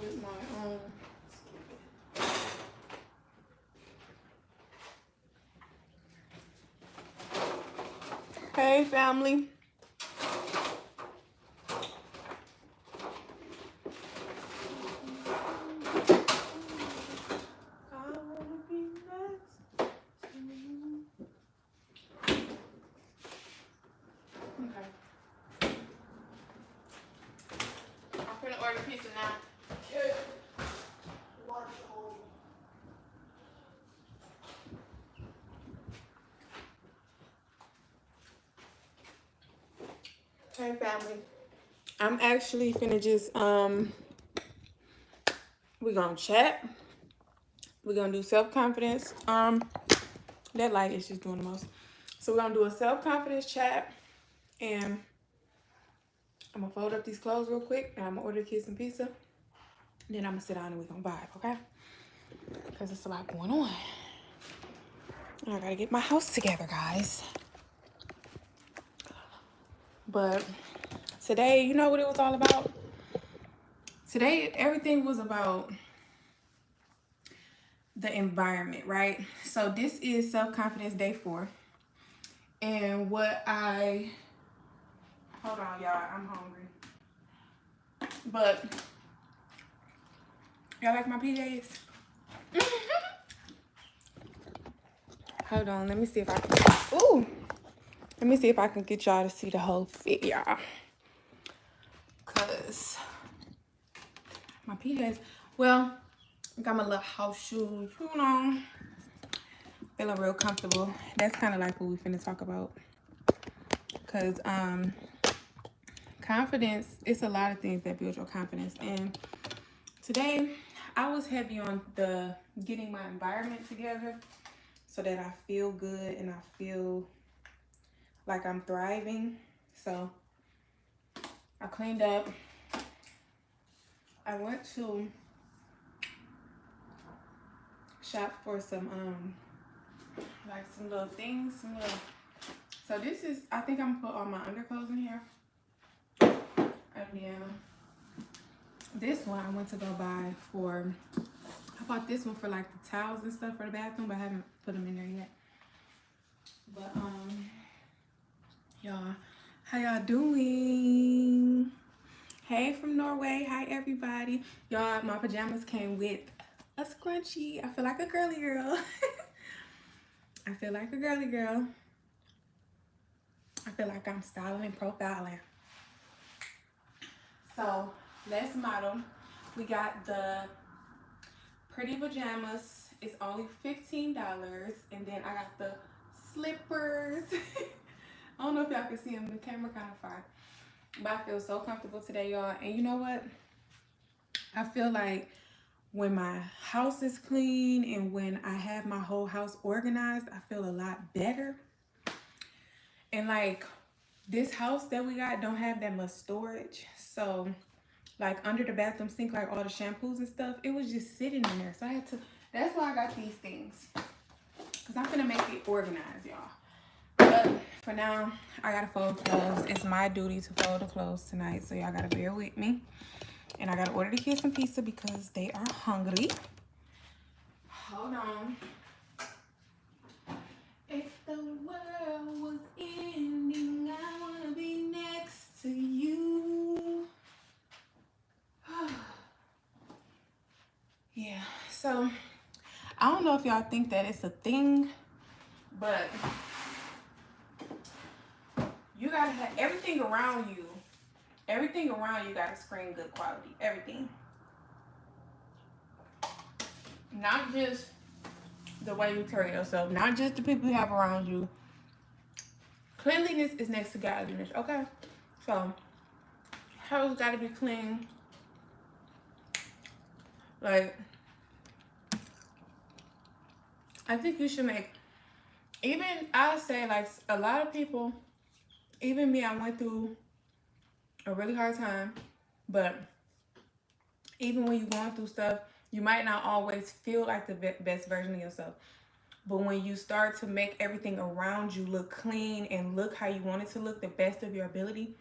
with my own. Hey, family. I'm gonna order pizza now. Okay. Hey, family. I'm actually finna just we're gonna chat. We're gonna do self-confidence. That light is just doing the most. So we're gonna do a self-confidence chat, and I'm gonna fold up these clothes real quick, and I'm gonna order the kids some pizza. Then I'm gonna sit down and we're gonna vibe, okay? Because there's a lot going on. I gotta get my house together, guys. But today, you know what it was all about? Today, everything was about the environment, right? So this is self-confidence day 4. And what hold on, y'all, I'm hungry. But y'all like my PJs? Hold on, let me see if I can. Ooh, let me see if I can get y'all to see the whole fit, y'all. Cause my PJs, well, I got my little house shoes, you know, feeling real comfortable. That's kind of like what we finna talk about. Cause confidence, it's a lot of things that build your confidence. And today I was heavy on the getting my environment together so that I feel good and I feel like I'm thriving. So I cleaned up. I went to shop for some like some little things, so this is, I think I'm gonna put all my underclothes in here. And then this one I went to go buy for, I bought this one for like the towels and stuff for the bathroom, but I haven't put them in there yet. But y'all, how y'all doing? Hey from Norway. Hi everybody. Y'all, my pajamas came with a scrunchie. I feel like a girly girl. I feel like a girly girl. I feel like I'm styling and profiling. So let's model. We got the pretty pajamas. It's only $15. And then I got the slippers. I don't know if y'all can see them. The camera kind of far. But I feel so comfortable today, y'all. And you know what? I feel like when my house is clean and when I have my whole house organized, I feel a lot better. And like this house that we got don't have that much storage. So like under the bathroom sink, like all the shampoos and stuff, it was just sitting in there. So I had to, that's why I got these things. Because I'm gonna make it organized, y'all. But for now, I gotta fold clothes. It's my duty to fold the clothes tonight. So y'all gotta bear with me. And I gotta order the kids some pizza because they are hungry. Hold on. If the world was ending, I wanna be next to you. Yeah, so I don't know if y'all think that it's a thing, but you gotta have everything around you. Everything around you gotta scream good quality. Everything. Not just the way you carry yourself. Not just the people you have around you. Cleanliness is next to godliness, okay? So, house gotta be clean. Like, I think you should make, even, I'll say, like, a lot of people, even me, I went through a really hard time, but even when you're going through stuff, you might not always feel like the best version of yourself. But when you start to make everything around you look clean and look how you want it to look, the best of your ability,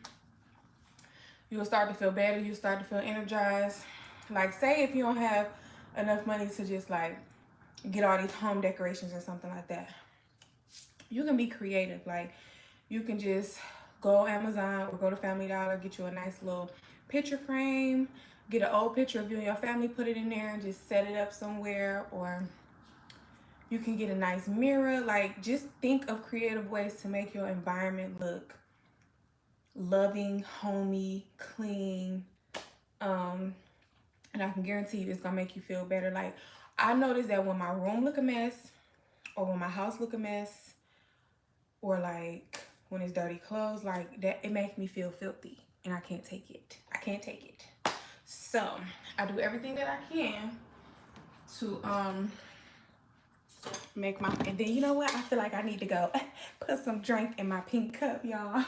you'll start to feel better. You'll start to feel energized. Like, say if you don't have enough money to just like get all these home decorations or something like that, you can be creative. Like, you can just go on Amazon or go to Family Dollar, get you a nice little picture frame, get an old picture of you and your family, put it in there and just set it up somewhere. Or you can get a nice mirror. Like, just think of creative ways to make your environment look loving, homey, clean. And I can guarantee you it's gonna make you feel better. Like, I noticed that when my room look a mess, or when my house look a mess, or like when it's dirty clothes, like that, it makes me feel filthy, and I can't take it. I can't take it. So I do everything that I can to make my, and then you know what? I feel like I need to go put some drink in my pink cup, y'all.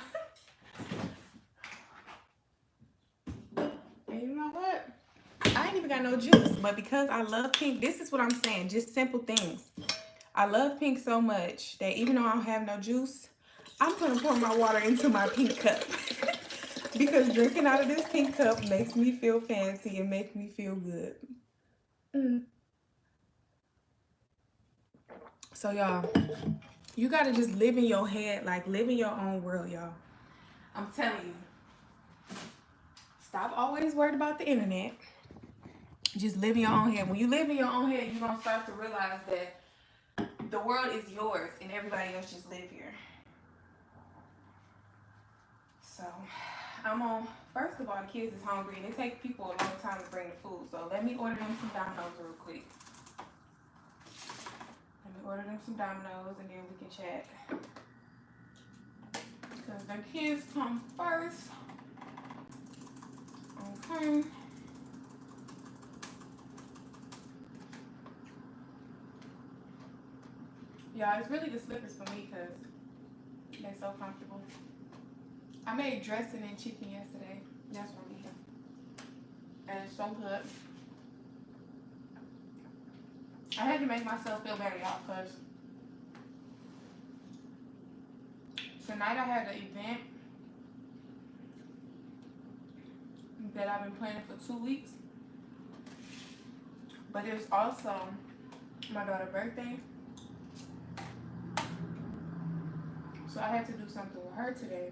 And you know what? I ain't even got no juice, but because I love pink, this is what I'm saying. Just simple things. I love pink so much that even though I don't have no juice, I'm gonna pour my water into my pink cup. Because drinking out of this pink cup makes me feel fancy and makes me feel good. So y'all, you gotta just live in your head, like live in your own world, y'all. I'm telling you. Stop always worried about the internet. Just live in your own head. When you live in your own head, you're gonna start to realize that the world is yours and everybody else just live here. So I'm on, first of all, the kids is hungry and it takes people a long time to bring the food. So let me order them some Domino's real quick. Let me order them some Domino's and then we can chat. Because the kids come first. Okay. Y'all, it's really the slippers for me because they're so comfortable. I made dressing and chicken yesterday. That's what I'm eating. And it's so good. I had to make myself feel better, y'all, because tonight I had an event that I've been planning for 2 weeks. But it was also my daughter's birthday. So I had to do something with her today.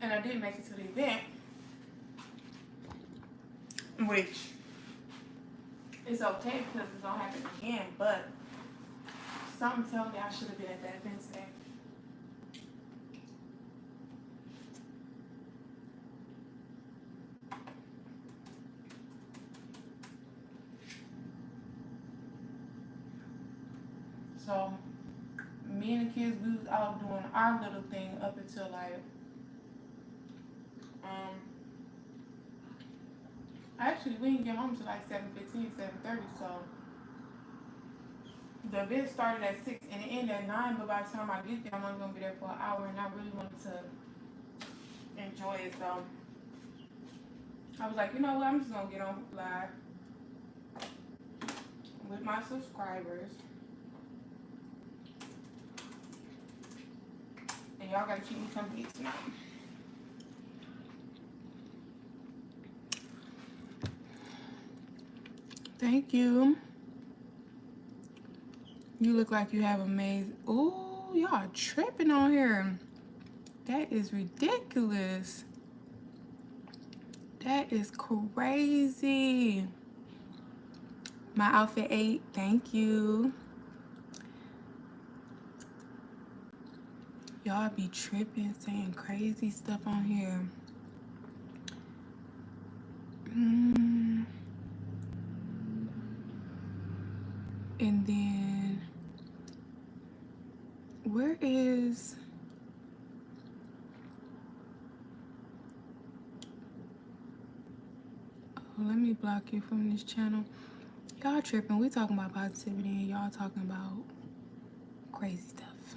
And I didn't make it to the event. Which is okay because it's gonna happen again. But something tells me I should have been at that event today. So me and the kids, we was out doing our little thing up until like actually we didn't get home till like 7:15, 7:30. So the event started at 6 and it ended at 9, but by the time I get there I'm only gonna be there for an hour and I really wanted to enjoy it. So I was like, you know what, I'm just gonna get on live with my subscribers. And y'all gotta keep me company tonight. Thank you. You look like you have amazing. Ooh, y'all tripping on here. That is ridiculous. That is crazy. My outfit 8. Thank you. Y'all be tripping, saying crazy stuff on here. And then, where is... Oh, let me block you from this channel. Y'all tripping. We talking about positivity and y'all talking about crazy stuff.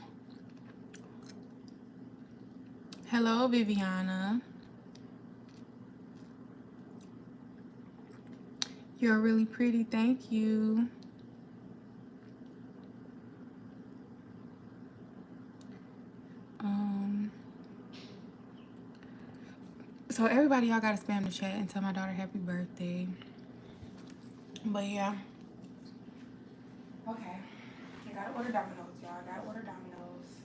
Hello, Viviana. You're really pretty. Thank you. So everybody, y'all gotta spam the chat and tell my daughter happy birthday. But yeah. Okay. I gotta order Domino's, y'all. I gotta order Domino's.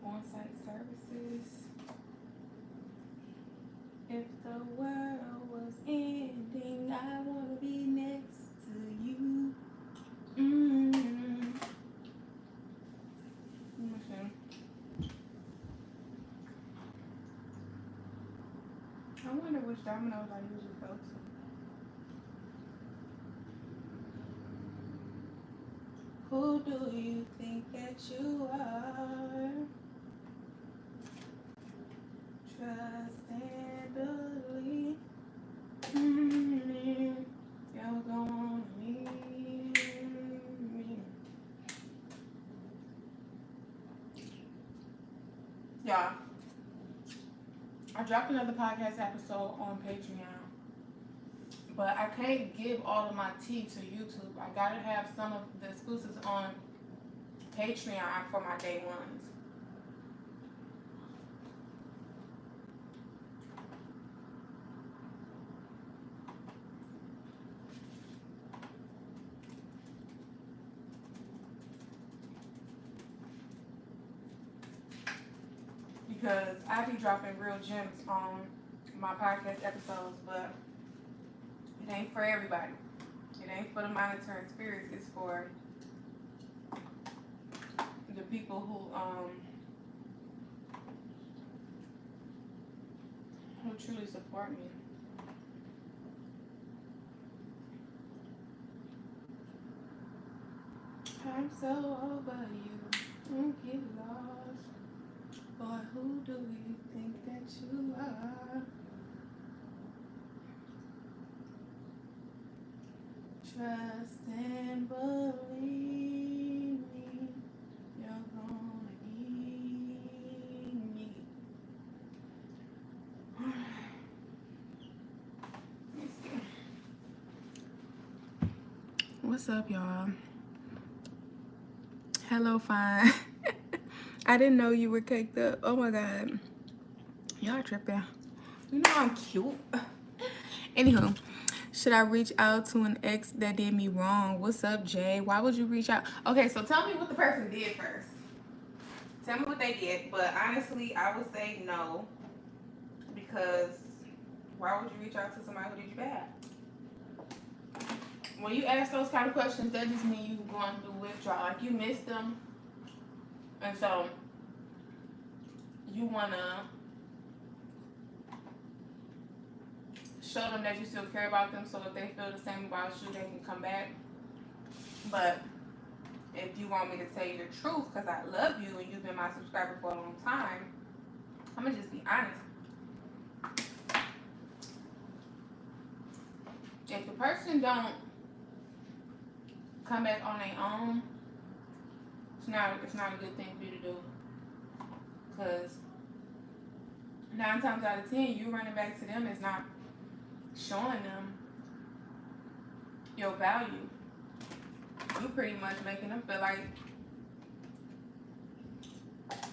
On-site services. If the world was ending, I wanna be next to you. I wonder which Domino's I usually go to. Who do you think that you are? Trust and believe. You're gonna need me. Yeah. I dropped another podcast episode on Patreon, but I can't give all of my tea to YouTube. I gotta have some of the exclusives on Patreon for my day ones. Because I be dropping real gems on my podcast episodes, but it ain't for everybody. It ain't for the monitoring spirits. It's for the people who truly support me. I'm so over you. Don't get lost. Boy, who do you think that you are? Trust and believe me. You're gonna need me. Let me see. What's up, y'all? Hello, fine. I didn't know you were caked up. Oh my god. Y'all tripping. You know I'm cute. Anywho, should I reach out to an ex that did me wrong? What's up, Jay? Why would you reach out? Okay, so tell me what the person did first. Tell me what they did. But honestly, I would say no. Because why would you reach out to somebody who did you bad? When you ask those kind of questions, that just means you going through withdrawal. Like you missed them. And so you wanna show them that you still care about them, so if they feel the same about you, they can come back. But if you want me to tell you the truth, because I love you and you've been my subscriber for a long time, I'm gonna just be honest. If the person don't come back on their own, it's not a good thing for you to do. Because 9 times out of 10, you running back to them is not showing them your value. You pretty much making them feel like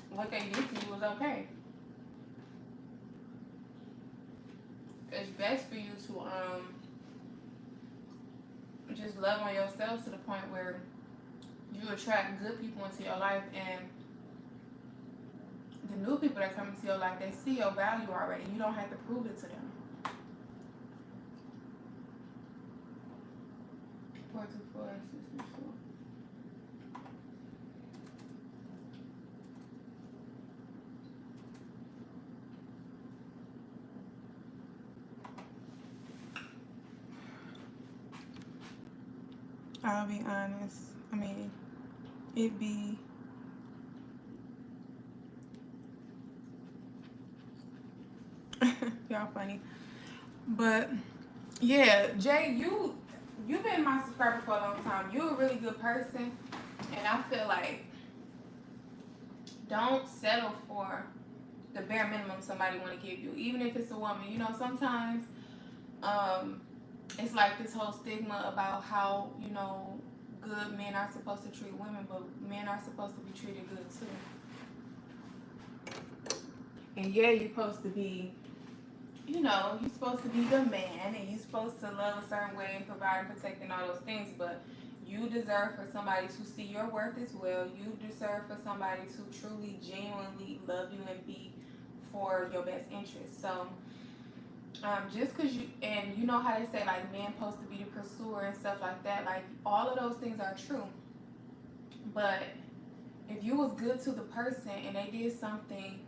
what they did to you was okay. It's best for you to just love on yourself to the point where you attract good people into your life, and the new people that come into your life, they see your value already. You don't have to prove it to them. 424-634. I'll be honest. I mean, it be y'all funny. But yeah, Jay, you've been my subscriber for a long time. You're a really good person, and I feel like don't settle for the bare minimum somebody want to give you, even if it's a woman. You know, sometimes it's like this whole stigma about how, you know, good men are supposed to treat women, but men are supposed to be treated good too. And yeah, you're supposed to be, you know, you're supposed to be the man, and you're supposed to love a certain way and provide and protect and all those things, but you deserve for somebody to see your worth as well. You deserve for somebody to truly, genuinely love you and be for your best interest. So, just because you, and you know how they say, like, men supposed to be the pursuer and stuff like that, like, all of those things are true. But if you was good to the person and they did something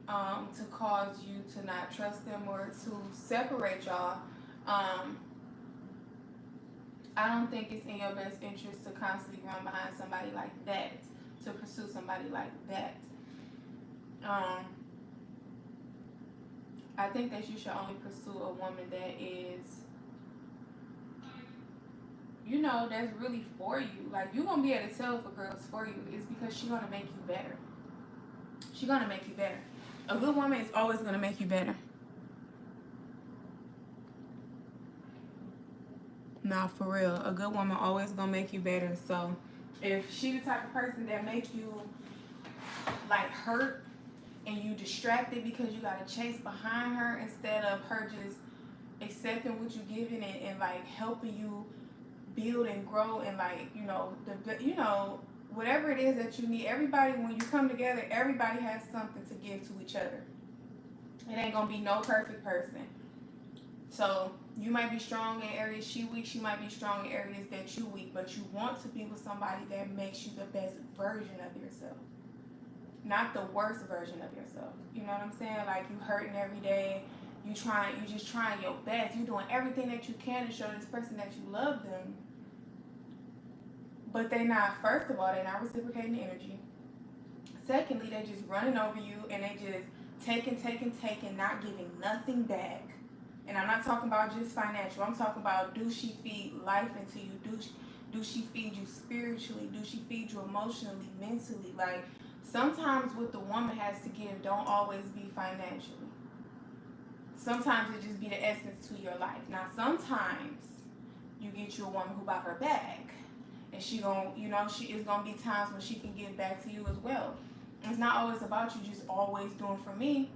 to cause you to not trust them or to separate y'all, I don't think it's in your best interest to constantly run behind somebody like that, to pursue somebody like that. I think that you should only pursue a woman that is, you know, that's really for you. Like, you're going to be able to tell if a girl's for you. It's because she's going to make you better. She's going to make you better. A good woman is always going to make you better. Nah, for real. A good woman always going to make you better. So, if she the type of person that make you, like, hurt and you distracted because you got to chase behind her instead of her just accepting what you're giving and like, helping you build and grow and, like, you know, whatever it is that you need. Everybody, when you come together, everybody has something to give to each other. It ain't gonna be no perfect person. So you might be strong in areas she weak, she might be strong in areas that you weak, but you want to be with somebody that makes you the best version of yourself, not the worst version of yourself. You know what I'm saying? Like, you hurting every day, you just trying your best, you doing everything that you can to show this person that you love them, but they not, first of all, they're not reciprocating the energy. Secondly, they just running over you and they just taking, not giving nothing back. And I'm not talking about just financial. I'm talking about, do she feed life into you? Do she feed you spiritually? Do she feed you emotionally, mentally? Like, sometimes what the woman has to give don't always be financially. Sometimes it just be the essence to your life. Now, sometimes you get you a woman who bought her back. And she gon', you know, she is gonna be times when she can give back to you as well. It's not always about you just always doing for me.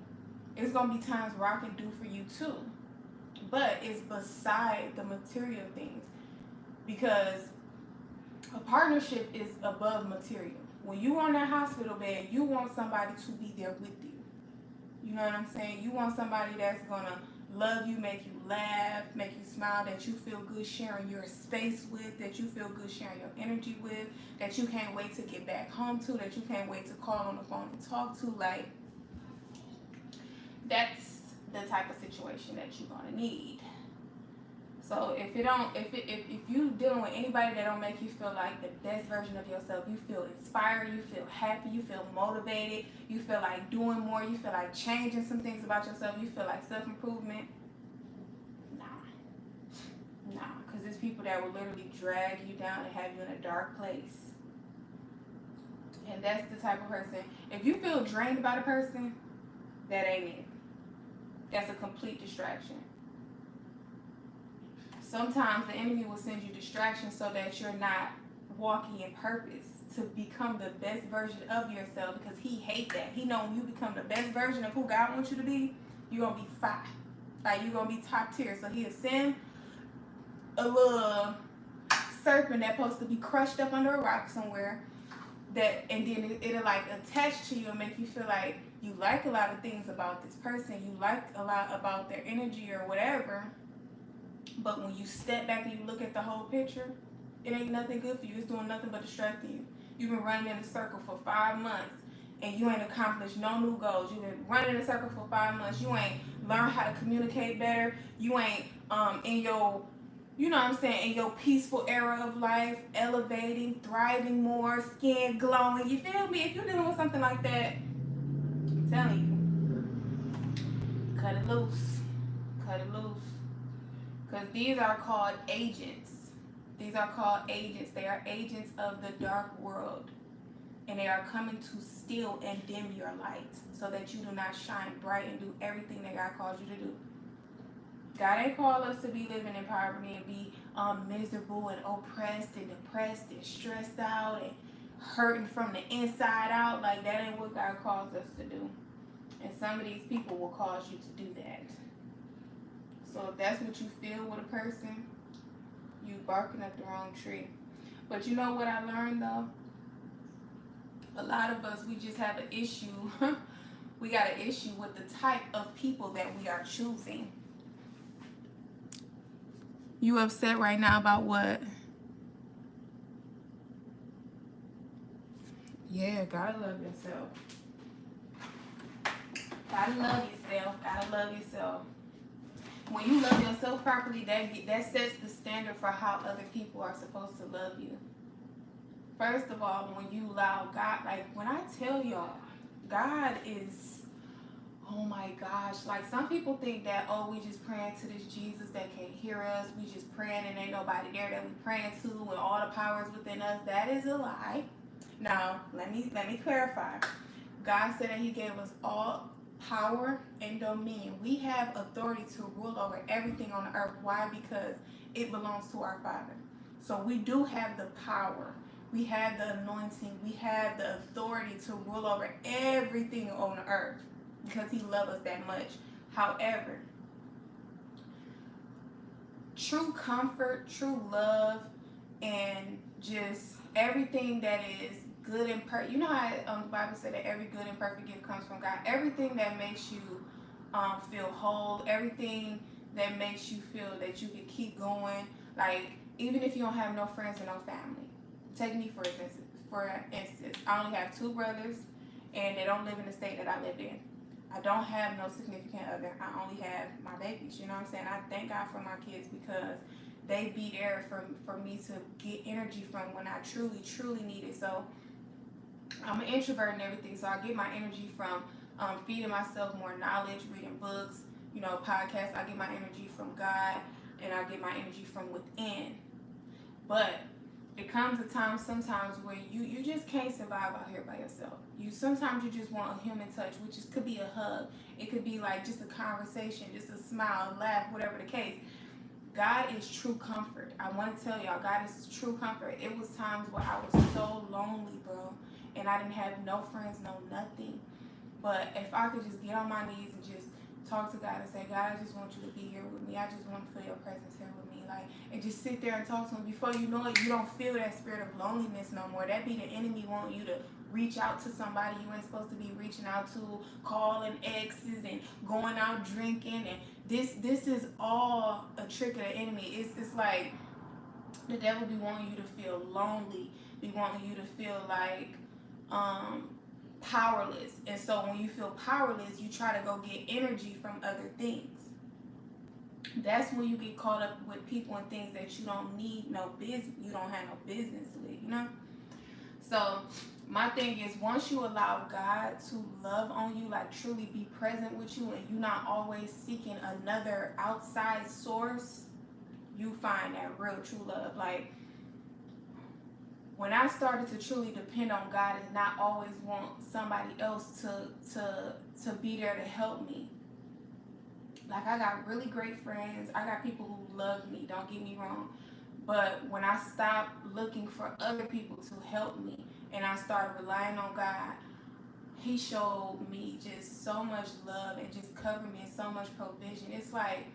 It's gonna be times where I can do for you too. But it's beside the material things, because a partnership is above material. When you on that hospital bed, you want somebody to be there with you. You know what I'm saying? You want somebody that's gonna love you, make you laugh, make you smile, that you feel good sharing your space with, that you feel good sharing your energy with, that you can't wait to get back home to, that you can't wait to call on the phone and talk to. Like, that's the type of situation that you're gonna need. So if you dealing with anybody that don't make you feel like the best version of yourself, you feel inspired, you feel happy, you feel motivated, you feel like doing more, you feel like changing some things about yourself, you feel like self-improvement, nah, because there's people that will literally drag you down and have you in a dark place. And that's the type of person, if you feel drained about a person, that ain't it. That's a complete distraction. Sometimes the enemy will send you distractions so that you're not walking in purpose to become the best version of yourself, because he hates that. He know when you become the best version of who God wants you to be, you're going to be fire. Like, you're going to be top tier. So he'll send a little serpent that's supposed to be crushed up under a rock somewhere, that, and then it'll like attach to you and make you feel like you like a lot of things about this person, you like a lot about their energy or whatever, but when you step back and you look at the whole picture, it ain't nothing good for you. It's doing nothing but distracting you. You've been running in a circle for 5 months and you ain't accomplished no new goals. You've been running in a circle for 5 months. You ain't learned how to communicate better. You ain't in your, you know what I'm saying, in your peaceful era of life, elevating, thriving more, skin glowing. You feel me? If you're dealing with something like that, I'm telling you, cut it loose. Cut it loose. Because these are called agents. These are called agents. They are agents of the dark world. And they are coming to steal and dim your light so that you do not shine bright and do everything that God calls you to do. God ain't called us to be living in poverty and be miserable and oppressed and depressed and stressed out and hurting from the inside out. Like, that ain't what God calls us to do. And some of these people will cause you to do that. So if that's what you feel with a person, you barking up the wrong tree. But you know what I learned though? A lot of us, we just have an issue. We got an issue with the type of people that we are choosing. You upset right now about what? Yeah, gotta love yourself. Gotta love yourself. Gotta love yourself. When you love yourself properly, that sets the standard for how other people are supposed to love you. First of all, when you allow God, like when I tell y'all, God is, oh my gosh, like some people think that, oh, we just praying to this Jesus that can hear us, we just praying and ain't nobody there that we praying to and all the powers within us. That is a lie. Now, let me clarify. God said that he gave us all power and dominion. We have authority to rule over everything on the earth. Why? Because it belongs to our Father. So we do have the power. We have the anointing. We have the authority to rule over everything on the earth because he loves us that much. However, true comfort, true love, and just everything that is good and perfect. You know how the Bible said that every good and perfect gift comes from God. Everything that makes you feel whole, everything that makes you feel that you can keep going. Like even if you don't have no friends and no family. Take me for instance, I only have 2 brothers, and they don't live in the state that I lived in. I don't have no significant other. I only have my babies. You know what I'm saying? I thank God for my kids because they be there for me to get energy from when I truly need it. So I'm an introvert and everything, so I get my energy from feeding myself more knowledge, reading books, podcasts. I get my energy from God, and I get my energy from within. But it comes a time sometimes where you just can't survive out here by yourself. Sometimes you just want a human touch, which could be a hug. It could be like just a conversation, just a smile, a laugh, whatever the case. God is true comfort. I want to tell y'all, God is true comfort. It was times where I was so lonely, bro, and I didn't have no friends, no nothing. But if I could just get on my knees and just talk to God and say, God, I just want you to be here with me. I just want to feel your presence here with me. And just sit there and talk to him. Before you know it, you don't feel that spirit of loneliness no more. That be the enemy wanting you to reach out to somebody you ain't supposed to be reaching out to, calling exes and going out drinking. And this is all a trick of the enemy. It's like the devil be wanting you to feel lonely, be wanting you to feel like powerless. And so when you feel powerless, you try to go get energy from other things. That's when you get caught up with people and things that you don't need no business, you don't have no business with, So my thing is, once you allow God to love on you, like truly be present with you, and you're not always seeking another outside source, you find that real true love. Like when I started to truly depend on God and not always want somebody else to be there to help me. Like I got really great friends. I got people who love me, don't get me wrong. But when I stopped looking for other people to help me and I started relying on God, he showed me just so much love and just covered me in so much provision. It's like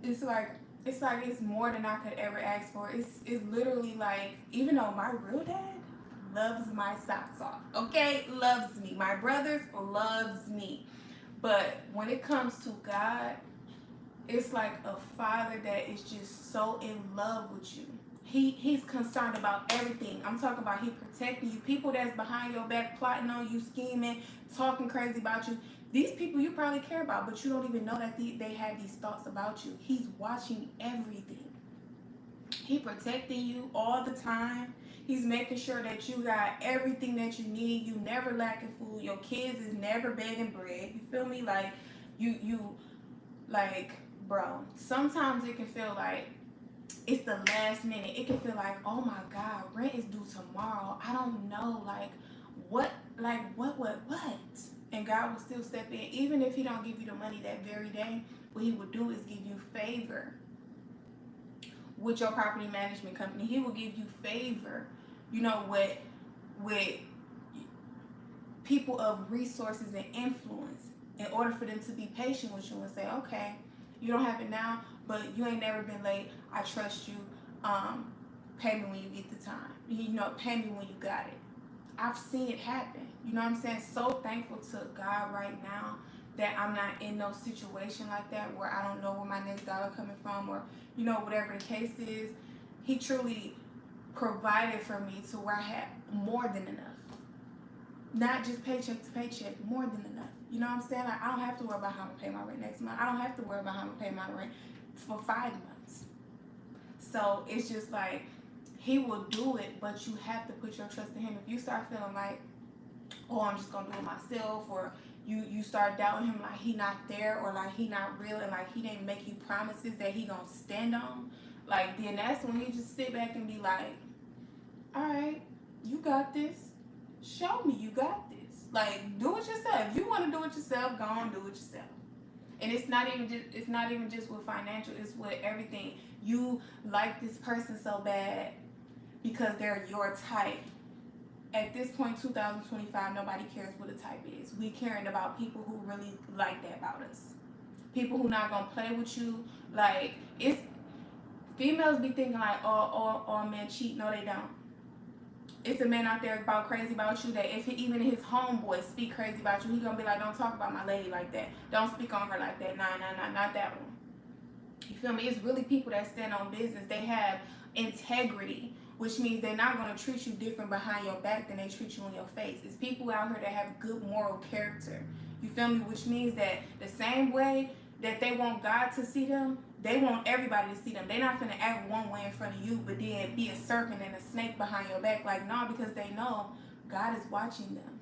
it's more than I could ever ask for. It's literally like, even though my real dad loves my socks off, okay? Loves me. My brothers loves me. But when it comes to God, it's like a father that is just so in love with you. He's concerned about everything. I'm talking about he protecting you. People that's behind your back, plotting on you, scheming, talking crazy about you. These people you probably care about, but you don't even know that they have these thoughts about you. He's watching everything. He protecting you all the time. He's making sure that you got everything that you need. You never lacking food. Your kids is never begging bread. You feel me? Like you like, bro, sometimes it can feel like it's the last minute. It can feel like, oh my God, rent is due tomorrow. I don't know, what? And God will still step in. Even if he don't give you the money that very day, what he will do is give you favor with your property management company. He will give you favor, with people of resources and influence in order for them to be patient with you and say, okay, you don't have it now, but you ain't never been late. I trust you. Pay me when you get the time. You know, pay me when you got it. I've seen it happen. You know what I'm saying? So thankful to God right now that I'm not in no situation like that where I don't know where my next dollar coming from, or, you know, whatever the case is. He truly provided for me to where I had more than enough. Not just paycheck to paycheck, more than enough. You know what I'm saying? Like, I don't have to worry about how I'm going to pay my rent next month. I don't have to worry about how I'm going to pay my rent for 5 months. So it's just like, he will do it, but you have to put your trust in him. If you start feeling like, oh, I'm just going to do it myself, or you start doubting him like he not there, or like he not real, and like he didn't make you promises that he going to stand on, like, then that's when you just sit back and be like, all right, you got this. Show me you got this. Like, do it yourself. If you want to do it yourself, go on, do it yourself. And it's not even just with financial, it's with everything. You like this person so bad because they're your type. At this point, 2025, nobody cares what a type is. We caring about people who really like that about us. People who not gonna play with you. Like, it's females be thinking like, oh, men cheat. No, they don't. It's a man out there about crazy about you that if even his homeboy speak crazy about you, he gonna be like, don't talk about my lady like that. Don't speak on her like that. Nah, not that one. You feel me? It's really people that stand on business. They have integrity, which means they're not gonna treat you different behind your back than they treat you in your face. It's people out here that have good moral character. You feel me? Which means that the same way that they want God to see them, they want everybody to see them. They're not finna act one way in front of you, but then be a serpent and a snake behind your back. Like, no, because they know God is watching them.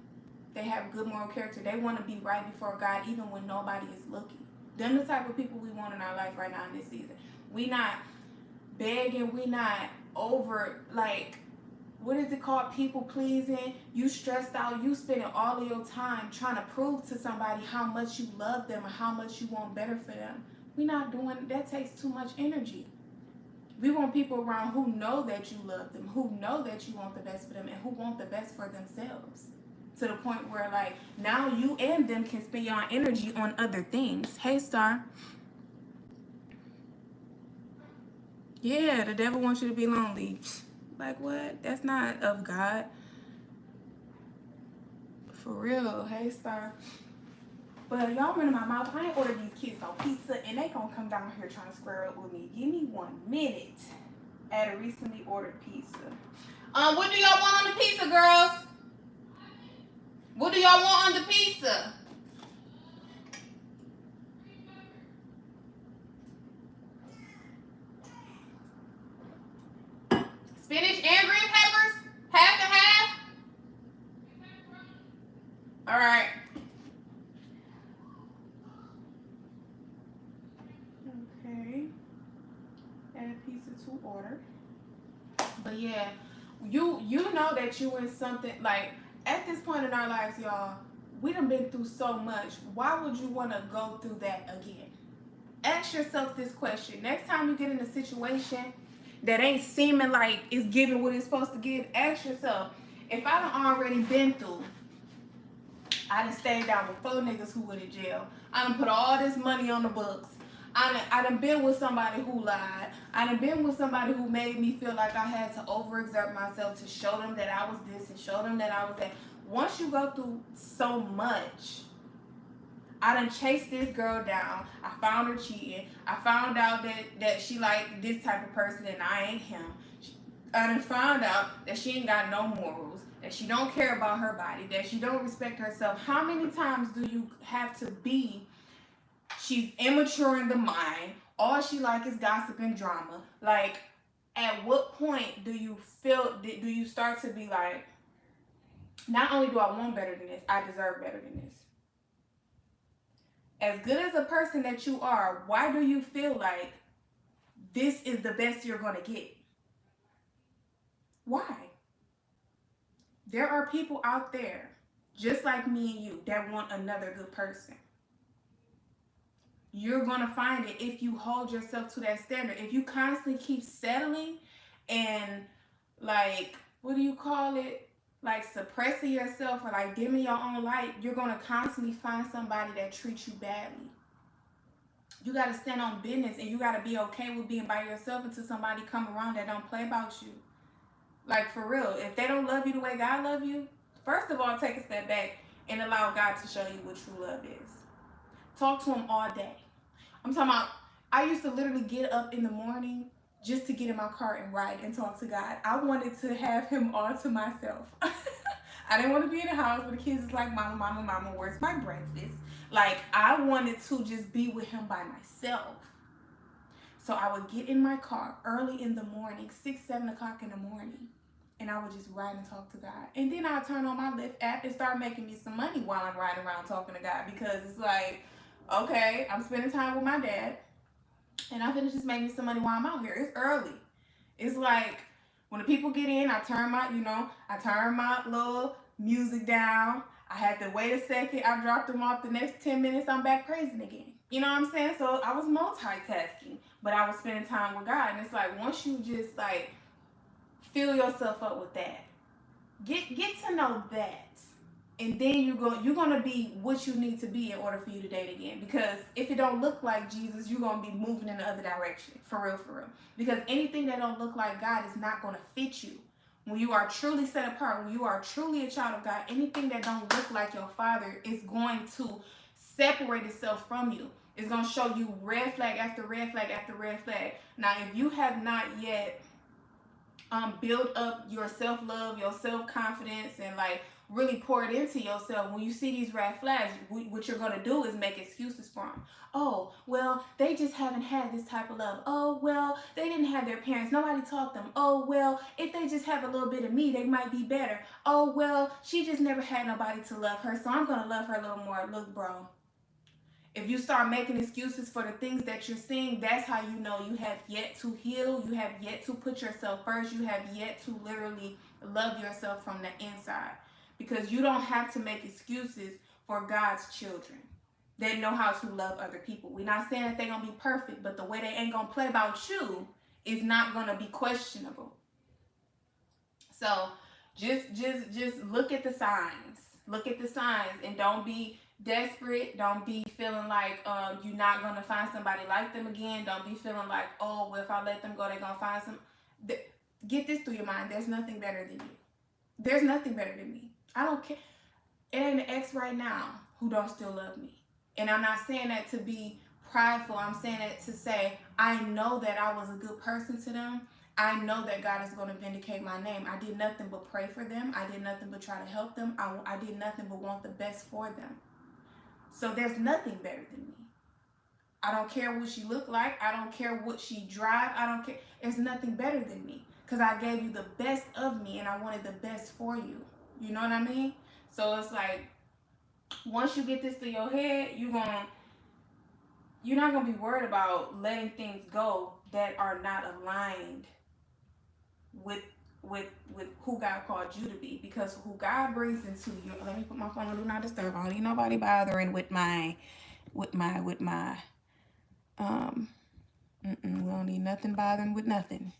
They have good moral character. They want to be right before God even when nobody is looking. Them the type of people we want in our life right now in this season. We not begging. We not over, like, what is it called? People pleasing. You stressed out. You spending all of your time trying to prove to somebody how much you love them or how much you want better for them. We're not doing that. Takes too much energy. We want people around who know that you love them, who know that you want the best for them, and who want the best for themselves. To the point where, like, now you and them can spend your energy on other things. Hey, Star. Yeah, the devil wants you to be lonely. Like, what? That's not of God. For real. Hey, Star. But y'all running my mouth. I ain't ordered these kids no pizza, and they gonna come down here trying to square up with me. Give me 1 minute. At a recently ordered pizza. What do y'all want on the pizza, girls? What do y'all want on the pizza? Spinach and green peppers? Half and half? All right. Okay. Add pizza to order. But yeah, you know that you in something, like, at this point in our lives, y'all, we done been through so much. Why would you want to go through that again? Ask yourself this question. Next time you get in a situation that ain't seeming like it's giving what it's supposed to give, ask yourself, if I done already been through, I done stayed down with 4 niggas who went to jail. I done put all this money on the books. I done been with somebody who lied. I done been with somebody who made me feel like I had to overexert myself to show them that I was this and show them that I was that. Once you go through so much, I done chased this girl down. I found her cheating. I found out that she liked this type of person and I ain't him. I done found out that she ain't got no morals, that she don't care about her body, that she don't respect herself. How many times do you have to be, she's immature in the mind, all she like is gossip and drama? Like, at what point do you start to be like, not only do I want better than this, I deserve better than this? As good as a person that you are, why do you feel like this is the best you're going to get? Why? There are people out there, just like me and you, that want another good person. You're going to find it if you hold yourself to that standard. If you constantly keep settling and, like, what do you call it? like suppressing yourself or like dimming your own light, you're gonna constantly find somebody that treats you badly. You gotta stand on business, and you gotta be okay with being by yourself until somebody come around that don't play about you. Like, for real, if they don't love you the way God love you, first of all, take a step back and allow God to show you what true love is. Talk to him all day. I'm talking about, I used to literally get up in the morning just to get in my car and ride and talk to God. I wanted to have him all to myself. I didn't want to be in the house where the kids is like, mama, mama, mama, where's my breakfast? Like, I wanted to just be with him by myself. So I would get in my car early in the morning, 6, 7 o'clock in the morning, and I would just ride and talk to God. And then I'd turn on my Lyft app and start making me some money while I'm riding around talking to God, because it's like, okay, I'm spending time with my dad, and I'm finna just make me some money while I'm out here. It's early. It's like, when the people get in, I turn my little music down. I had to wait a second. I dropped them off. The next 10 minutes, I'm back praising again. You know what I'm saying? So I was multitasking, but I was spending time with God. And it's like, once you just like fill yourself up with that, get to know that, and then you're gonna be what you need to be in order for you to date again. Because if it don't look like Jesus, you're gonna be moving in the other direction. For real, for real. Because anything that don't look like God is not gonna fit you. When you are truly set apart, when you are truly a child of God, anything that don't look like your Father is going to separate itself from you. It's going to show you red flag after red flag after red flag. Now, if you have not yet built up your self-love, your self-confidence, and like really pour it into yourself, when you see these red flags, what you're going to do is make excuses for them. Oh, well, they just haven't had this type of love. Oh, well, they didn't have their parents. Nobody taught them. Oh, well, if they just have a little bit of me, they might be better. Oh, well, she just never had nobody to love her, so I'm going to love her a little more. Look, bro, if you start making excuses for the things that you're seeing, that's how you know you have yet to heal. You have yet to put yourself first. You have yet to literally love yourself from the inside. Because you don't have to make excuses for God's children. They know how to love other people. We're not saying that they're going to be perfect, but the way they ain't going to play about you is not going to be questionable. So just look at the signs. Look at the signs, and don't be desperate. Don't be feeling like you're not going to find somebody like them again. Don't be feeling like, oh, well, if I let them go, they're going to find some. Get this through your mind. There's nothing better than you. There's nothing better than me. I don't care. It ain't an ex right now who don't still love me. And I'm not saying that to be prideful. I'm saying that to say, I know that I was a good person to them. I know that God is going to vindicate my name. I did nothing but pray for them. I did nothing but try to help them. I did nothing but want the best for them. So there's nothing better than me. I don't care what she looked like. I don't care what she drive. I don't care. There's nothing better than me. Because I gave you the best of me, and I wanted the best for you. You know what I mean? So it's like, once you get this to your head, you're not gonna be worried about letting things go that are not aligned with who God called you to be. Because who God brings into you, let me put my phone on do not disturb. I don't need nobody bothering with my we don't need nothing bothering with nothing.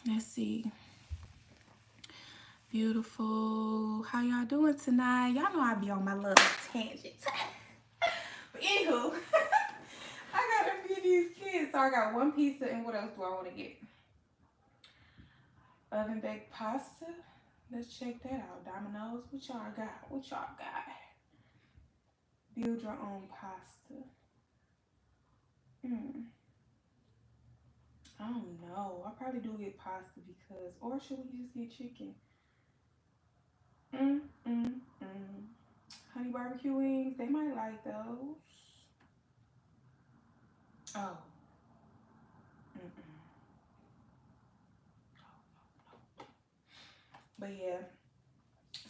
Let's see. Beautiful. How y'all doing tonight? Y'all know I be on my little tangent. But anywho, I gotta feed these kids. So I got one pizza, and what else do I want to get? Oven baked pasta. Let's check that out. Domino's. What y'all got? Build your own pasta. I don't know. I probably do get pasta because, or should we just get chicken? Honey barbecue wings. They might like those. Oh. But yeah.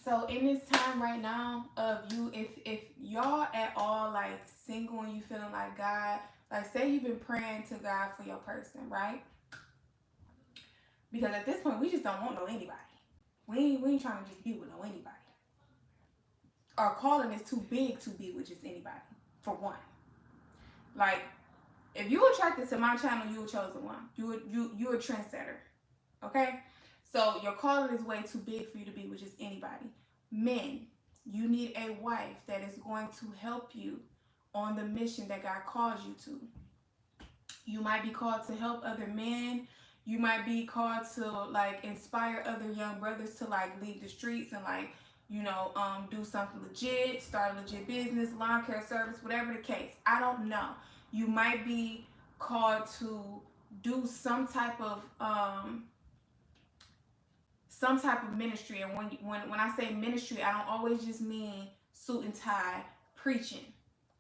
So in this time right now of you, if y'all at all like single and you feeling like God, like say you've been praying to God for your person, right? Because at this point we just don't want no anybody. We ain't trying to just be with no anybody. Our calling is too big to be with just anybody, for one. Like, if you attracted to my channel, you a chosen one. You a trendsetter. Okay? So your calling is way too big for you to be with just anybody. Men, you need a wife that is going to help you on the mission that God calls you to. You might be called to help other men. You might be called to like inspire other young brothers to like leave the streets and like, do something legit, start a legit business, lawn care service, whatever the case. I don't know. You might be called to do some type of ministry. And when I say ministry, I don't always just mean suit and tie preaching.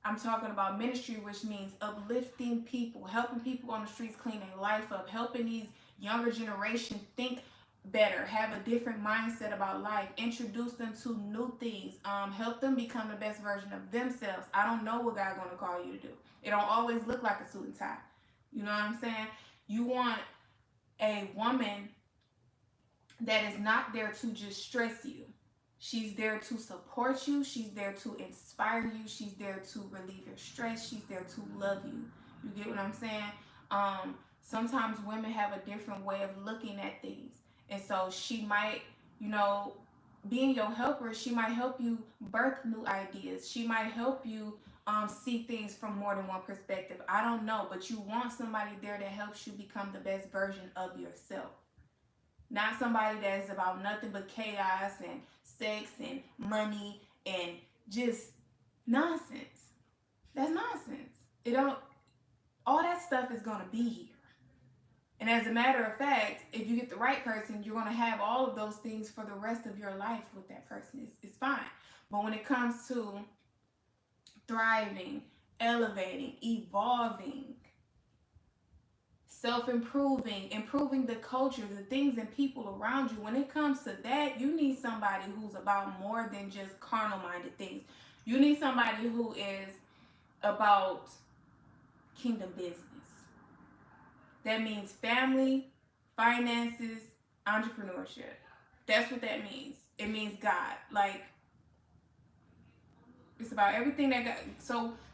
I'm talking about ministry, which means uplifting people, helping people on the streets clean their life up, helping these younger generation think better, have a different mindset about life, introduce them to new things, help them become the best version of themselves. I don't know what God's going to call you to do. It don't always look like a suit and tie. You know what I'm saying? You want a woman that is not there to just stress you. She's there to support you. She's there to inspire you. She's there to relieve your stress. She's there to love you. You get what I'm saying? Sometimes women have a different way of looking at things. And so she might, being your helper, she might help you birth new ideas. She might help you see things from more than one perspective. I don't know, but you want somebody there that helps you become the best version of yourself. Not somebody that's about nothing but chaos and sex and money and just nonsense. That's nonsense. All that stuff is gonna be here. And as a matter of fact, if you get the right person, you're gonna have all of those things for the rest of your life with that person. It's fine. But when it comes to thriving, elevating, evolving, self-improving, improving the culture, the things and people around you, when it comes to that, you need somebody who's about more than just carnal-minded things. You need somebody who is about kingdom business. That means family, finances, entrepreneurship. That's what that means. It means God. Like, it's about everything that God.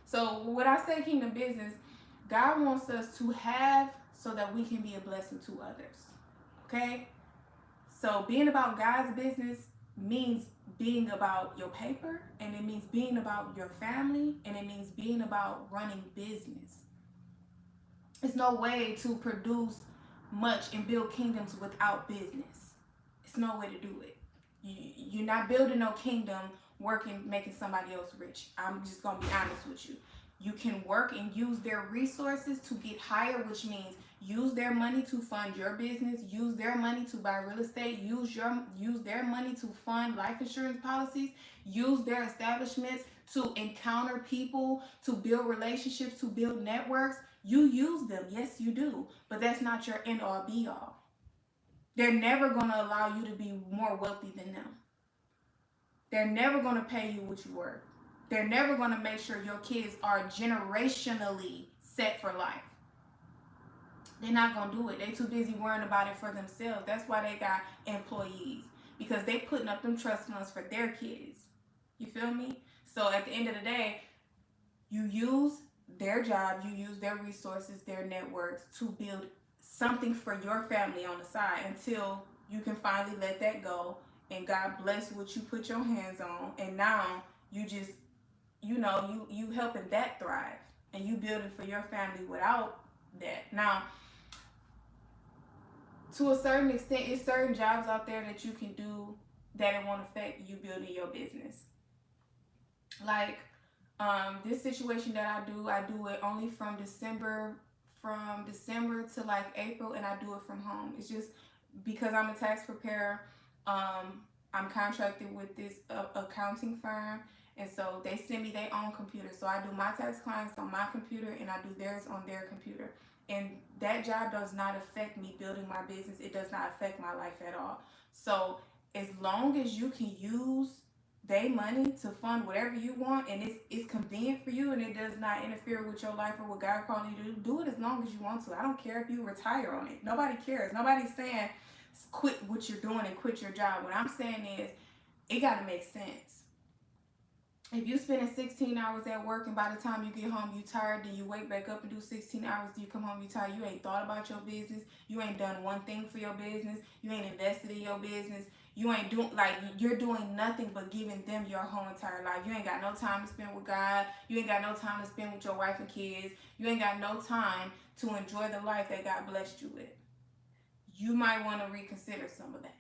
So when I say kingdom business, God wants us to have so that we can be a blessing to others. Okay? So being about God's business means being about your paper, and it means being about your family, and it means being about running business. There's no way to produce much and build kingdoms without business. It's no way to do it. You're not building no kingdom working, making somebody else rich. I'm just going to be honest with you. You can work and use their resources to get higher, which means use their money to fund your business, use their money to buy real estate, use their money to fund life insurance policies, use their establishments to encounter people, to build relationships, to build networks. You use them, yes you do, but that's not your end all be all. They're never going to allow you to be more wealthy than them. They're never going to pay you what you're worth. They're never going to make sure your kids are generationally set for life. They're not going to do it. They're too busy worrying about it for themselves. That's why they got employees, because they putting up them trust funds for their kids. You feel me? So at the end of the day, you use their job, you use their resources, their networks to build something for your family on the side until you can finally let that go and God bless what you put your hands on, and now you just, you helping that thrive and you building for your family without that. Now, to a certain extent, it's certain jobs out there that you can do that it won't affect you building your business. Like this situation that I do it only from December to like April, and I do it from home. It's just because I'm a tax preparer. I'm contracted with this accounting firm, and so they send me their own computer. So I do my tax clients on my computer, and I do theirs on their computer. And that job does not affect me building my business. It does not affect my life at all. So as long as you can use their money to fund whatever you want, and it's convenient for you, and it does not interfere with your life or what God called you to do it as long as you want to. I don't care if you retire on it. Nobody cares. Nobody's saying quit what you're doing and quit your job. What I'm saying is it got to make sense. If you spending 16 hours at work and by the time you get home you tired, then you wake back up and do 16 hours, then you come home you tired, you ain't thought about your business, you ain't done one thing for your business, you ain't invested in your business, you ain't doing, like, you're doing nothing but giving them your whole entire life. You ain't got no time to spend with God, you ain't got no time to spend with your wife and kids, you ain't got no time to enjoy the life that God blessed you with. You might want to reconsider some of that.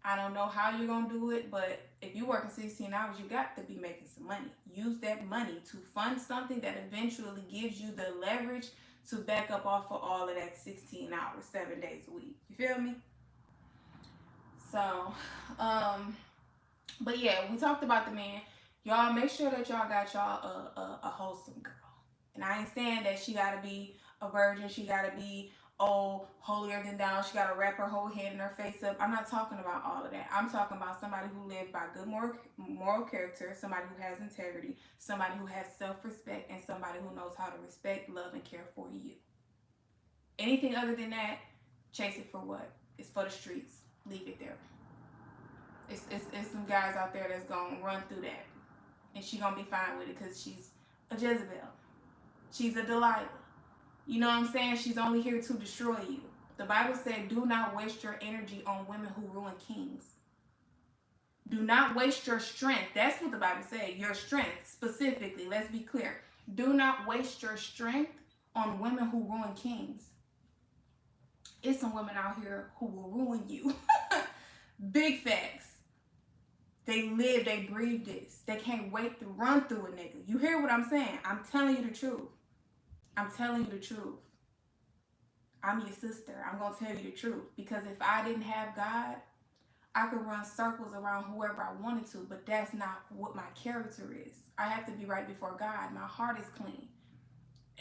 I don't know how you're going to do it, but if you're working 16 hours, you got to be making some money. Use that money to fund something that eventually gives you the leverage to back up off of all of that 16 hours, 7 days a week. You feel me? So, but yeah, we talked about the man. Y'all make sure that y'all got y'all a wholesome girl. And I ain't saying that she got to be a virgin. She got to be holier than thou. She got to wrap her whole head and her face up. I'm not talking about all of that. I'm talking about somebody who lived by good moral character, somebody who has integrity, somebody who has self-respect, and somebody who knows how to respect, love, and care for you. Anything other than that, chase it for what? It's for the streets. Leave it there. It's some guys out there that's going to run through that. And she going to be fine with it because she's a Jezebel. She's a Delilah. You know what I'm saying? She's only here to destroy you. The Bible said, do not waste your energy on women who ruin kings. Do not waste your strength. That's what the Bible said. Your strength, specifically. Let's be clear. Do not waste your strength on women who ruin kings. It's some women out here who will ruin you. Big facts. They live, they breathe this. They can't wait to run through a nigga. You hear what I'm saying? I'm telling you the truth. I'm telling you the truth. I'm your sister. I'm going to tell you the truth. Because if I didn't have God, I could run circles around whoever I wanted to. But that's not what my character is. I have to be right before God. My heart is clean.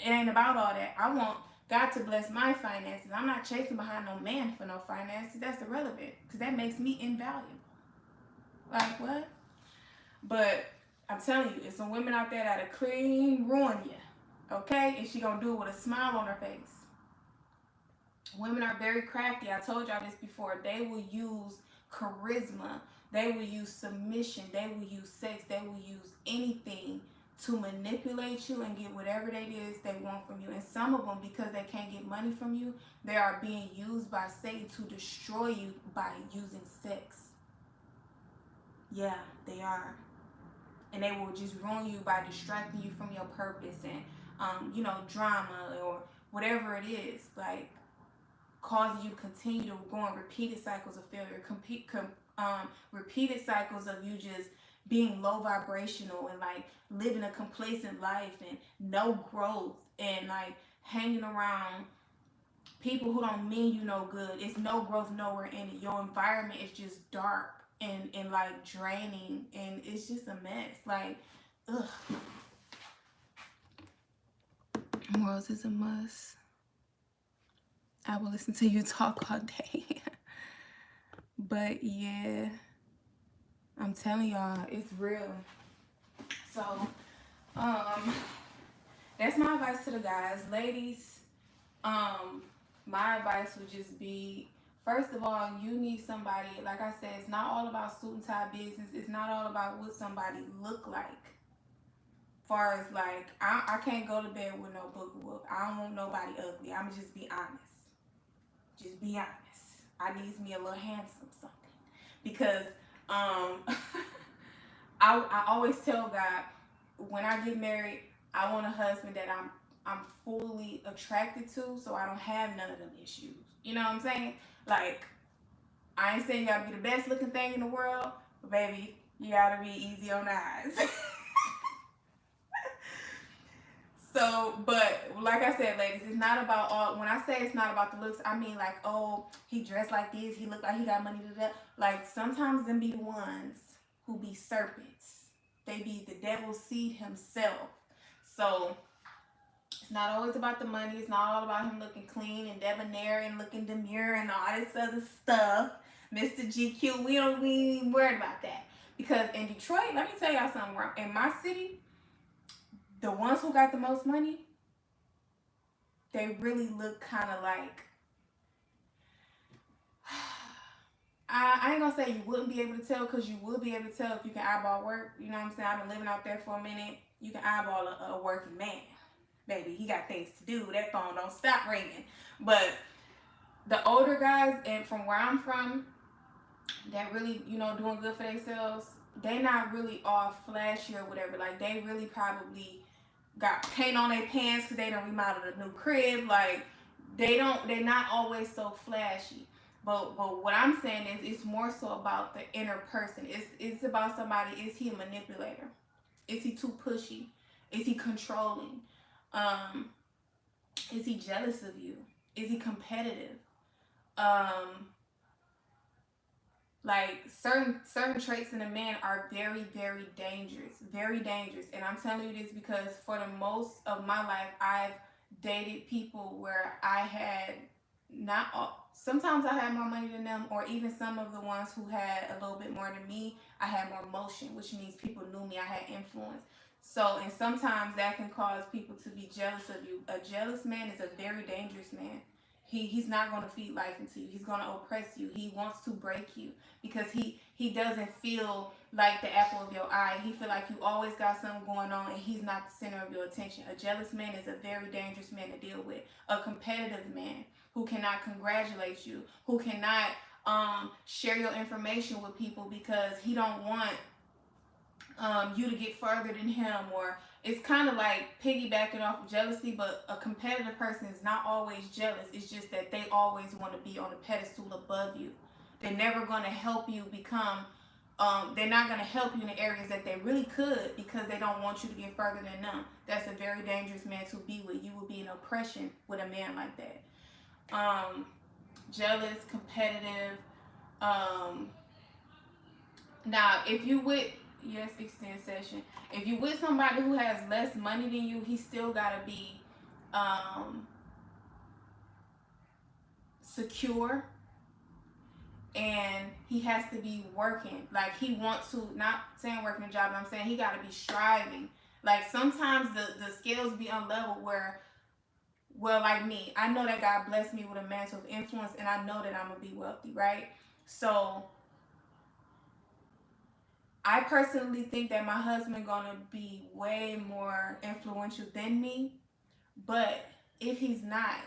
It ain't about all that. I want God to bless my finances. I'm not chasing behind no man for no finances. That's irrelevant. Because that makes me invaluable. Like what? But I'm telling you, it's some women out there that'll clean ruin you. Okay? And she gonna do it with a smile on her face. Women are very crafty. I told y'all this before. They will use charisma. They will use submission. They will use sex. They will use anything to manipulate you and get whatever it is they want from you. And some of them, because they can't get money from you, they are being used by Satan to destroy you by using sex. Yeah, they are. And they will just ruin you by distracting you from your purpose and, drama or whatever it is. Like, causing you to continue to go in repeated cycles of failure, repeated cycles of you just being low vibrational and like living a complacent life and no growth and like hanging around people who don't mean you no good. It's no growth nowhere in it. Your environment is just dark and like draining and it's just a mess. Like, ugh. Morals is a must. I will listen to you talk all day. But yeah, I'm telling y'all, it's real. So, that's my advice to the guys. Ladies, my advice would just be, first of all, you need somebody, like I said, it's not all about suit and tie business. It's not all about what somebody look like. Far as like, I can't go to bed with no book whoop. I don't want nobody ugly. I'ma just be honest. Just be honest. I needs me a little handsome something. Because I always tell God, when I get married, I want a husband that I'm fully attracted to, so I don't have none of them issues. You know what I'm saying? Like, I ain't saying you gotta be the best looking thing in the world, but baby, you gotta be easy on the eyes. So, but like I said, ladies, it's not about all. When I say it's not about the looks, I mean like, oh, he dressed like this, he looked like he got money to that. Like, sometimes them be the ones who be serpents. They be the devil's seed himself. So it's not always about the money. It's not all about him looking clean and debonair and looking demure and all this other stuff. Mr. GQ, we ain't even worried about that. Because in Detroit, let me tell y'all something. In my city, the ones who got the most money, they really look kind of like, I ain't gonna say you wouldn't be able to tell, because you would be able to tell if you can eyeball work. You know what I'm saying? I've been living out there for a minute. You can eyeball a working man. Baby, he got things to do. That phone don't stop ringing. But the older guys, and from where I'm from, that really, doing good for themselves, they not really all flashy or whatever. Like, they really probably got paint on their pants because they done remodeled a new crib. Like, they're not always so flashy. But what I'm saying is, it's more so about the inner person. It's about somebody. Is he a manipulator? Is he too pushy? Is he controlling? Um, is he jealous of you? Is he competitive? Um, like, certain traits in a man are very, very dangerous. Very dangerous. And I'm telling you this because for the most of my life, I've dated people where I had not all, sometimes I had more money than them, or even some of the ones who had a little bit more than me, I had more motion, which means people knew me, I had influence. So, and sometimes that can cause people to be jealous of you. A jealous man is a very dangerous man. He's not going to feed life into you. He's going to oppress you. He wants to break you because he doesn't feel like the apple of your eye. He feel like you always got something going on and he's not the center of your attention. A jealous man is a very dangerous man to deal with. A competitive man who cannot congratulate you, who cannot share your information with people because he don't want you to get further than him. Or it's kind of like piggybacking off of jealousy, but a competitive person is not always jealous. It's just that they always want to be on a pedestal above you. They're never going to help you become, they're not going to help you in the areas that they really could because they don't want you to get further than them. That's a very dangerous man to be with. You will be in oppression with a man like that. Jealous, competitive. Now, if you with, yes, extend session. If you with somebody who has less money than you, he still gotta be secure, and he has to be working. Like, he wants to, not saying working a job, but I'm saying he gotta be striving. Like, sometimes the scales be unleveled where, well, like me, I know that God blessed me with a mantle of influence, and I know that I'm gonna be wealthy, right? So I personally think that my husband gonna be way more influential than me, but if he's not,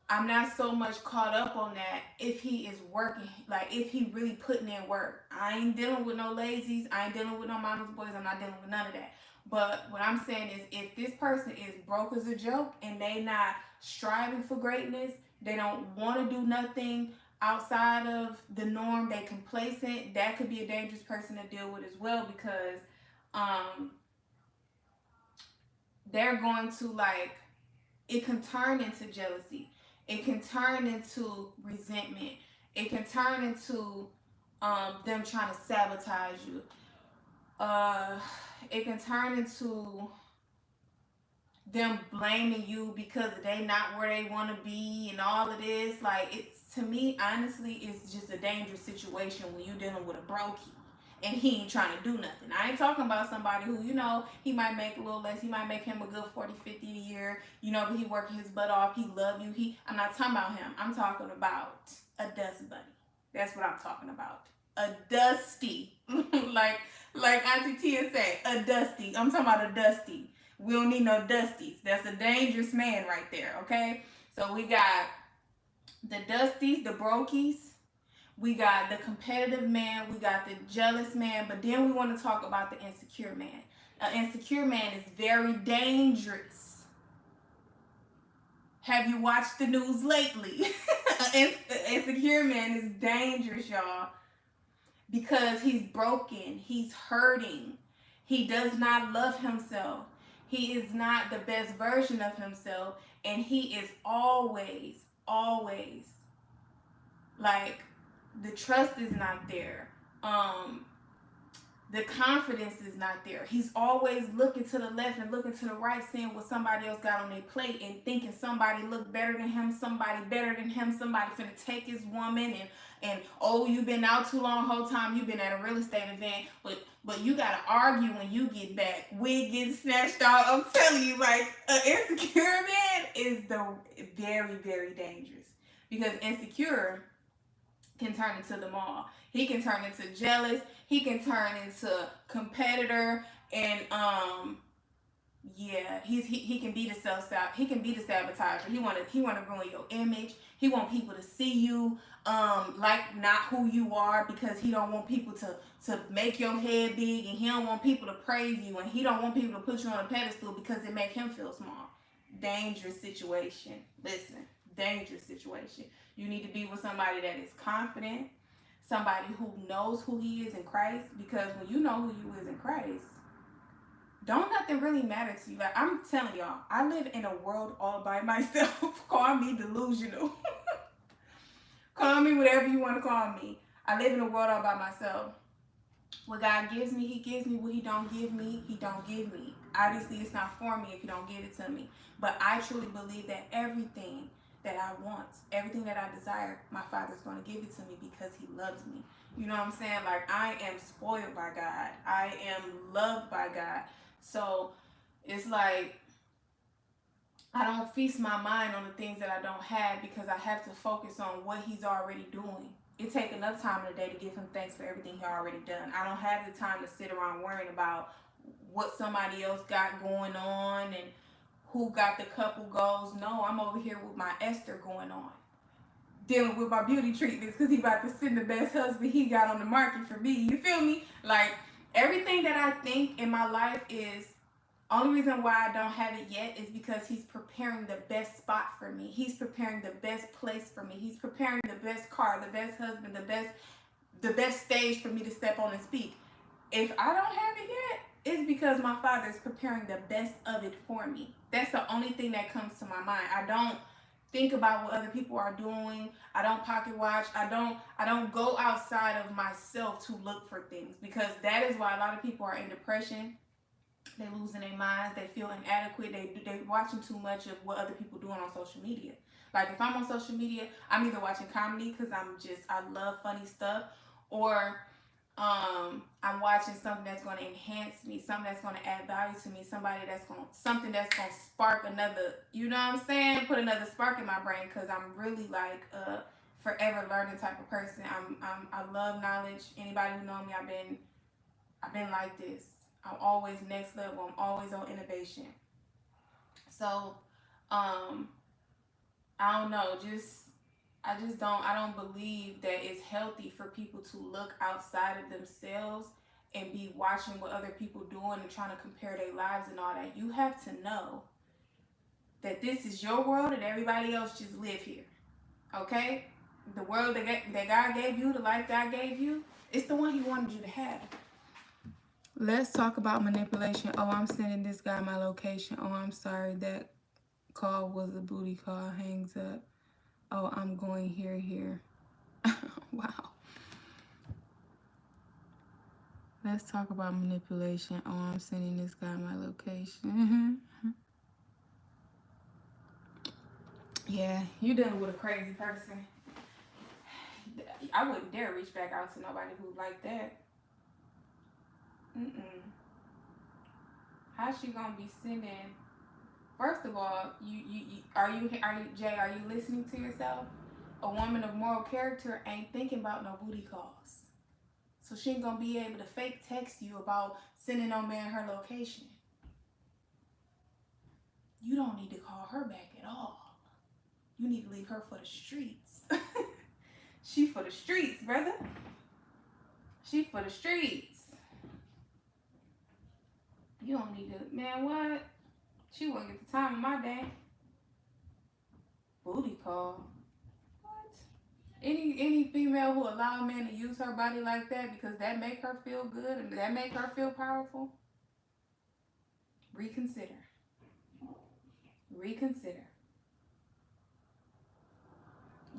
I'm not so much caught up on that if he is working, like if he really putting in work. I ain't dealing with no lazies, I ain't dealing with no mama's boys, I'm not dealing with none of that. But what I'm saying is, if this person is broke as a joke and they not striving for greatness, they don't want to do nothing outside of the norm, they complacent, that could be a dangerous person to deal with as well, because they're going to, like, it can turn into jealousy. It can turn into resentment. It can turn into them trying to sabotage you. It can turn into them blaming you because they not where they want to be and all of this. Like, it's, to me, honestly, it's just a dangerous situation when you're dealing with a brokey and he ain't trying to do nothing. I ain't talking about somebody who, he might make a little less. He might make him a good 40, 50 a year, but he working his butt off. He love you. I'm not talking about him. I'm talking about a dust bunny. That's what I'm talking about. A dusty. like Auntie Tia say, a dusty. I'm talking about a dusty. We don't need no dusties. That's a dangerous man right there, okay? So we got the dusties, the brokies. We got the competitive man. We got the jealous man. But then we want to talk about the insecure man. An insecure man is very dangerous. Have you watched the news lately? An insecure man is dangerous, y'all. Because he's broken. He's hurting. He does not love himself. He is not the best version of himself. And he is always, like, the trust is not there. The confidence is not there. He's always looking to the left and looking to the right, seeing what somebody else got on their plate and thinking somebody look better than him, somebody better than him, somebody finna take his woman, and oh, you've been out too long, whole time you've been at a real estate event, but you gotta argue when you get back. Wig getting snatched off. I'm telling you, like, an insecure man is very, very dangerous. Because insecure, can turn into the mall. He can turn into jealous. He can turn into competitor, and yeah, he can be the he can be the sabotager. He wanna ruin your image. He want people to see you like not who you are, because he don't want people to make your head big, and he don't want people to praise you, and he don't want people to put you on a pedestal because it make him feel small. Dangerous situation. Listen, dangerous situation. You need to be with somebody that is confident, somebody who knows who he is in Christ, because when you know who you is in Christ, don't nothing really matter to you. Like, I'm telling y'all, I live in a world all by myself. Call me delusional. Call me whatever you want to call me. I live in a world all by myself. What God gives me, he gives me. What he don't give me, he don't give me. Obviously, it's not for me if he don't give it to me. But I truly believe that everything that I want, everything that I desire, my Father's going to give it to me because he loves me. You know what I'm saying? Like, I am spoiled by God. I am loved by God. So it's like, I don't feast my mind on the things that I don't have, because I have to focus on what he's already doing. It takes enough time in the day to give him thanks for everything he already done. I don't have the time to sit around worrying about what somebody else got going on and who got the couple goals. No, I'm over here with my Esther going on, dealing with my beauty treatments, because he about to send the best husband he got on the market for me. You feel me? Like, everything that I think in my life is, only reason why I don't have it yet is because he's preparing the best spot for me. He's preparing the best place for me. He's preparing the best car, the best husband, the best stage for me to step on and speak. If I don't have it yet, it's because my Father is preparing the best of it for me. That's the only thing that comes to my mind. I don't think about what other people are doing. I don't pocket watch. I don't go outside of myself to look for things, because that is why a lot of people are in depression. They losing their minds. They feel inadequate. They watching too much of what other people doing on social media. Like, if I'm on social media, I'm either watching comedy because I love funny stuff, or I'm watching something that's going to enhance me, something that's going to add value to me, something that's going to spark another, you know what I'm saying? Put another spark in my brain, because I'm really like forever learning type of person. I love knowledge. Anybody who know me, I've been like this. I'm always next level. I'm always on innovation. So, I don't know. I don't believe that it's healthy for people to look outside of themselves and be watching what other people doing and trying to compare their lives and all that. You have to know that this is your world and everybody else just live here. Okay? The world that God gave you, the life God gave you, it's the one he wanted you to have. Let's talk about manipulation. Oh, I'm sending this guy my location. Oh, I'm sorry. That call was a booty call. Hangs up. Oh, I'm going here. Wow. Let's talk about manipulation. Oh, I'm sending this guy my location. Yeah, you're dealing with a crazy person. I wouldn't dare reach back out to nobody who like that. How's she gonna be sending? First of all, are you Jay? Are you listening to yourself? A woman of moral character ain't thinking about no booty calls, so she ain't gonna be able to fake text you about sending no man her location. You don't need to call her back at all. You need to leave her for the streets. She for the streets, brother. She for the streets. You don't need to, man, what? She wouldn't get the time of my day. Booty call. What? Any female who allow a man to use her body like that because that make her feel good and that make her feel powerful, reconsider. Reconsider.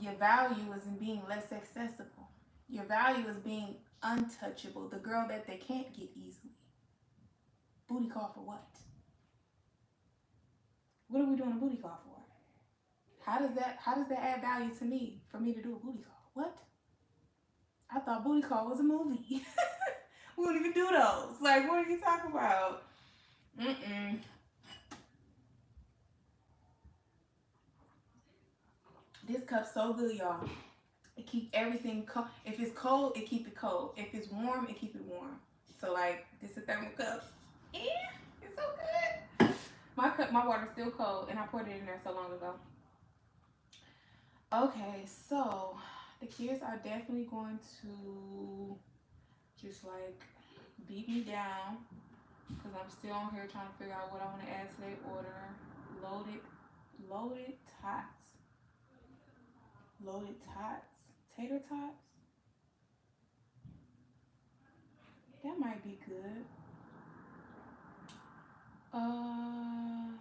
Your value is in being less accessible. Your value is being untouchable. The girl that they can't get easily. Booty call for what? What are we doing a booty call for? How does that add value to me for me to do a booty call? What? I thought booty call was a movie. We don't even do those. Like, what are you talking about? This cup's so good, y'all. It keep everything cold. If it's cold, it keep it cold. If it's warm, it keep it warm. So like this is a thermal cup. Yeah, it's so good. My water's still cold, and I poured it in there so long ago. Okay, so the kids are definitely going to just like beat me down because I'm still on here trying to figure out what I want to add to their order. Loaded tots. Loaded tots. Tater tots. That might be good. Hmm.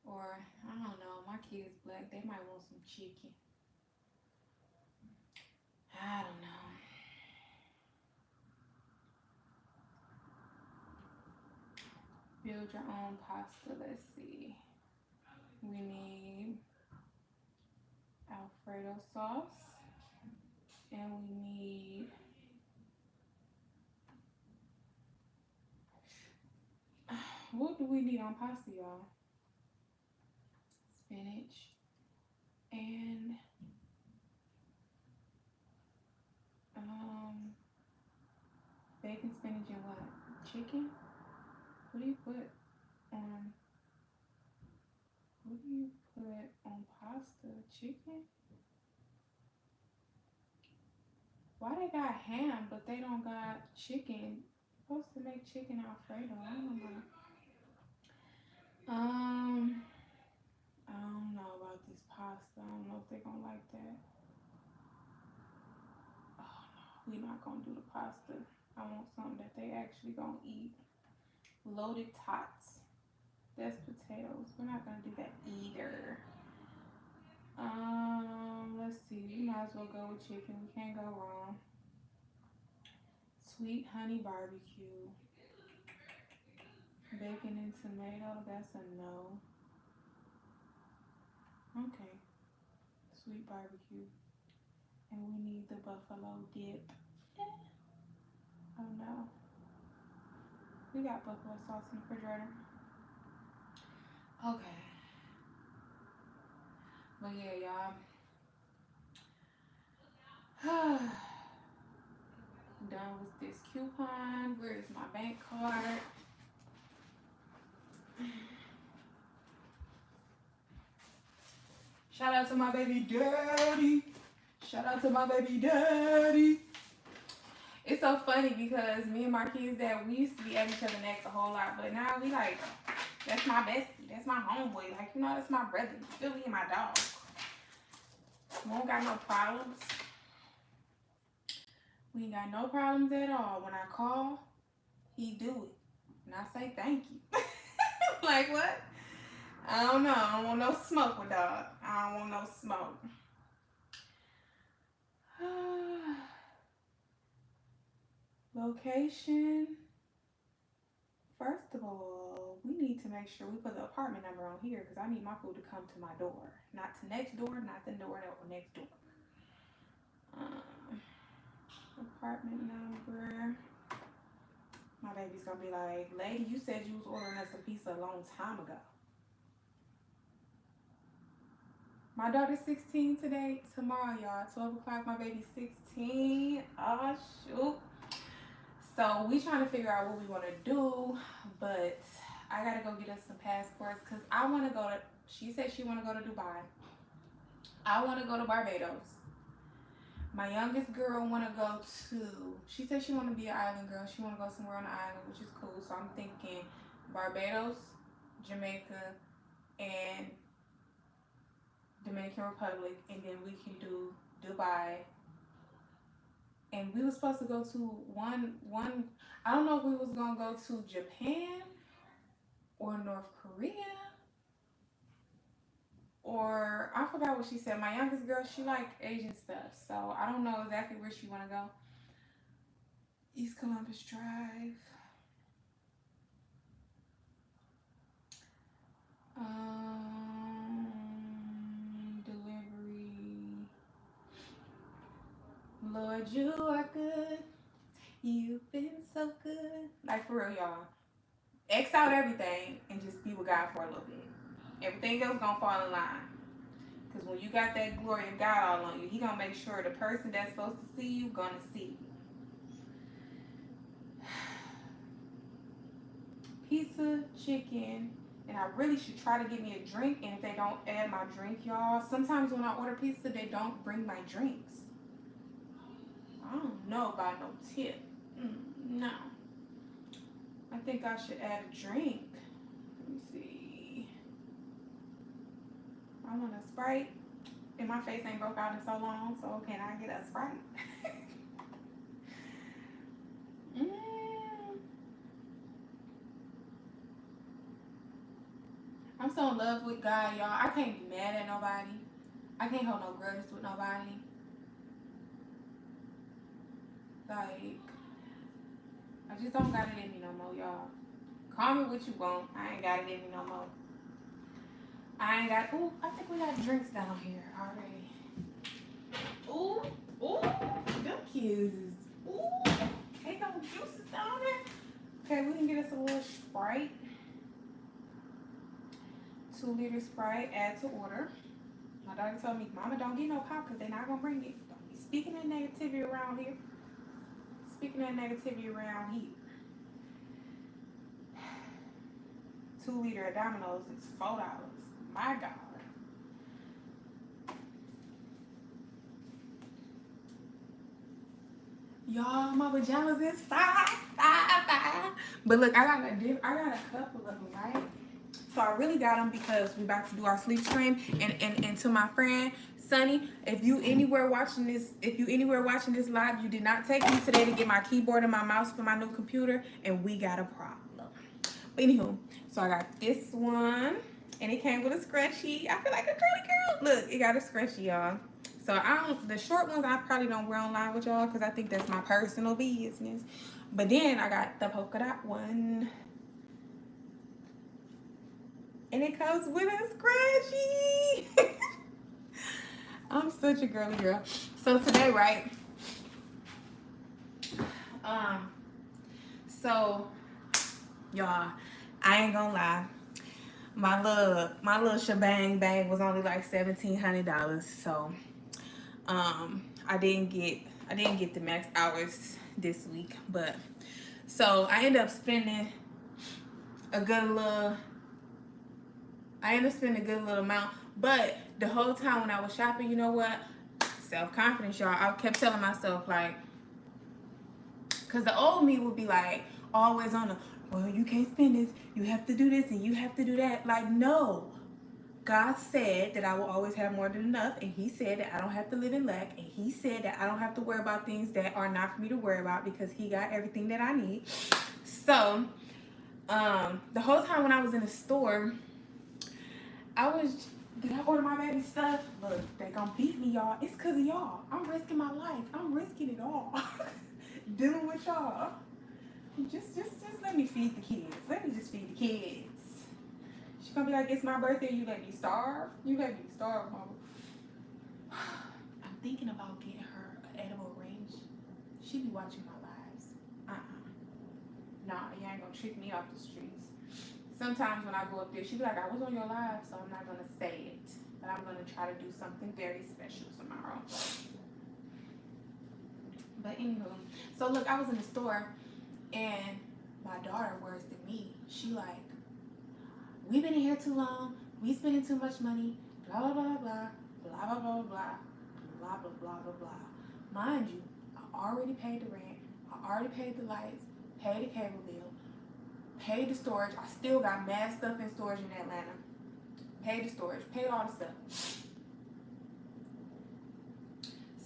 Or I don't know. My kids black. They might want some chicken. I don't know. Build your own pasta. Let's see. We need Alfredo sauce, and we need what do we need on pasta, y'all? Spinach and bacon, spinach, and what? Chicken? What do you put on? What do you put on pasta? Chicken? Why they got ham but they don't got chicken? You're supposed to make chicken Alfredo. I don't know. I don't know about this pasta. I don't know if they're gonna like that. Oh no, we're not gonna do the pasta. I want something that they actually gonna eat. Loaded tots. That's potatoes. We're not gonna do that either. Let's see. We might as well go with chicken. We can't go wrong. Sweet honey barbecue. Bacon and tomato. That's a no. Okay. Sweet barbecue. And we need the buffalo dip. Oh no. We got buffalo sauce in the refrigerator. Okay. But yeah, y'all. Done with this coupon. Where is my bank card? Shout out to my baby daddy. Shout out to my baby daddy. It's so funny because me and Marquis' dad, we used to be at each other's necks a whole lot, but now we like, that's my bestie. That's my homeboy. Like, you know, that's my brother. You feel me? And my dog. We don't got no problems. We ain't got no problems at all. When I call, he do it. And I say thank you. Like, what? I don't know. I don't want no smoke with dog. I don't want no smoke. Location. First of all, we need to make sure we put the apartment number on here because I need my food to come to my door. Not to next door, not the door next door. Apartment number. My baby's gonna be like, lady, you said you was ordering us a pizza a long time ago. My daughter's 16 today. Tomorrow, y'all, 12 o'clock, my baby's 16. Oh, shoot. So we trying to figure out what we want to do, but I gotta go get us some passports because I want to go to, she said she want to go to Dubai. I want to go to Barbados. My youngest girl want to go to, she said she want to be an island girl. She want to go somewhere on the island, which is cool. So I'm thinking Barbados, Jamaica, and Dominican Republic, and then we can do Dubai. And we were supposed to go to one. I don't know if we was gonna go to Japan or North Korea, or I forgot what she said. My youngest girl, she like Asian stuff, so I don't know exactly where she wanna go. East Columbus Drive. Delivery. Lord, you are good. You've been so good. Like, for real, y'all. X out everything and just be with God for a little bit. Everything else gonna fall in line. Because when you got that glory of God all on you, he gonna make sure the person that's supposed to see you gonna see you. Pizza, chicken, and I really should try to get me a drink. And if they don't add my drink, y'all, sometimes when I order pizza, they don't bring my drinks. I don't know about no tip. No. I think I should add a drink. Let me see. I want a Sprite. And my face ain't broke out in so long, so can I get a Sprite? I'm so in love with God, y'all. I can't be mad at nobody. I can't hold no grudges with nobody. Like, I just don't got it in me no more, y'all. Call me what you want. I ain't got it in me no more. I ain't got. Ooh, I think we got drinks down here already. Ooh, them kids is. Ooh, ain't no juices down there. Okay, we can get us a little Sprite. 2-liter Sprite, add to order. My daughter told me, Mama, don't get no pop because they're not going to bring it. Don't be speaking that negativity around here. Speaking that negativity around here. 2-liter at Domino's is $4. My God. Y'all, my pajamas is five. But look, I got a couple of them, right? So I really got them because we about to do our sleep stream. And to my friend Sunny, if you anywhere watching this live, you did not take me today to get my keyboard and my mouse for my new computer, and we got a problem. But anywho, so I got this one, and it came with a scrunchie. I feel like a girly girl. Look, it got a scrunchie, y'all. So the short ones I probably don't wear online with y'all because I think that's my personal business. But then I got the polka dot one. And it comes with a scrunchie. I'm such a girly girl. So today, right? So y'all, I ain't gonna lie. My little shebang bag was only like $1,700. So I didn't get the max hours this week, but so I ended up spending a good little amount. But the whole time when I was shopping, you know what? Self-confidence, y'all. I kept telling myself, like, because the old me would be like, always on the, well, you can't spend this. You have to do this and you have to do that. Like, no. God said that I will always have more than enough. And he said that I don't have to live in lack. And he said that I don't have to worry about things that are not for me to worry about because he got everything that I need. So, the whole time when I was in the store, did I order my baby stuff? Look, they gonna beat me, y'all. It's because of y'all. I'm risking my life. I'm risking it all. Dealing with y'all. Just let me feed the kids. Let me just feed the kids. She gonna be like, it's my birthday, you let me starve? You let me starve, mama. I'm thinking about getting her an edible range. She be watching my lives. Nah, you ain't gonna trick me off the streets. Sometimes when I go up there, she be like, I was on your live, so I'm not going to say it. But I'm going to try to do something very special tomorrow. But anywho, so look, I was in the store, and my daughter, worse than me, she like, we've been in here too long, we spending too much money, blah, blah, blah, blah, blah, blah, blah, blah, blah, blah, blah, blah, blah. Mind you, I already paid the rent, I already paid the lights, paid the cable bill, paid the storage. I still got mad stuff in storage in Atlanta. Paid the storage. Paid all the stuff.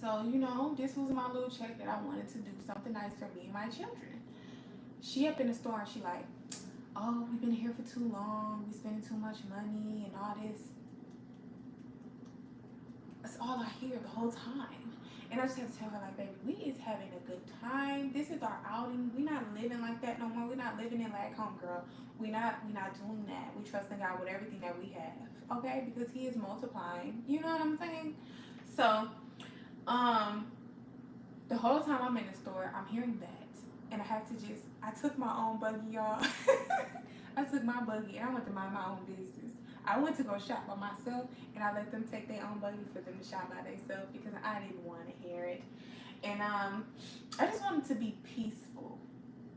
So, you know, this was my little check that I wanted to do something nice for me and my children. She up in the store and she like, oh, we've been here for too long. We spending too much money and all this. That's all I hear the whole time. And I just have to tell her, like, baby, we is having a good time. This is our outing. We're not living like that no more. We're not living in lack, home, girl. We're not doing that. We trust in God with everything that we have, okay? Because he is multiplying. You know what I'm saying? So, the whole time I'm in the store, I'm hearing that. And I took my own buggy, y'all. I took my buggy and I went to mind my own business. I went to go shop by myself, and I let them take their own buggy for them to shop by themselves because I didn't want to hear it. And I just wanted to be peaceful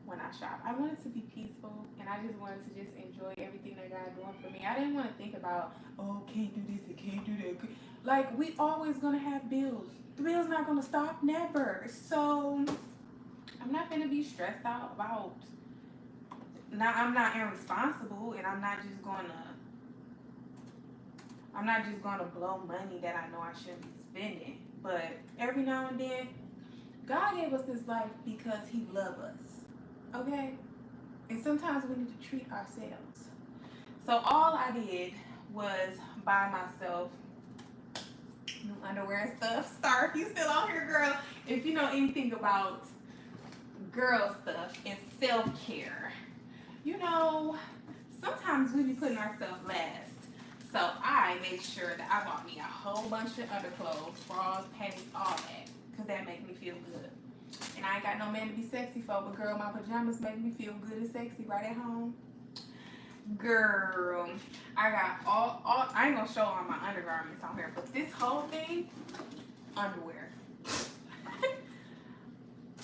when I shop. I wanted to be peaceful, and I just wanted to just enjoy everything that God doing for me. I didn't want to think about, oh, can't do this, and can't do that. Like, we always gonna have bills. The bill's not gonna stop, never. So I'm not gonna be stressed out about. Now I'm not irresponsible, and I'm not just gonna blow money that I know I shouldn't be spending. But every now and then, God gave us this life because He loves us. Okay? And sometimes we need to treat ourselves. So all I did was buy myself new underwear and stuff. Star, if you still on here, girl, if you know anything about girl stuff and self-care, you know, sometimes we be putting ourselves last. So I made sure that I bought me a whole bunch of underclothes, bras, panties, all that, because that make me feel good. And I ain't got no man to be sexy for, but girl, my pajamas make me feel good and sexy right at home. Girl, I got all I ain't gonna show all my undergarments on here, but this whole thing, underwear.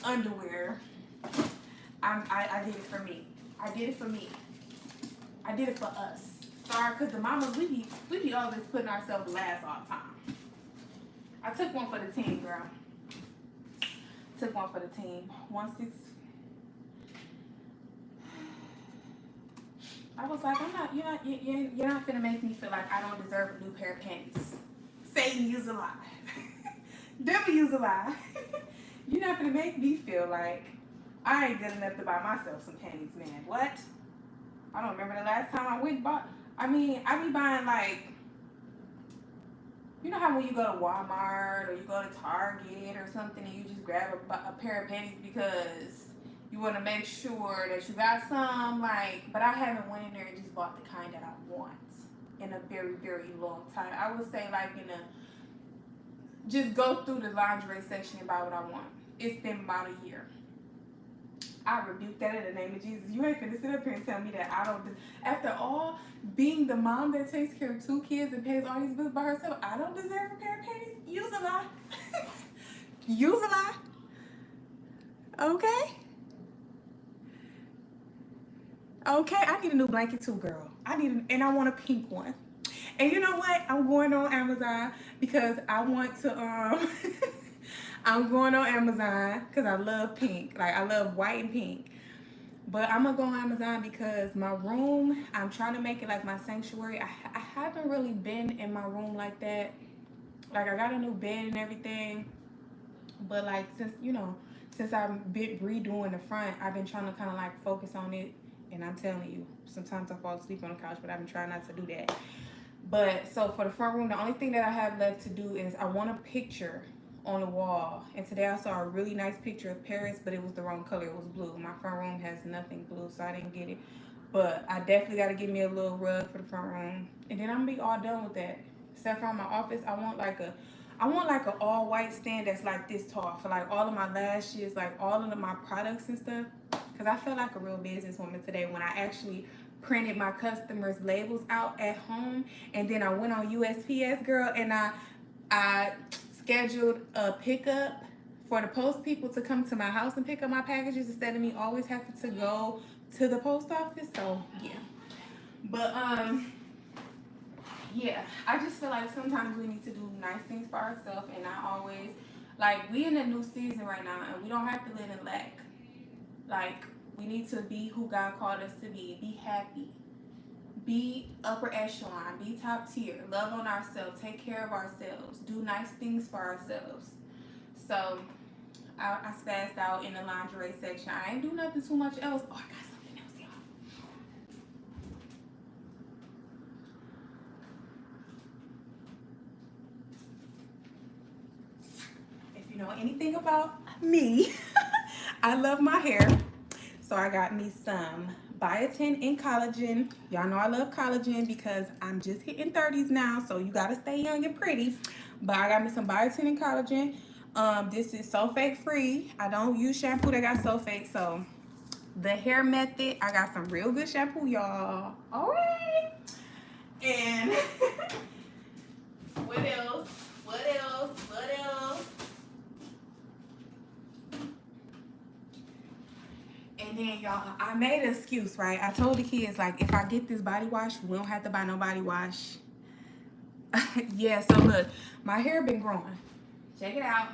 Underwear. I did it for me. I did it for me. I did it for us. Sorry, because the mamas, we be always putting ourselves last all the time. I took one for the team, girl. Took one for the team. 1-6. I was like, you're not gonna make me feel like I don't deserve a new pair of panties. Satan, use a lie. Devil, use a lie. You're not gonna make me feel like I ain't good enough to buy myself some panties, man. What? I don't remember the last time I went and bought. I be buying, like, you know how when you go to Walmart or you go to Target or something and you just grab a pair of panties because you want to make sure that you got some, like, but I haven't went in there and just bought the kind that I want in a very, very long time. I would say, like, just go through the lingerie section and buy what I want. It's been about a year. I rebuke that in the name of Jesus. You ain't finna sit up here and tell me that I don't. After all, being the mom that takes care of 2 kids and pays all these bills by herself, I don't deserve a pair of panties. Use a lie. Use a lie. Okay. Okay, I need a new blanket too, girl. And I want a pink one. And you know what? I'm going on Amazon because I want to. I'm going on Amazon because I love pink. Like, I love white and pink. But I'm going to go on Amazon because my room, I'm trying to make it like my sanctuary. I haven't really been in my room like that. Like, I got a new bed and everything. But, like, since I've been redoing the front, I've been trying to kind of, like, focus on it. And I'm telling you, sometimes I fall asleep on the couch, but I've been trying not to do that. But, so for the front room, the only thing that I have left to do is I want a picture on the wall, and today I saw a really nice picture of Paris, but it was the wrong color. It was blue. My front room has nothing blue, so I didn't get it. But I definitely got to get me a little rug for the front room, and then I'm gonna be all done with that. Except for my office, I want like a all white stand that's like this tall for like all of my lashes, like all of my products and stuff. Cause I felt like a real businesswoman today when I actually printed my customers' labels out at home, and then I went on USPS, girl, and I scheduled a pickup for the post people to come to my house and pick up my packages instead of me always having to go to the post office. So yeah, but yeah, I just feel like sometimes we need to do nice things for ourselves, and not always, like, we in a new season right now, and we don't have to live in lack. Like, we need to be who God called us to be happy, be upper echelon, be top tier, love on ourselves, take care of ourselves, do nice things for ourselves. So I spazzed out in the lingerie section. I ain't do nothing too much else. Oh, I got something else, y'all. If you know anything about me, I love my hair. So I got me some biotin and collagen. Y'all know I love collagen because I'm just hitting 30s now, so you gotta stay young and pretty. But I got me some biotin and collagen. This is sulfate free. I don't use shampoo that got sulfate. So the hair method, I got some real good shampoo, y'all. All right. And what else? What else? What else? And then y'all, I made an excuse, right? I told the kids, like, if I get this body wash, we don't have to buy no body wash. Yeah, so look, my hair been growing. Check it out.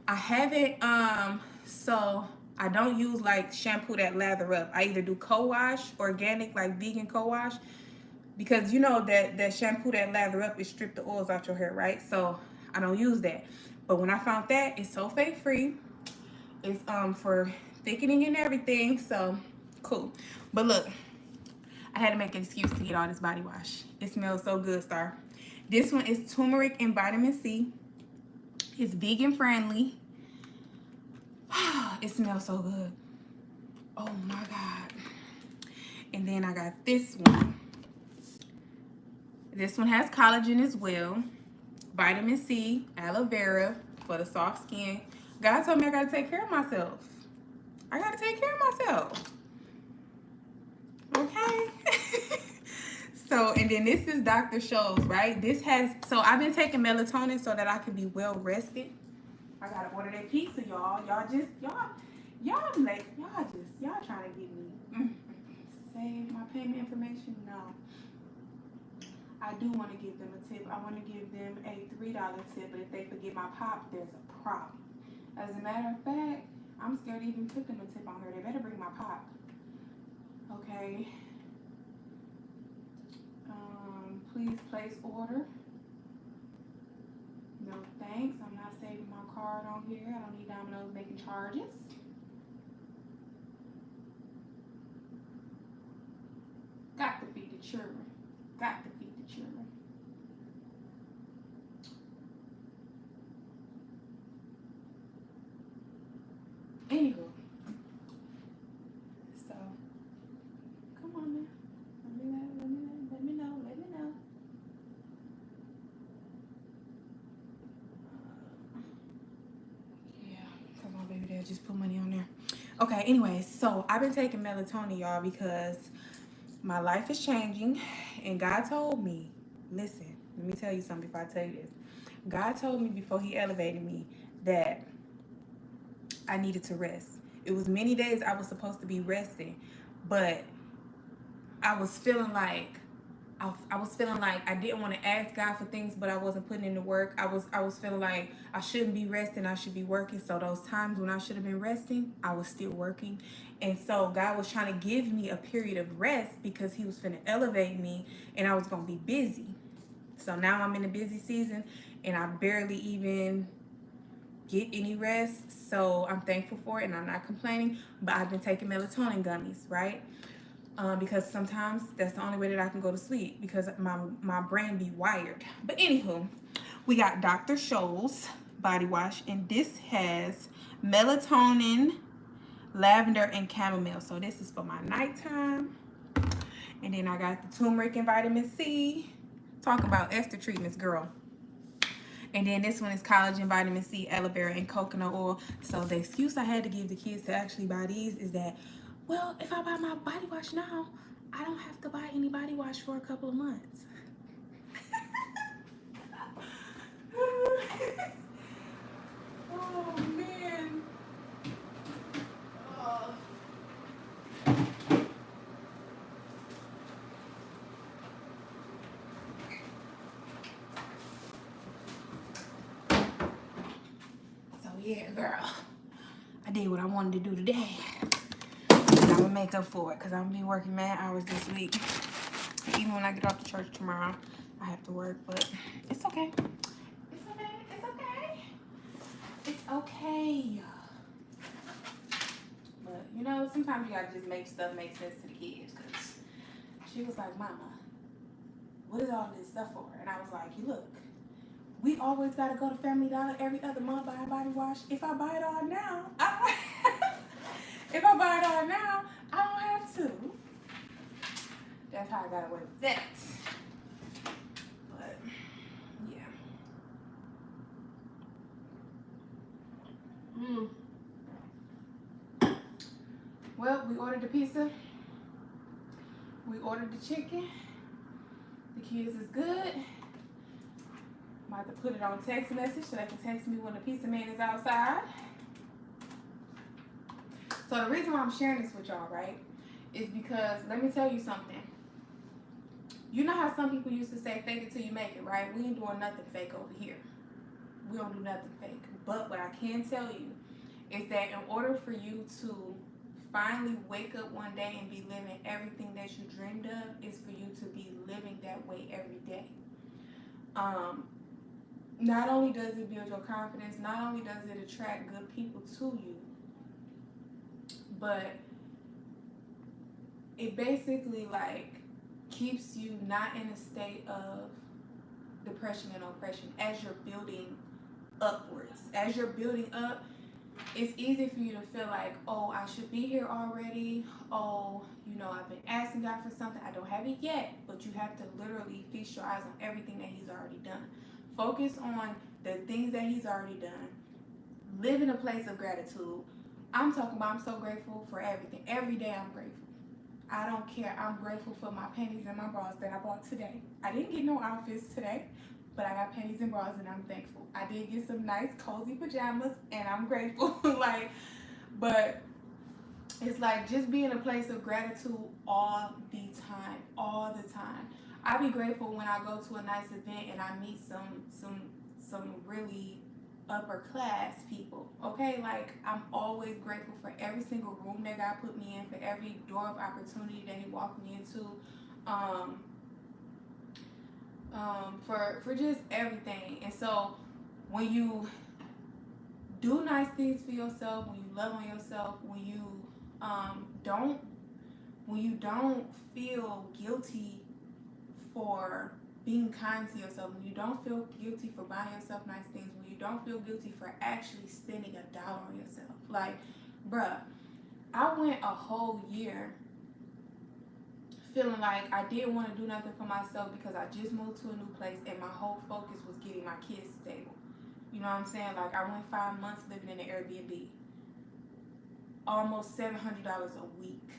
I haven't, so I don't use like shampoo that lather up. I either do co-wash, organic, like vegan co-wash, because you know that shampoo that lather up, it strip the oils out your hair, right? So I don't use that. But when I found that, it's sulfate free. It's for thickening and everything, so cool. But look, I had to make an excuse to get all this body wash. It smells so good, Star. This one is turmeric and vitamin C. It's vegan friendly. It smells so good. Oh my God. And then I got this one. This one has collagen as well. Vitamin C, aloe vera for the soft skin. God told me I gotta take care of myself. I gotta take care of myself. Okay. So, and then this is Dr. Scholl's, right? This has, so I've been taking melatonin so that I can be well rested. I gotta order that pizza, y'all. Y'all trying to get me. Save my payment information? No. I do want to give them a tip. I want to give them a $3 tip, but if they forget my pop, there's a problem. As a matter of fact, I'm scared to even put them a tip on her. They better bring my pop. Okay. Please place order. No thanks. I'm not saving my card on here. I don't need Domino's making charges. Got to feed the children. Got to feed the children. Anywho. So, come on now. Let me know. Yeah, because my baby dad just put money on there. Okay, anyways, so I've been taking melatonin, y'all, because my life is changing, and God told me, listen, let me tell you something before I tell you this. God told me before he elevated me that I needed to rest. It was many days I was supposed to be resting, but I was feeling like I didn't want to ask God for things, but I wasn't putting in the work. I was feeling like I shouldn't be resting, I should be working. So those times when I should have been resting, I was still working. And so God was trying to give me a period of rest because he was finna elevate me and I was gonna be busy. So now I'm in a busy season and I barely even get any rest. So I'm thankful for it and I'm not complaining, but I've been taking melatonin gummies, right? Because sometimes that's the only way that I can go to sleep because my brain be wired. But anywho, we got Dr. Scholl's body wash, and this has melatonin, lavender, and chamomile. So this is for my nighttime. And then I got the turmeric and vitamin C. Talk about Esther treatments, girl. And then this one is collagen, vitamin C, aloe vera, and coconut oil. So the excuse I had to give the kids to actually buy these is that, well, if I buy my body wash now, I don't have to buy any body wash for a couple of months. Oh, man. Oh. So, yeah, girl. I did what I wanted to do today. I'm gonna make up for it because I'm gonna be working mad hours this week. Even when I get off to church tomorrow, I have to work, but it's okay. It's okay. It's okay. It's okay. But you know, sometimes you gotta just make stuff make sense to the kids. Cause she was like, "Mama, what is all this stuff for?" And I was like, "Look, we always gotta go to Family Dollar every other month buy a body wash. If I buy it all now, if I buy it all now, I don't have to." That's how I got away with that. But yeah. Well, we ordered the pizza. We ordered the chicken. The kids is good. I'm about to put it on text message so they can text me when the pizza man is outside. So the reason why I'm sharing this with y'all, right, is because let me tell you something. You know how some people used to say, fake it till you make it, right? We ain't doing nothing fake over here. We don't do nothing fake. But what I can tell you is that in order for you to finally wake up one day and be living everything that you dreamed of, is for you to be living that way every day. Not only does it build your confidence, not only does it attract good people to you, but it basically like keeps you not in a state of depression and oppression as you're building upwards. As you're building up, it's easy for you to feel like, oh, I should be here already. Oh, you know, I've been asking God for something. I don't have it yet. But you have to literally feast your eyes on everything that He's already done. Focus on the things that He's already done. Live in a place of gratitude. I'm talking about I'm so grateful for everything. Every day I'm grateful. I don't care. I'm grateful for my panties and my bras that I bought today. I didn't get no outfits today, but I got panties and bras and I'm thankful. I did get some nice cozy pajamas and I'm grateful. But it's like just be in a place of gratitude all the time, all the time. I be grateful when I go to a nice event and I meet some really upper class people, okay? Like, I'm always grateful for every single room that God put me in, for every door of opportunity that He walked me into, for just everything. And so when you do nice things for yourself, when you love on yourself, when you don't feel guilty for being kind to yourself, when you don't feel guilty for buying yourself nice things, when you don't feel guilty for actually spending $1 on yourself. Like, bruh, I went a whole year feeling like I didn't want to do nothing for myself because I just moved to a new place and my whole focus was getting my kids stable. You know what I'm saying? Like, I went 5 months living in an Airbnb. Almost $700 a week.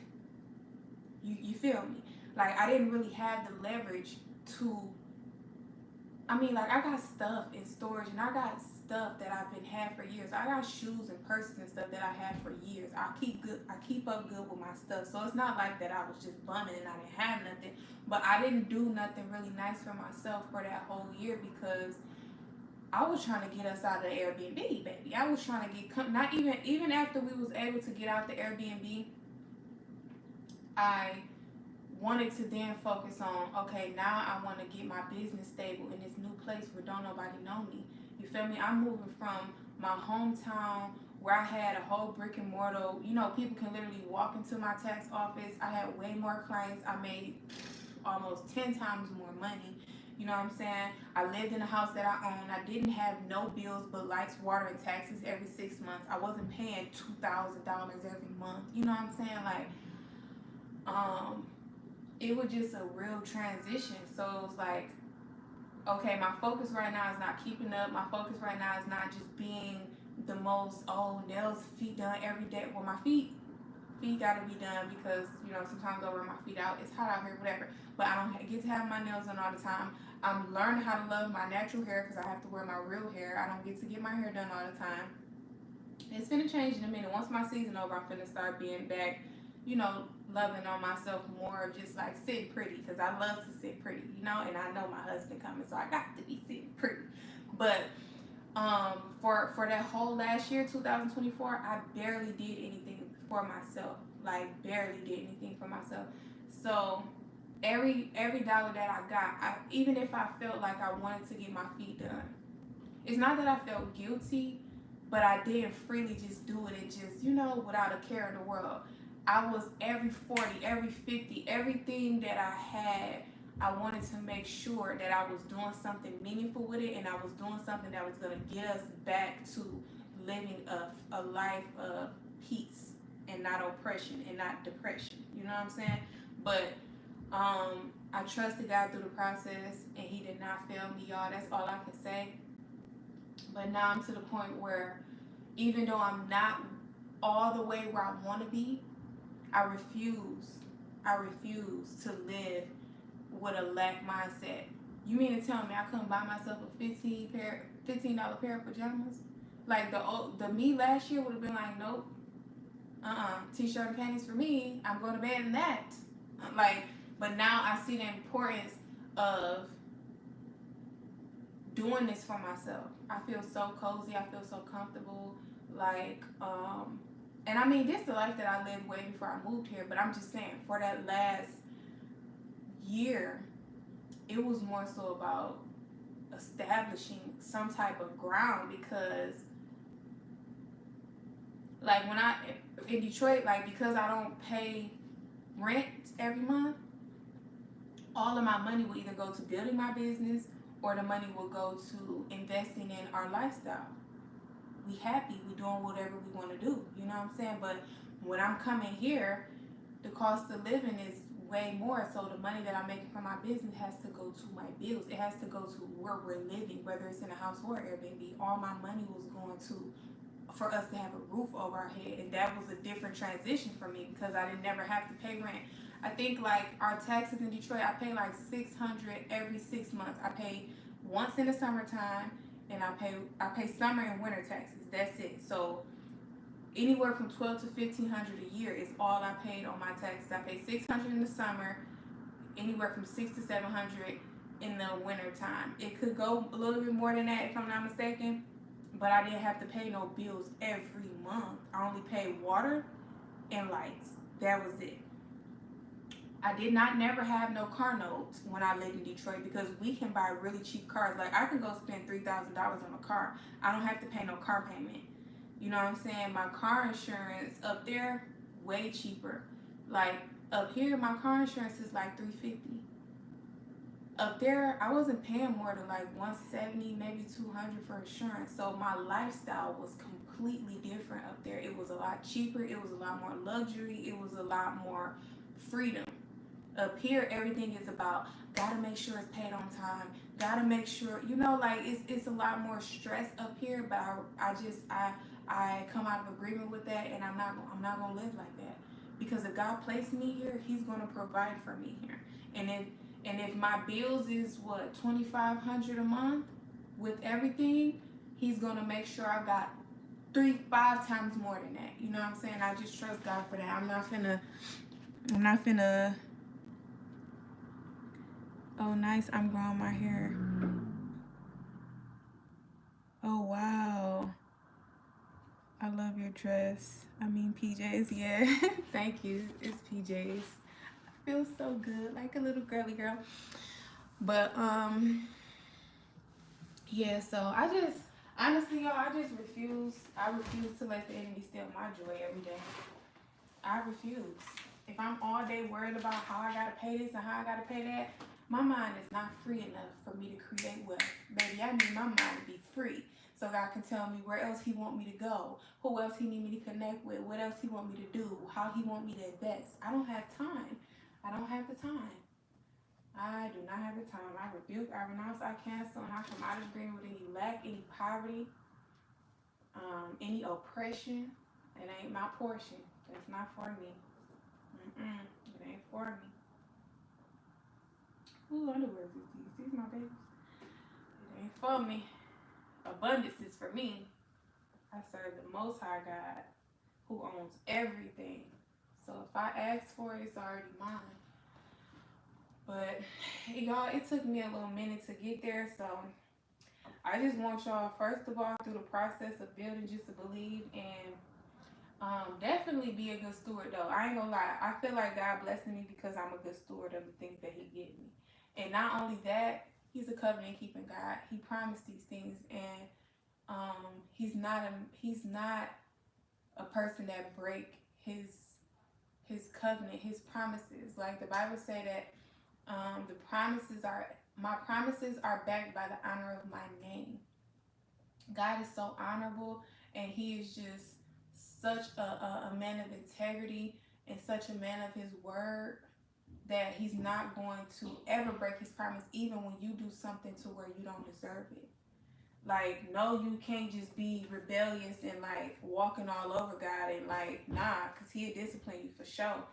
You feel me? Like, I didn't really have the leverage to, I mean, like, I got stuff in storage and I got stuff that I've been had for years. I got shoes and purses and stuff that I had for years. I keep up good with my stuff. So it's not like that I was just bumming and I didn't have nothing. But I didn't do nothing really nice for myself for that whole year because I was trying to get us out of the Airbnb, baby. I was trying to get, not even after we was able to get out the Airbnb, I wanted to then focus on, okay, now I want to get my business stable in this new place where don't nobody know me. You feel me? I'm moving from my hometown where I had a whole brick and mortar, you know, people can literally walk into my tax office. I had way more clients. I made almost 10 times more money. You know what I'm saying? I lived in a house that I owned. I didn't have no bills but lights, water, and taxes every 6 months. I wasn't paying $2,000 every month. You know what I'm saying? Like, it was just a real transition. So it was like, okay, my focus right now is not keeping up. My focus right now is not just being the most, oh, nails, feet done every day. Well, my feet gotta be done because, you know, sometimes I wear my feet out. It's hot out here, whatever. But I don't get to have my nails done all the time. I'm learning how to love my natural hair because I have to wear my real hair. I don't get to get my hair done all the time. It's gonna change in a minute. Once my season over, I'm gonna start being back, you know, loving on myself more, just like sitting pretty, because I love to sit pretty, you know, and I know my husband coming, so I got to be sitting pretty. But for that whole last year, 2024, I barely did anything for myself, like barely did anything for myself. So every dollar that I got, even if I felt like I wanted to get my feet done, it's not that I felt guilty, but I didn't freely just do it and just, you know, without a care in the world. I was every 40, every 50, everything that I had, I wanted to make sure that I was doing something meaningful with it, and I was doing something that was going to get us back to living a life of peace and not oppression and not depression. You know what I'm saying? But I trusted God through the process, and He did not fail me, y'all. That's all I can say. But now I'm to the point where even though I'm not all the way where I want to be, I refuse to live with a lack mindset. You mean to tell me I couldn't buy myself a $15 pair of pajamas? Like the me last year would have been like, nope, t-shirt and panties for me. I'm going to bed in that. Like, but now I see the importance of doing this for myself. I feel so cozy. I feel so comfortable. Like, and I mean, this is the life that I lived way before I moved here. But I'm just saying, for that last year, it was more so about establishing some type of ground, because like when I in Detroit, like, because I don't pay rent every month, all of my money will either go to building my business or the money will go to investing in our lifestyle. We happy, we doing whatever we want to do, you know what I'm saying? But when I'm coming here, the cost of living is way more, so the money that I'm making from my business has to go to my bills. It has to go to where we're living, whether it's in a house or Airbnb. All my money was going to for us to have a roof over our head, and that was a different transition for me because I didn't never have to pay rent. I think like our taxes in Detroit, I pay like $600 every 6 months. I pay once in the summertime, and I pay summer and winter taxes. That's it. So anywhere from $1,200 to $1,500 a year is all I paid on my taxes. I pay $600 in the summer, anywhere from $600 to $700 in the winter time. It could go a little bit more than that if I'm not mistaken, but I didn't have to pay no bills every month. I only paid water and lights. That was it. I did not never have no car notes when I lived in Detroit, because we can buy really cheap cars. Like, I can go spend $3,000 on a car. I don't have to pay no car payment. You know what I'm saying? My car insurance up there, way cheaper. Like, up here, my car insurance is like $350. Up there, I wasn't paying more than like $170, maybe $200 for insurance. So my lifestyle was completely different up there. It was a lot cheaper. It was a lot more luxury. It was a lot more freedom. Up here, everything is about gotta make sure it's paid on time. Gotta make sure, you know, like it's a lot more stress up here. But I come out of agreement with that, and I'm not gonna live like that, because if God placed me here, He's gonna provide for me here. And if my bills is what, $2,500 a month with everything, He's gonna make sure I got 3-5 times more than that. You know what I'm saying? I just trust God for that. I'm not finna. Oh, nice. I'm growing my hair. Oh, wow. I love your dress. I mean, PJs. Yeah. Thank you. It's PJs. I feel so good, like a little girly girl. But, yeah, so honestly, y'all, I refuse to let the enemy steal my joy every day. I refuse. If I'm all day worried about how I gotta pay this and how I gotta pay that, my mind is not free enough for me to create wealth. Baby, I need my mind to be free, so God can tell me where else He want me to go, who else He need me to connect with, what else He want me to do, how He want me to invest. I don't have time. I don't have the time. I do not have the time. I rebuke, I renounce, I cancel, and I come out of agreement with any lack, any poverty, any oppression. It ain't my portion. It's not for me. It ain't for me. Ooh, underwear is these. These my babies. It ain't for me. Abundance is for me. I serve the Most High God, who owns everything. So if I ask for it, it's already mine. But y'all, it took me a little minute to get there. So I just want y'all, first of all, through the process of building, just to believe, and definitely be a good steward though. I ain't gonna lie. I feel like God blessing me because I'm a good steward of the things that He gave me. And not only that, He's a covenant keeping God. He promised these things, and He's not a person that break His covenant, His promises. Like the Bible say that my promises are backed by the honor of my name. God is so honorable, and He is just such a man of integrity and such a man of His word, that He's not going to ever break His promise, even when you do something to where you don't deserve it. Like, no, you can't just be rebellious and like walking all over God and like, nah, because He'll discipline you for sure.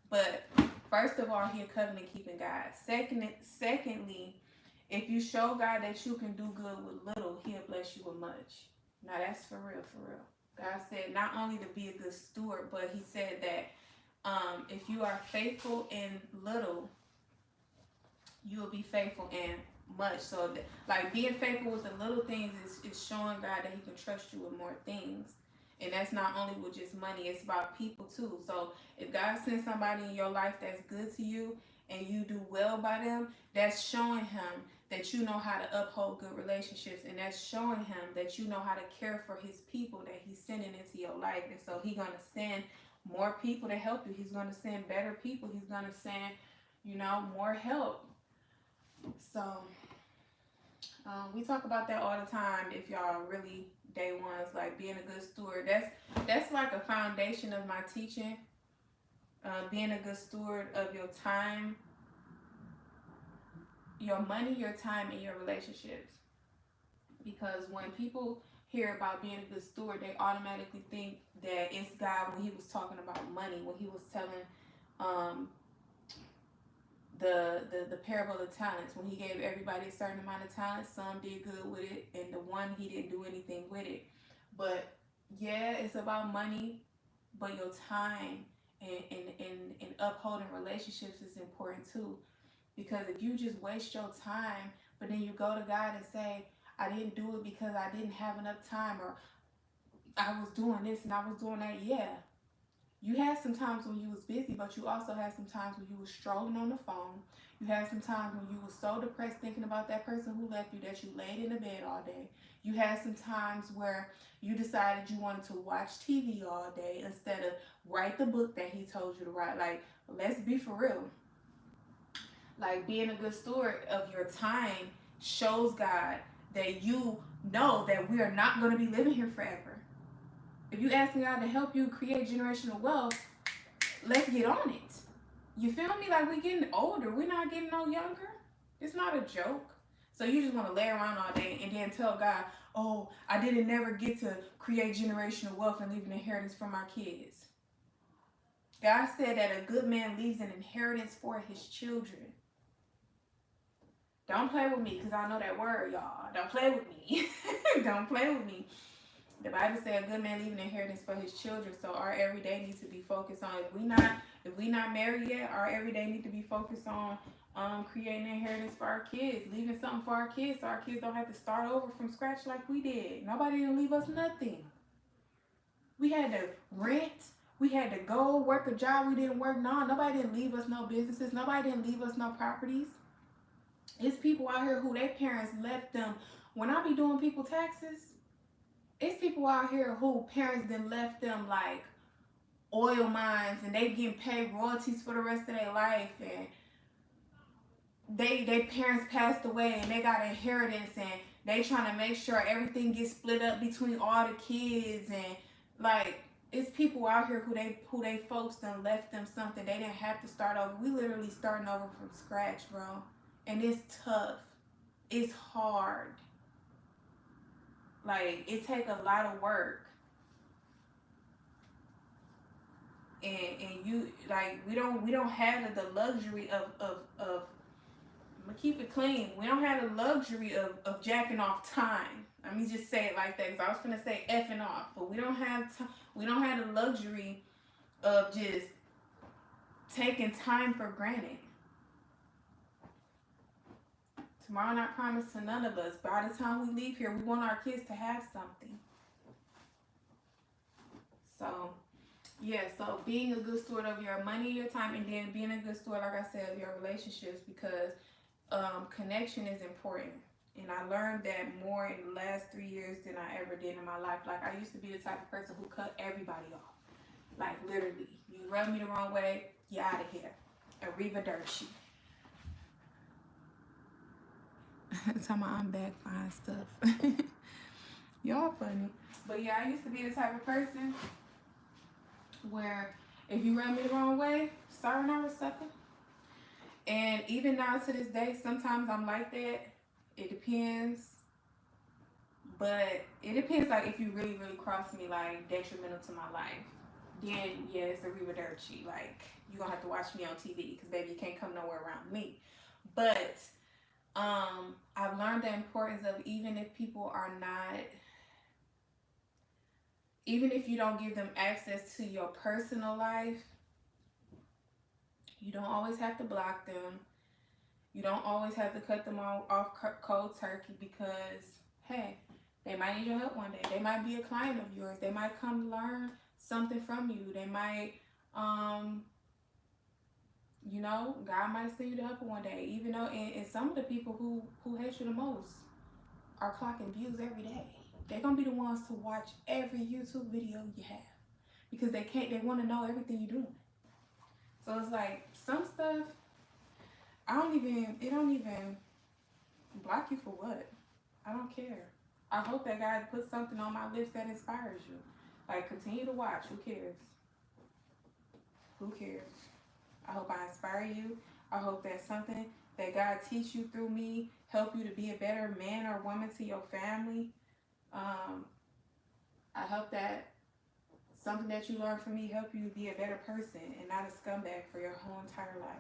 But First of all, he a covenant keeping God. Secondly, if you show God that you can do good with little, he'll bless you with much. Now that's for real, for real. God said not only to be a good steward, but he said that if you are faithful in little, you will be faithful in much. So like being faithful with the little things is showing God that he can trust you with more things. And that's not only with just money, it's about people too. So if God sends somebody in your life that's good to you and you do well by them, that's showing him that you know how to uphold good relationships, and that's showing him that you know how to care for his people that he's sending into your life. And so he's going to send more people to help you. He's going to send better people. He's going to send, more help. So we talk about that all the time. If y'all really day ones, like being a good steward, that's like a foundation of my teaching. Being a good steward of your time, your money, your time, and your relationships. Because when people hear about being a good steward, they automatically think that it's God when he was talking about money, when he was telling the parable of talents, when he gave everybody a certain amount of talents. Some did good with it, and the one he didn't do anything with it. But yeah, it's about money, but your time and upholding relationships is important too. Because if you just waste your time, but then you go to God and say, I didn't do it because I didn't have enough time, or I was doing this and I was doing that. Yeah, you had some times when you was busy, but you also had some times when you was strolling on the phone. You had some times when you was so depressed thinking about that person who left you that you laid in the bed all day. You had some times where you decided you wanted to watch TV all day instead of write the book that he told you to write. Like, let's be for real. Like, being a good steward of your time shows God that you know that we are not going to be living here forever. If you asking God to help you create generational wealth, let's get on it. You feel me? Like, we're getting older. We're not getting no younger. It's not a joke. So you just want to lay around all day and then tell God, oh, I didn't never get to create generational wealth and leave an inheritance for my kids. God said that a good man leaves an inheritance for his children. Don't play with me, because I know that word, y'all. Don't play with me. Don't play with me. The Bible says a good man leaving an inheritance for his children. So our everyday needs to be focused on, if we not married yet, our everyday need to be focused on creating an inheritance for our kids, leaving something for our kids so our kids don't have to start over from scratch like we did. Nobody didn't leave us nothing. We had to rent. We had to go work a job we didn't work. No, nobody didn't leave us no businesses. Nobody didn't leave us no properties. It's people out here who their parents left them. When I be doing people taxes, it's people out here who parents then left them like oil mines, and they getting paid royalties for the rest of their life, and they parents passed away and they got inheritance, and they trying to make sure everything gets split up between all the kids. And like, it's people out here who they folks done left them something. They didn't have to start over. We literally starting over from scratch, bro. And it's tough. It's hard. Like, it take a lot of work. And you, like, we don't have the luxury of I'm gonna keep it clean. We don't have the luxury of jacking off time. Let me just say it like that, because I was gonna say effing off, but we don't have the luxury of just taking time for granted. Tomorrow not promised to none of us. By the time we leave here, we want our kids to have something. So, yeah, so being a good steward of your money, your time, and then being a good steward, like I said, of your relationships, because connection is important. And I learned that more in the last 3 years than I ever did in my life. Like, I used to be the type of person who cut everybody off. Like, literally. You rub me the wrong way, you're out of here. Arrivederci. Tell my I'm back fine stuff. Y'all funny. But yeah, I used to be the type of person where if you rub me the wrong way, sorry, not a sucker. And even now to this day, sometimes I'm like that. It depends. But it depends, like, if you really, really cross me, like, detrimental to my life. then yeah, it's a Rivaderci. Like, you're gonna have to watch me on TV because baby, you can't come nowhere around me. But I've learned the importance of, even if people are not, even if you don't give them access to your personal life, you don't always have to block them. You don't always have to cut them off cold turkey, because, hey, they might need your help one day. They might be a client of yours. They might come learn something from you. They might, you know, God might send you to help one day. Even though, and some of the people who hate you the most are clocking views every day. They're going to be the ones to watch every YouTube video you have, because they want to know everything you're doing. So it's like, some stuff, it don't even block you for what? I don't care. I hope that God puts something on my lips that inspires you. Like, continue to watch. Who cares? Who cares? I hope I inspire you. I hope that something that God teach you through me help you to be a better man or woman to your family. I hope that something that you learn from me help you be a better person and not a scumbag for your whole entire life.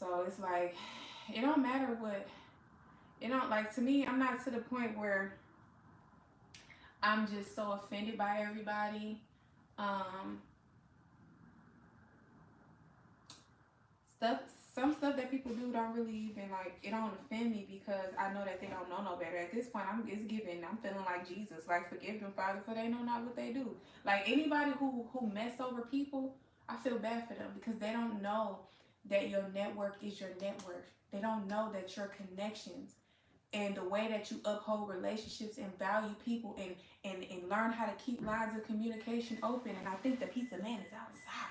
So it's like, it don't matter what, it don't, like, to me, I'm not to the point where I'm just so offended by everybody. Some stuff that people do don't really even, like, it don't offend me, because I know that they don't know no better. At this point, it's given. I'm feeling like Jesus. Like, forgive them, Father, for they know not what they do. Like, anybody who mess over people, I feel bad for them, because they don't know that your network is your network. They don't know that your connections and the way that you uphold relationships and value people and learn how to keep lines of communication open. And I think the piece of man is outside.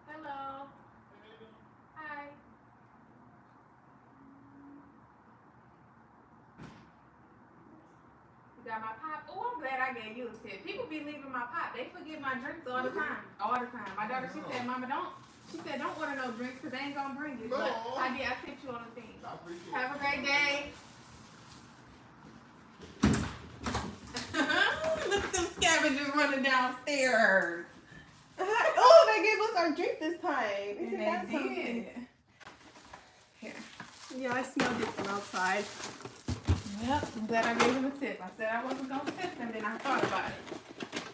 Hello. Hi. You got my pop? Oh, I'm glad I gave you a tip. People be leaving my pop. They forget my drinks all the time. All the time. My daughter, she said, Mama, don't order no drinks because they ain't going to bring it. No. But I tipped you on the thing. I appreciate it. Have a great day. Look at them scavengers running downstairs. Oh, they gave us our drink this time. Isn't that something? Here. Yeah, I smelled it from outside. Yep, I'm glad I gave him a tip. I said I wasn't going to tip him, then I thought about it.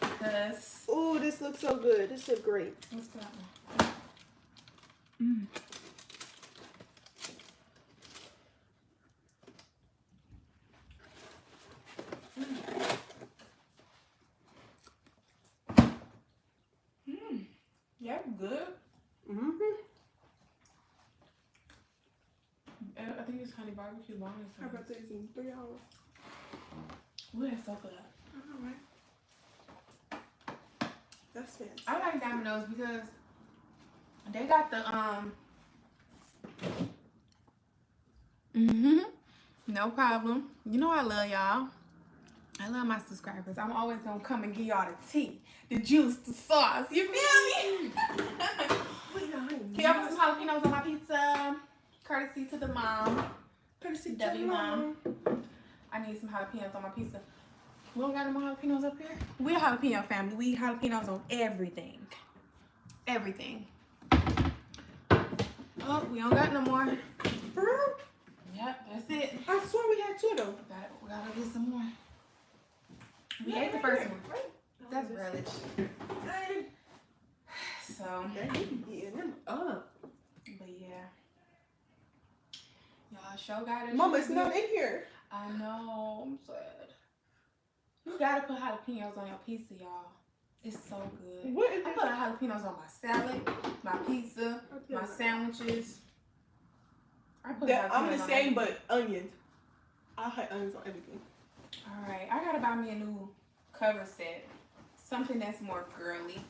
Because... Oh, this looks so good. This looks great. What's that one? Mm. Yeah, good. I think it's honey barbecue bonus. How about this in 3 hours? Ooh, that's so good. Alright. That's fancy. I like Domino's because they got the no problem. You know I love y'all. I love my subscribers. I'm always gonna come and give y'all the tea, the juice, the sauce. You feel me? Can y'all put some jalapenos on my pizza? Courtesy to the mom. Courtesy to W the mom. I need some jalapenos on my pizza. We don't got no more jalapenos up here. We're a jalapeno family. We eat jalapenos on everything. Everything. Oh, we don't got no more. For real? Yep, that's it. I swear we had 2 though. We gotta get some more. We ate the first one. That's relish. So, but yeah. Y'all show got it. Mama, it's not in here. I know. I'm sad. You gotta put jalapenos on your pizza, y'all. It's so good. What is I put jalapenos on my salad, my pizza, my sandwiches. I put I'm the same, but onions. I had onions on everything. Alright, I gotta buy me a new cover set. Something that's more girly.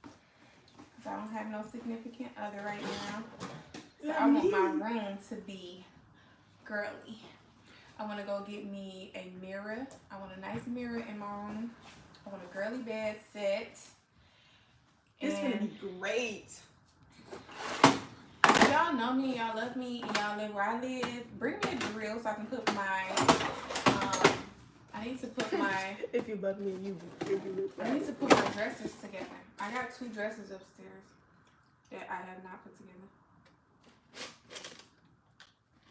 Because I don't have no significant other right now. So I want my room to be girly. I want to go get me a mirror. I want a nice mirror in my room. I want a girly bed set. It's gonna be great. y'all know me, y'all love me, and y'all live where I live, bring me a drill so I can put my, I need to put my, If you love me, you live I need to put my dressers together. I got 2 dressers upstairs that I have not put together.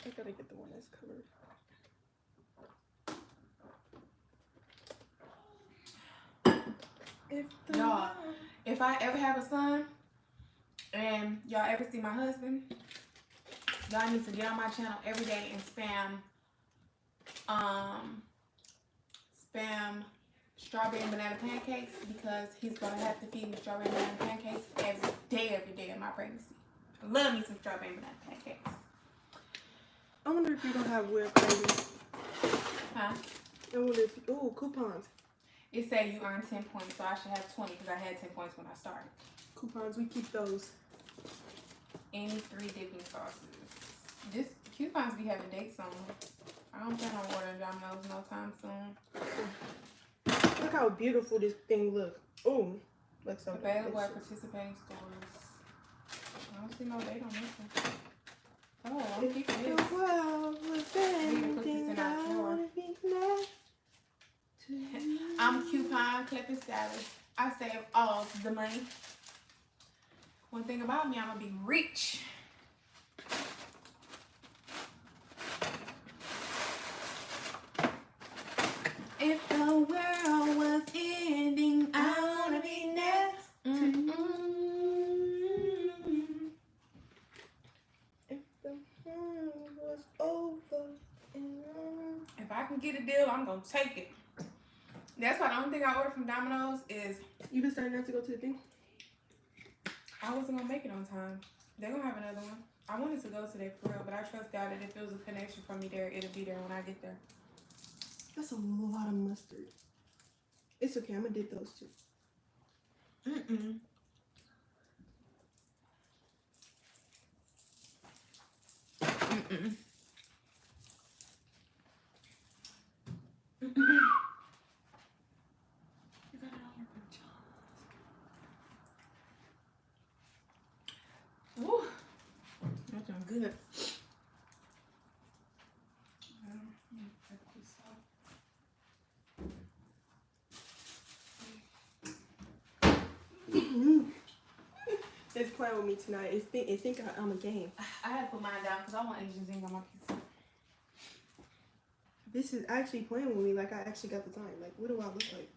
I gotta get the one that's covered. Y'all, if I ever have a son and y'all ever see my husband, y'all need to get on my channel every day and spam strawberry and banana pancakes, because he's gonna have to feed me strawberry and banana pancakes every day of my pregnancy. I love me some strawberry and banana pancakes. I wonder if you're gonna have whipped cream. Huh? I wonder if coupons. It said you earn 10 points, so I should have 20 because I had 10 points when I started. Coupons, we keep those. Any 3 dipping sauces. This coupons be having dates on them. I don't plan on ordering Domino's no time soon. Look how beautiful this thing looks. Oh, looks so Available at delicious. participating stores. I don't see no date on this one. Oh, I'm keeping The this. world was ending, in our I drawer. wanna be left to you. I'm coupon clipping salad. I save all the money. One thing about me, I'm gonna be rich. If the world was ending, I wanna be next. If the world was over and If I can get a deal, I'm gonna take it. That's why the only thing I order from Domino's is you decided not to go to the thing? I wasn't gonna make it on time. They're gonna have another one. I wanted to go today for real, but I trust God that if it was a connection from me there, it'll be there when I get there. That's a lot of mustard. It's okay, I'm gonna dip those too. Mm-mm. Mm-mm. Mm-mm. You got it on your pajamas. Ooh, that sounds good. It's playing with me tonight. It think I'm a game. I had to put mine down because I want Asian zing on my pizza. This is actually playing with me like I actually got the time. Like, what do I look like?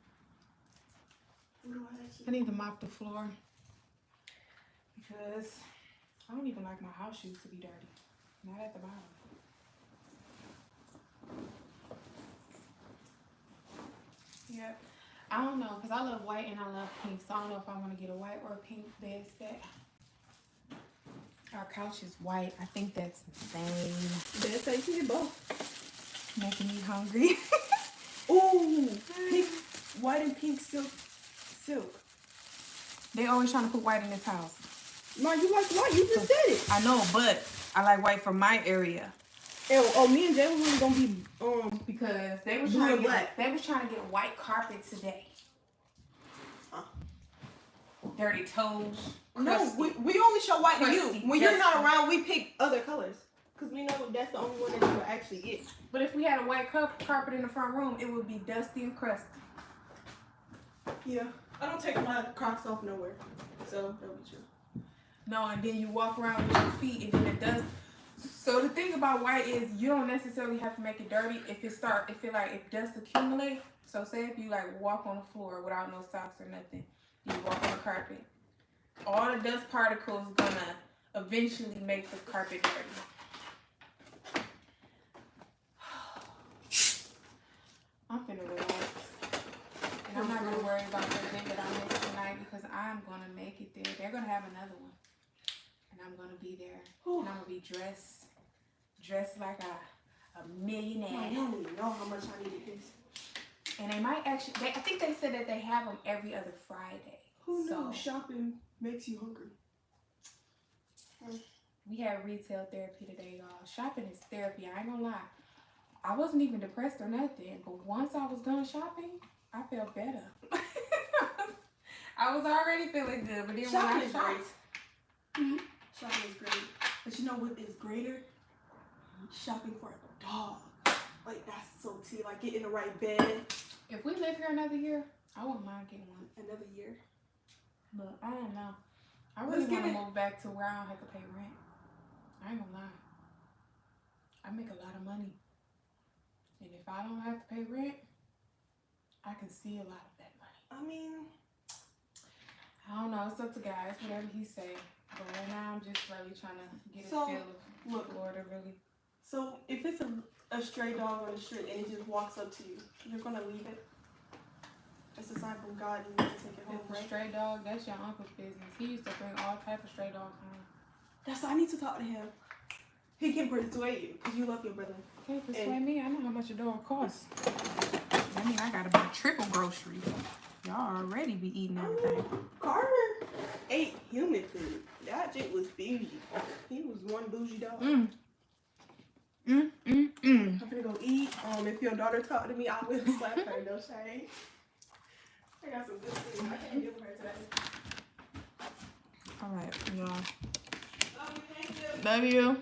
What do I actually I need to mop the floor because I don't even like my house shoes to be dirty. Not at the bottom. Yep. I don't know, because I love white and I love pink, so I don't know if I want to get a white or a pink bed set. Our couch is white. I think that's insane. Best you can get both. Making me hungry. Ooh, pink, white and pink silk. They always trying to put white in this house. No, you like white. You just said it. I know, but I like white from my area. Oh, me and Jay was gonna be Because they was blue trying and to black. they was trying to get white carpet today. Dirty toes. No, Crusty. we only show white to you. Crusty, When you're not dusty. around, we pick other colors. Because we know that's the only one that you will actually get. But if we had a white carpet in the front room, it would be dusty and crusty. Yeah. I don't take my Crocs off nowhere. So, that'll be true. No, and then you walk around with your feet and then it does. So the thing about white is you don't necessarily have to make it dirty if dust accumulate. So say if you like walk on the floor without no socks or nothing, you walk on the carpet, all the dust particles gonna eventually make the carpet dirty. I'm finna relax. And I'm not gonna worry about the event that I missed tonight because I'm gonna make it there. They're gonna have another one. And I'm gonna be there. And I'm gonna be dressed like a millionaire. I don't even know how much I needed this. And they might actually, I think they said that they have them every other Friday. Who So knew shopping makes you hungry? we had retail therapy today, y'all. Shopping is therapy. I ain't gonna lie. I wasn't even depressed or nothing. But once I was done shopping, I felt better. I was already feeling good. But then Shopping when I is shopped, great. Shopping is great. But you know what is greater? Shopping for a dog. Like, that's so tea. Like, get in the right bed. If we live here another year, I wouldn't mind getting one. Another year. But I don't know. I really want to move back to where I don't have to pay rent. I ain't gonna lie. I make a lot of money. And if I don't have to pay rent, I can see a lot of that money. I mean, I don't know. It's up to guys, whatever he say. But right now, I'm just really trying to get a feel of Florida, really. So if it's a stray dog on the street and it just walks up to you, you're gonna leave it? It's a sign from God. You need to take it home, right? Stray dog, that's your uncle's business. He used to bring all type of stray dogs home. That's why I need to talk to him. He can persuade you because you love your brother. Can't persuade me. I know how much a dog costs. I mean, I gotta buy triple groceries. Y'all already be eating everything. Carter ate human food. That chick was bougie. He was one bougie dog. I'm gonna go eat. If your daughter talk to me, I will slap her. No shade. I got some good food. I can't give her today. All right, y'all. Love you. Thank you. Love you.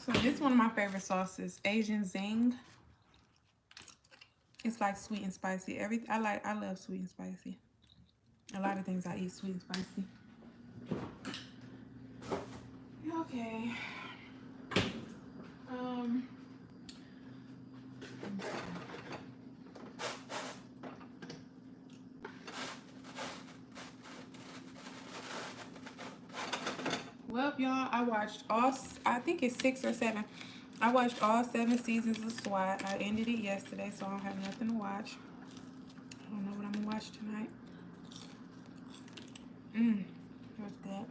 So this is one of my favorite sauces, Asian Zing. It's like sweet and spicy. I love sweet and spicy. A lot of things I eat sweet and spicy. Okay. Well, y'all, I watched I think it's 6 or 7. I watched all 7 seasons of SWAT. I ended it yesterday, so I don't have nothing to watch. I don't know what I'm gonna watch tonight. What's that?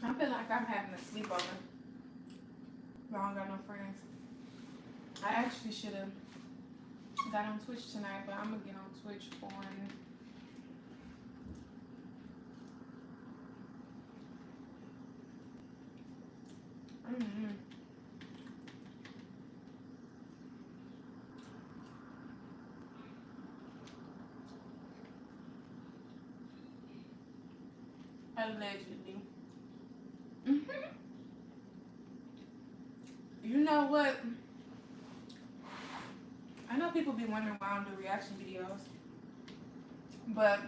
I feel like I'm having a sleepover. I don't got no friends. I actually should have got on Twitch tonight, but I'm gonna get on Twitch on allegedly. You know what? I know people be wondering why I don't do reaction videos, but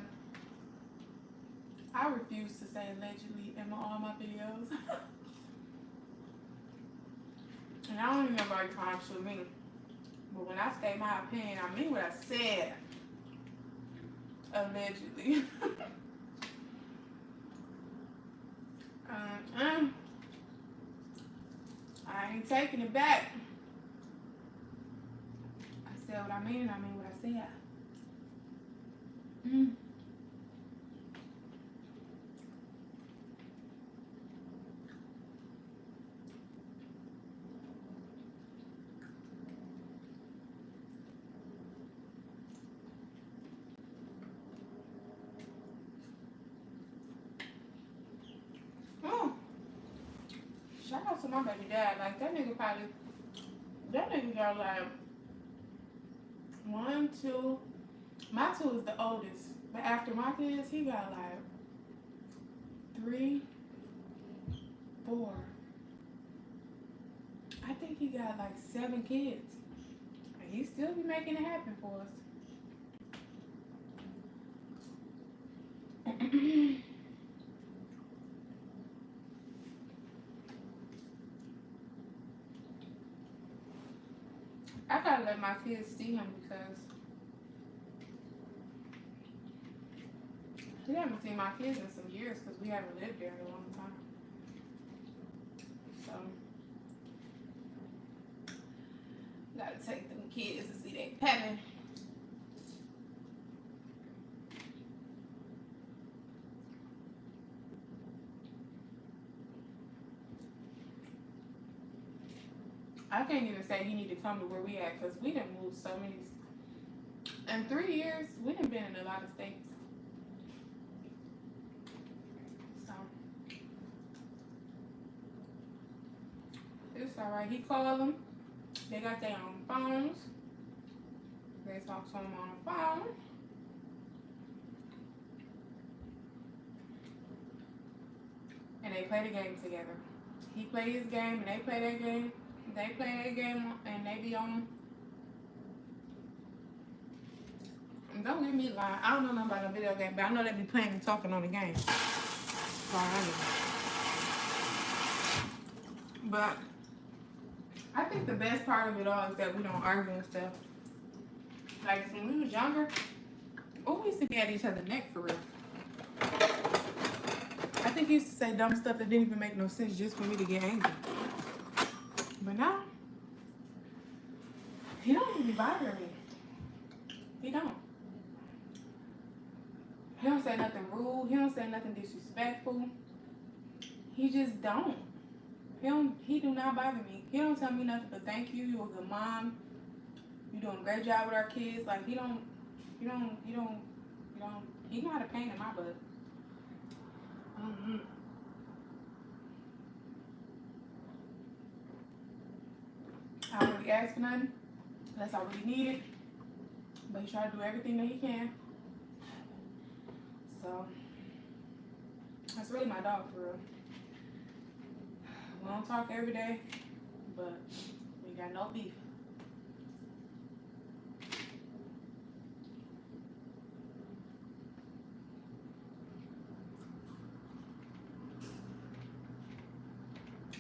I refuse to say allegedly in all my videos. And I don't even know about trying to sue me. But when I state my opinion, I mean what I said. Allegedly. I ain't taking it back. I said what I mean, and I mean what I said. Shout out to my baby dad. Like, that nigga got like 1, 2. My 2 is the oldest. But after my kids, he got like 3, 4. I think he got like 7 kids. And he still be making it happen for us. I gotta let my kids see him because we haven't seen my kids in some years because we haven't lived there in a long time. So, gotta take them kids to see their pappy. I can't even say he need to come to where we at because we done moved so many. In 3 years, we done been in a lot of states. So it's alright. He called them. They got their own phones. They talk to him on the phone. And they play the game together. He play his game and they play their game. They play their game and they be on. Don't get me lying. I don't know nothing about a video game, but I know they be playing and talking on the game. But I think the best part of it all is that we don't argue and stuff. Like when we was younger, we used to be at each other's neck for real. I think he used to say dumb stuff that didn't even make no sense just for me to get angry. But now, he don't even be bothering me. He don't. He don't say nothing rude. He don't say nothing disrespectful. He just don't. He do not bother me. He don't tell me nothing but thank you. You're a good mom. You're doing a great job with our kids. Like he know how to pain in my butt. I don't really ask for nothing unless I really need it. But he try to do everything that he can. So that's really my dog for real. We don't talk every day, but we got no beef.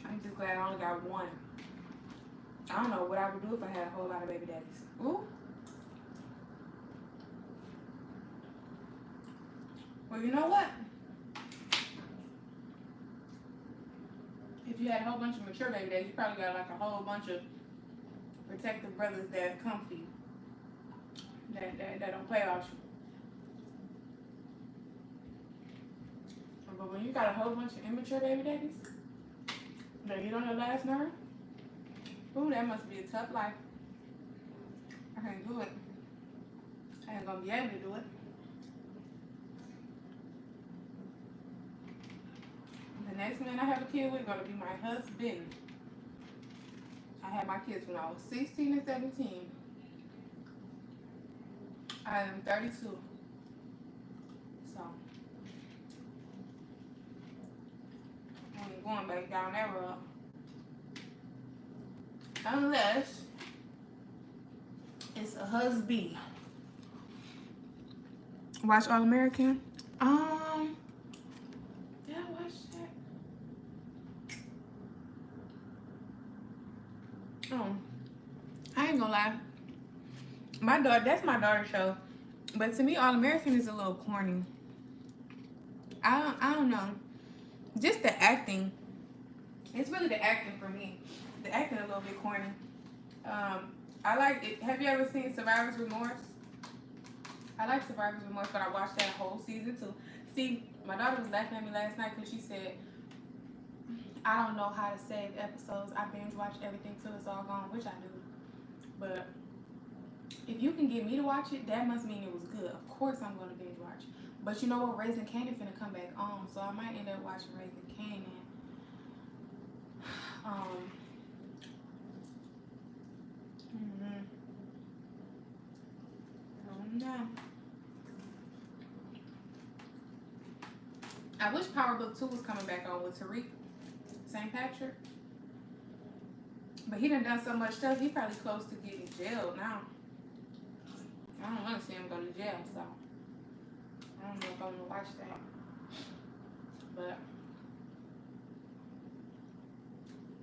I'm just glad I only got one. I don't know what I would do if I had a whole lot of baby daddies. Ooh. Well, you know what? If you had a whole bunch of mature baby daddies, you probably got like a whole bunch of protective brothers that come for you. That don't play about you. But when you got a whole bunch of immature baby daddies that get on your last nerve, ooh, that must be a tough life. I can't do it. I ain't gonna be able to do it. The next man I have a kid with is gonna be my husband. I had my kids when I was 16 and 17. I am 32. So I ain't going back down that road. Unless it's a husband. Watch All American. Did I watch that? Oh, I ain't gonna lie. That's my daughter's show. But to me, All American is a little corny. I don't know. Just the acting. It's really the acting for me. The acting a little bit corny. I like it. Have you ever seen Survivor's Remorse? I like Survivor's Remorse, but I watched that whole season too. See, my daughter was laughing at me last night because she said, I don't know how to save episodes. I binge watch everything till it's all gone, which I do. But if you can get me to watch it, that must mean it was good. Of course I'm going to binge watch. But you know what? Raising Kanan finna come back on, so I might end up watching Raising Kanan. No. I wish Power Book 2 was coming back on with Tariq St. Patrick. But he done so much stuff, he probably close to getting jailed now. I don't want to see him go to jail, so I don't know if I'm going to watch that. But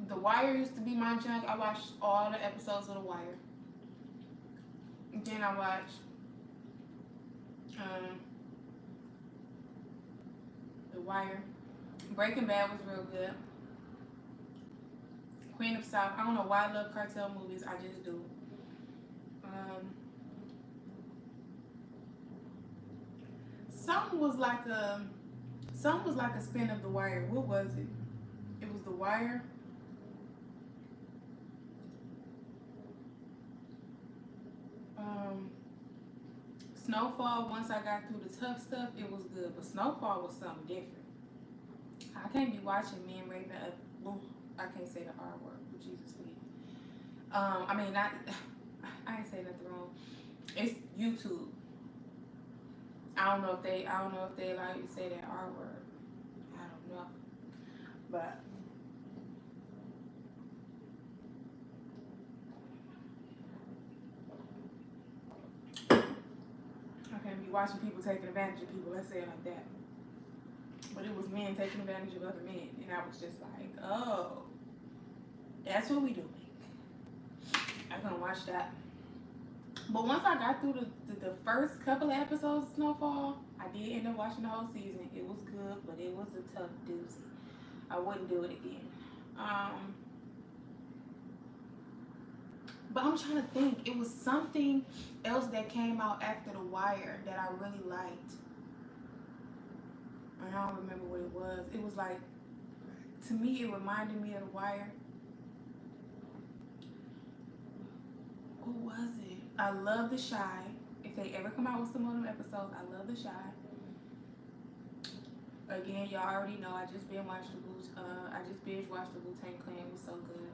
The Wire used to be my junk. I watched all the episodes of The Wire. Then I watched The Wire. Breaking Bad was real good. Queen of South. I don't know why I love cartel movies. I just do. Something was like a spin of The Wire. What was it? It was The Wire. Snowfall, once I got through the tough stuff, it was good. But Snowfall was something different. I can't be watching me and Raven. I can't say the R word. Jesus, please. I mean, not. I ain't say nothing wrong. It's YouTube. I don't know if they allow you to say that R word. I don't know. But I can't be watching people taking advantage of people. Let's say it like that. But it was men taking advantage of other men, and I was just like, oh, that's what we doing. I couldn't watch that. But once I got through the first couple of episodes of Snowfall, I did end up watching the whole season. It was good, but it was a tough doozy. I wouldn't do it again. But I'm trying to think. It was something else that came out after The Wire that I really liked. I don't remember what it was. It was like, to me, it reminded me of The Wire. Who was it? I love The Shy. If they ever come out with some of them episodes, I love The Shy. Again, y'all already know I just binge watched the Wu-Tang Clan. It was so good.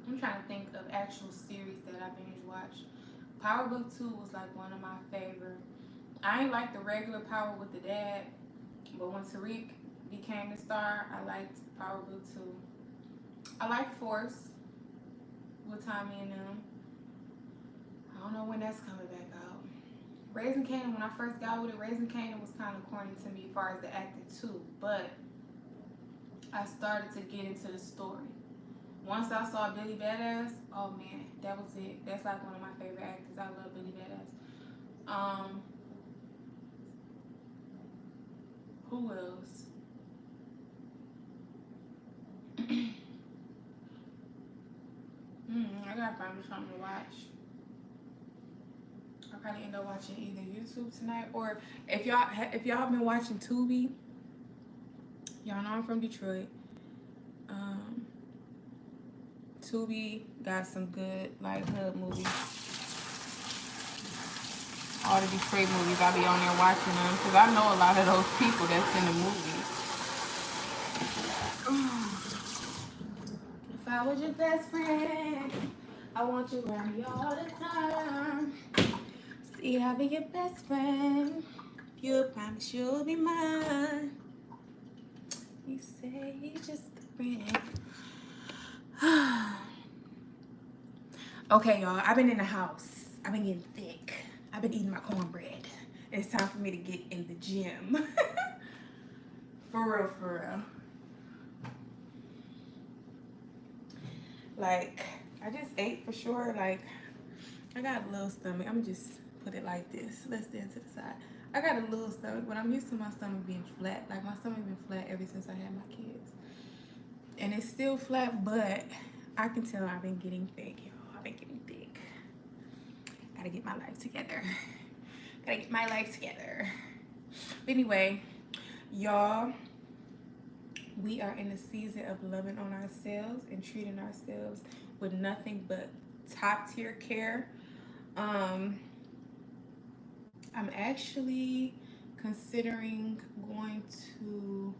I'm trying to think of actual series that I binge watched. Power Book 2 was like one of my favorite. I ain't like the regular Power with the dad, but when Tariq became the star, I liked Power Book 2. I like Force with Tommy and them. I don't know when that's coming back out. Raising Kanan, when I first got with it, Raising Kanan was kind of corny to me as far as the acting too, but I started to get into the story. Once I saw Billy Badass, oh man, that was it. That's like one of my favorite actors. I love Billy Badass. Who else? I gotta find me something to watch. I'll probably end up watching either YouTube tonight, or if y'all been watching Tubi, y'all know I'm from Detroit. Tubi got some good like hood movies. All the Detroit movies, I be on there watching them because I know a lot of those people that's in the movies. If I was your best friend, I want you around me all the time. See, I'll be your best friend. You promise you'll be mine. You say you're just a friend. Okay, y'all, I've been in the house. I've been getting thick. I've been eating my cornbread. It's time for me to get in the gym. For real. Like, I just ate for sure. Like, I got a little stomach. I'm just put it like this. Let's stand to the side. I got a little stomach, but I'm used to my stomach being flat. Like, my stomach been flat ever since I had my kids. And it's still flat, but I can tell I've been getting thick, y'all. I've been getting thick. Gotta get my life together. But anyway, y'all, we are in the season of loving on ourselves and treating ourselves with nothing but top tier care. I'm actually considering going to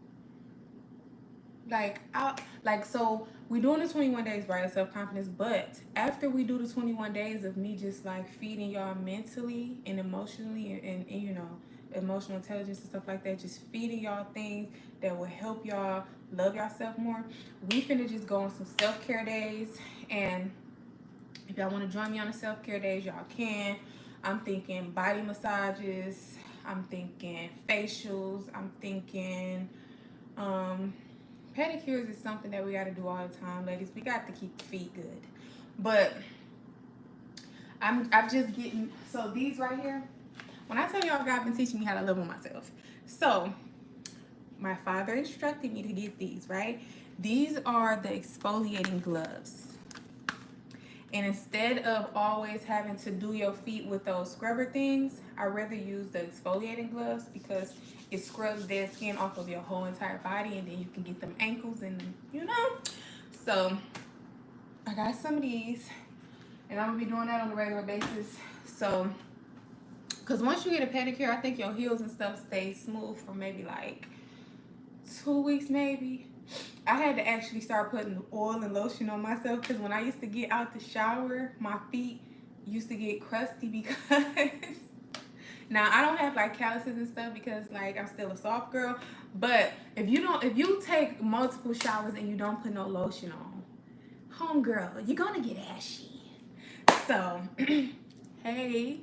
so we're doing the 21 days, right, of self-confidence, but after we do the 21 days of me just like feeding y'all mentally and emotionally and you know, emotional intelligence and stuff like that, just feeding y'all things that will help y'all love yourself more, we finna just go on some self-care days. And if y'all want to join me on the self-care days, y'all can. I'm thinking body massages, I'm thinking facials, I'm thinking pedicures is something that we got to do all the time, ladies. We got to keep the feet good. But I'm just getting, so these right here, when I tell y'all God been teaching me how to love on myself. So my father instructed me to get these, right? These are the exfoliating gloves. And instead of always having to do your feet with those scrubber things, I'd rather use the exfoliating gloves because it scrubs dead skin off of your whole entire body, and then you can get them ankles and, you know. So I got some of these, and I'm gonna be doing that on a regular basis. So Because once you get a pedicure, I think your heels and stuff stay smooth for maybe like 2 weeks maybe. I had to actually start putting oil and lotion on myself because when I used to get out the shower, my feet used to get crusty because now I don't have like calluses and stuff because like I'm still a soft girl. But if you take multiple showers and you don't put no lotion on, homegirl, you're gonna get ashy. So hey,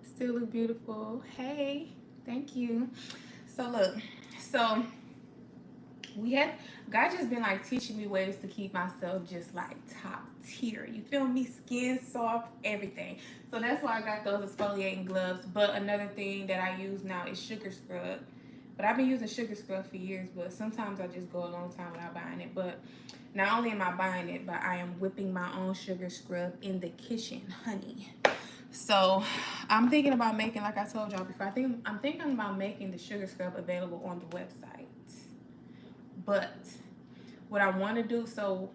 still look beautiful. Hey, thank you. So look, so God just been like teaching me ways to keep myself just like top tier. You feel me? Skin soft, everything. So that's why I got those exfoliating gloves. But another thing that I use now is sugar scrub. But I've been using sugar scrub for years, but sometimes I just go a long time without buying it. But not only am I buying it, but I am whipping my own sugar scrub in the kitchen, honey. So I'm thinking about making, like I told y'all before, I'm thinking about making the sugar scrub available on the website. But what I want to do, so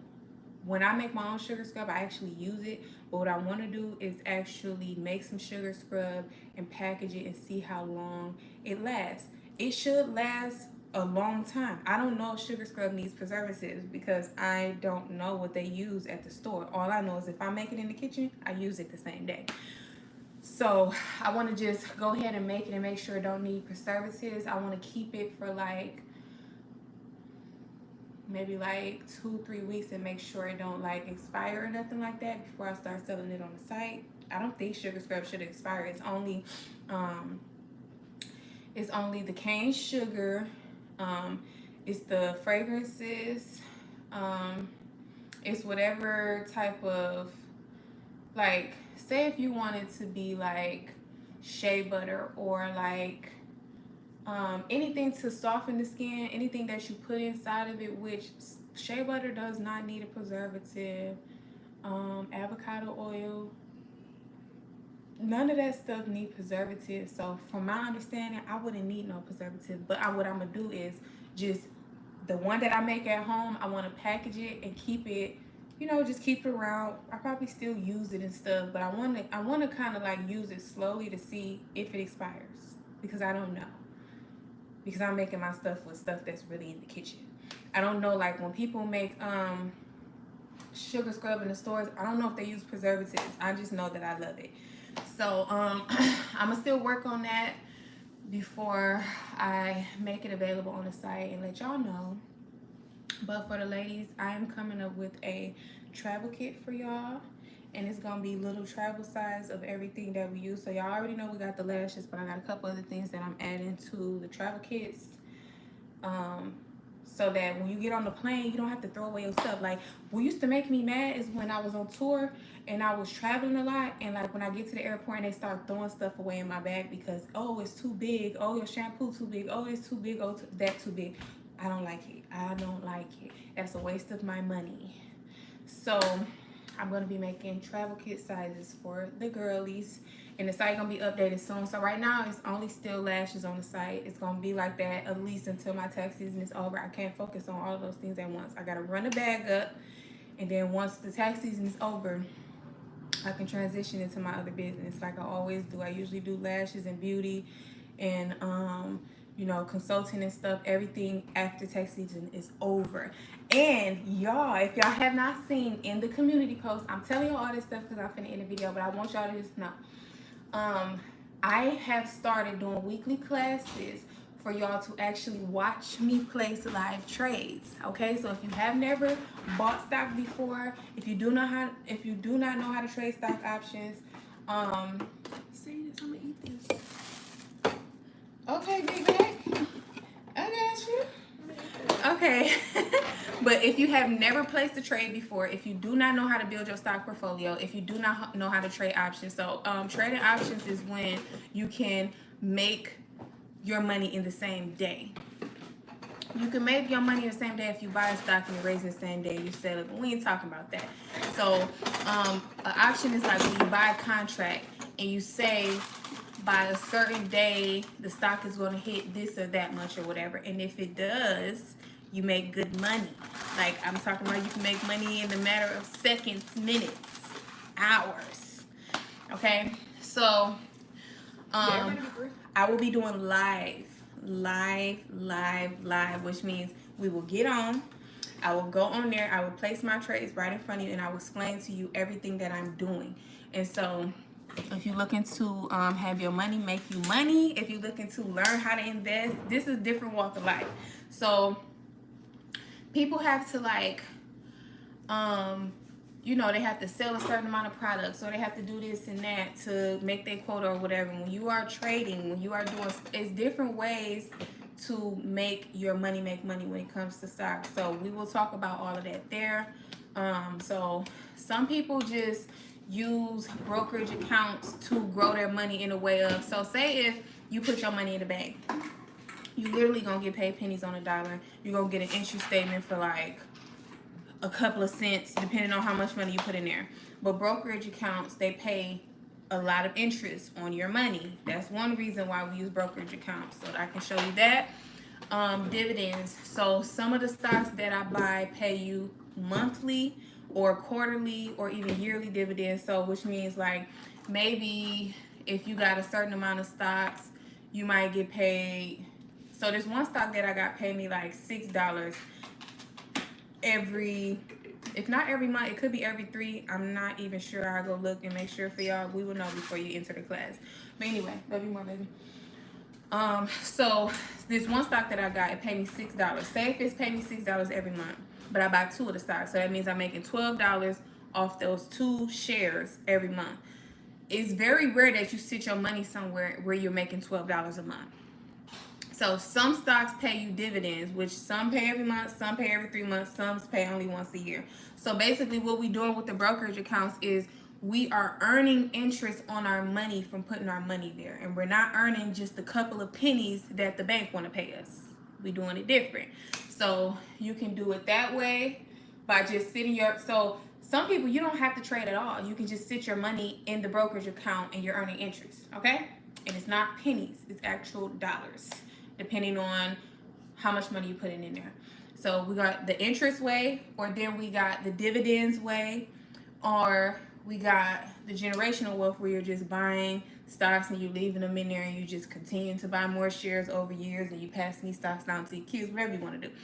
when I make my own sugar scrub, I actually use it. But what I want to do is actually make some sugar scrub and package it and see how long it lasts. It should last a long time. I don't know if sugar scrub needs preservatives because I don't know what they use at the store. All I know is if I make it in the kitchen, I use it the same day. So I want to just go ahead and make it and make sure it don't need preservatives. I want to keep it for like maybe like 2-3 weeks and make sure it don't like expire or nothing like that before I start selling it on the site. I don't think sugar scrub should expire. It's only the cane sugar, it's the fragrances, it's whatever type of, like, say if you wanted to be like shea butter or like anything to soften the skin, anything that you put inside of it, which shea butter does not need a preservative, avocado oil, none of that stuff need preservatives. So from my understanding, I wouldn't need no preservative. But what I'm gonna do is just the one that I make at home, I want to package it and keep it, you know, just keep it around. I probably still use it and stuff, but I want to kind of like use it slowly to see if it expires, because I don't know. Because I'm making my stuff with stuff that's really in the kitchen. I don't know, like when people make sugar scrub in the stores, I don't know if they use preservatives. I just know that I love it. So I'm gonna still work on that before I make it available on the site and let y'all know. But for the ladies, I am coming up with a travel kit for y'all, and it's gonna be little travel size of everything that we use. So y'all already know we got the lashes, but I got a couple other things that I'm adding to the travel kits, so that when you get on the plane, you don't have to throw away your stuff. Like, what used to make me mad is when I was on tour and I was traveling a lot, and like when I get to the airport and they start throwing stuff away in my bag because, oh, it's too big, oh, your shampoo too big, oh, it's too big, oh, that too big. I don't like it. I don't like it. That's a waste of my money. So I'm gonna be making travel kit sizes for the girlies, and the site gonna be updated soon. So right now it's only still lashes on the site. It's gonna be like that at least until my tax season is over. I can't focus on all of those things at once. I gotta run the bag up, and then once the tax season is over, I can transition into my other business like I always do. I usually do lashes and beauty and you know, consulting and stuff, everything after tax season is over. And y'all, if y'all have not seen in the community post, I'm telling you all this stuff because I'm finna end the video, but I want y'all to just know, I have started doing weekly classes for y'all to actually watch me place live trades. Okay, so if you have never bought stock before, if you do not know how to trade stock options, say this, I'm gonna eat this. Okay, big bag. I got you. Okay. But if you have never placed a trade before, if you do not know how to build your stock portfolio, if you do not know how to trade options, so trading options is when you can make your money in the same day. You can make your money the same day if you buy a stock and you raise it the same day you sell it, but we ain't talking about that. So an option is like when you buy a contract and you say by a certain day the stock is going to hit this or that much or whatever, and if it does, you make good money. Like I'm talking about, you can make money in the matter of seconds, minutes, hours. Okay, so Everybody be free. I will be doing live, which means we will get on. I will go on there. I will place my trades right in front of you, and I will explain to you everything that I'm doing. And so, if you're looking to have your money make you money, if you're looking to learn how to invest, this is a different walk of life. So, people have to like, you know, they have to sell a certain amount of products, or they have to do this and that to make their quota or whatever. When you are trading, when you are doing, it's different ways to make your money make money when it comes to stocks. So we will talk about all of that there. So some people just use brokerage accounts to grow their money in a way of, so say if you put your money in the bank, you literally gonna get paid pennies on a dollar. You're gonna get an interest statement for like a couple of cents depending on how much money you put in there. But brokerage accounts, they pay a lot of interest on your money. That's one reason why we use brokerage accounts, so I can show you that. Dividends, so some of the stocks that I buy pay you monthly or quarterly or even yearly dividends. So which means like maybe if you got a certain amount of stocks, you might get paid. So there's one stock that I got paid me like $6 every, if not every month, it could be every 3. I'm not even sure. I'll go look and make sure for y'all. We will know before you enter the class. But anyway, love you more, baby. So this one stock that I got, it paid me $6. Say if it's paid me $6 every month, but I buy 2 of the stocks, so that means I'm making $12 off those 2 shares every month. It's very rare that you sit your money somewhere where you're making $12 a month. So some stocks pay you dividends, which some pay every month, some pay every 3 months, some pay only once a year. So basically what we're doing with the brokerage accounts is we are earning interest on our money from putting our money there. And we're not earning just a couple of pennies that the bank want to pay us. We're doing it different. So you can do it that way by just sitting your, so some people, you don't have to trade at all. You can just sit your money in the brokerage account and you're earning interest, okay? And it's not pennies, it's actual dollars, depending on how much money you put in there. So we got the interest way, or then we got the dividends way, or we got the generational wealth where you're just buying stocks and you're leaving them in there and you just continue to buy more shares over years and you passing these stocks down to your kids, whatever you want to do.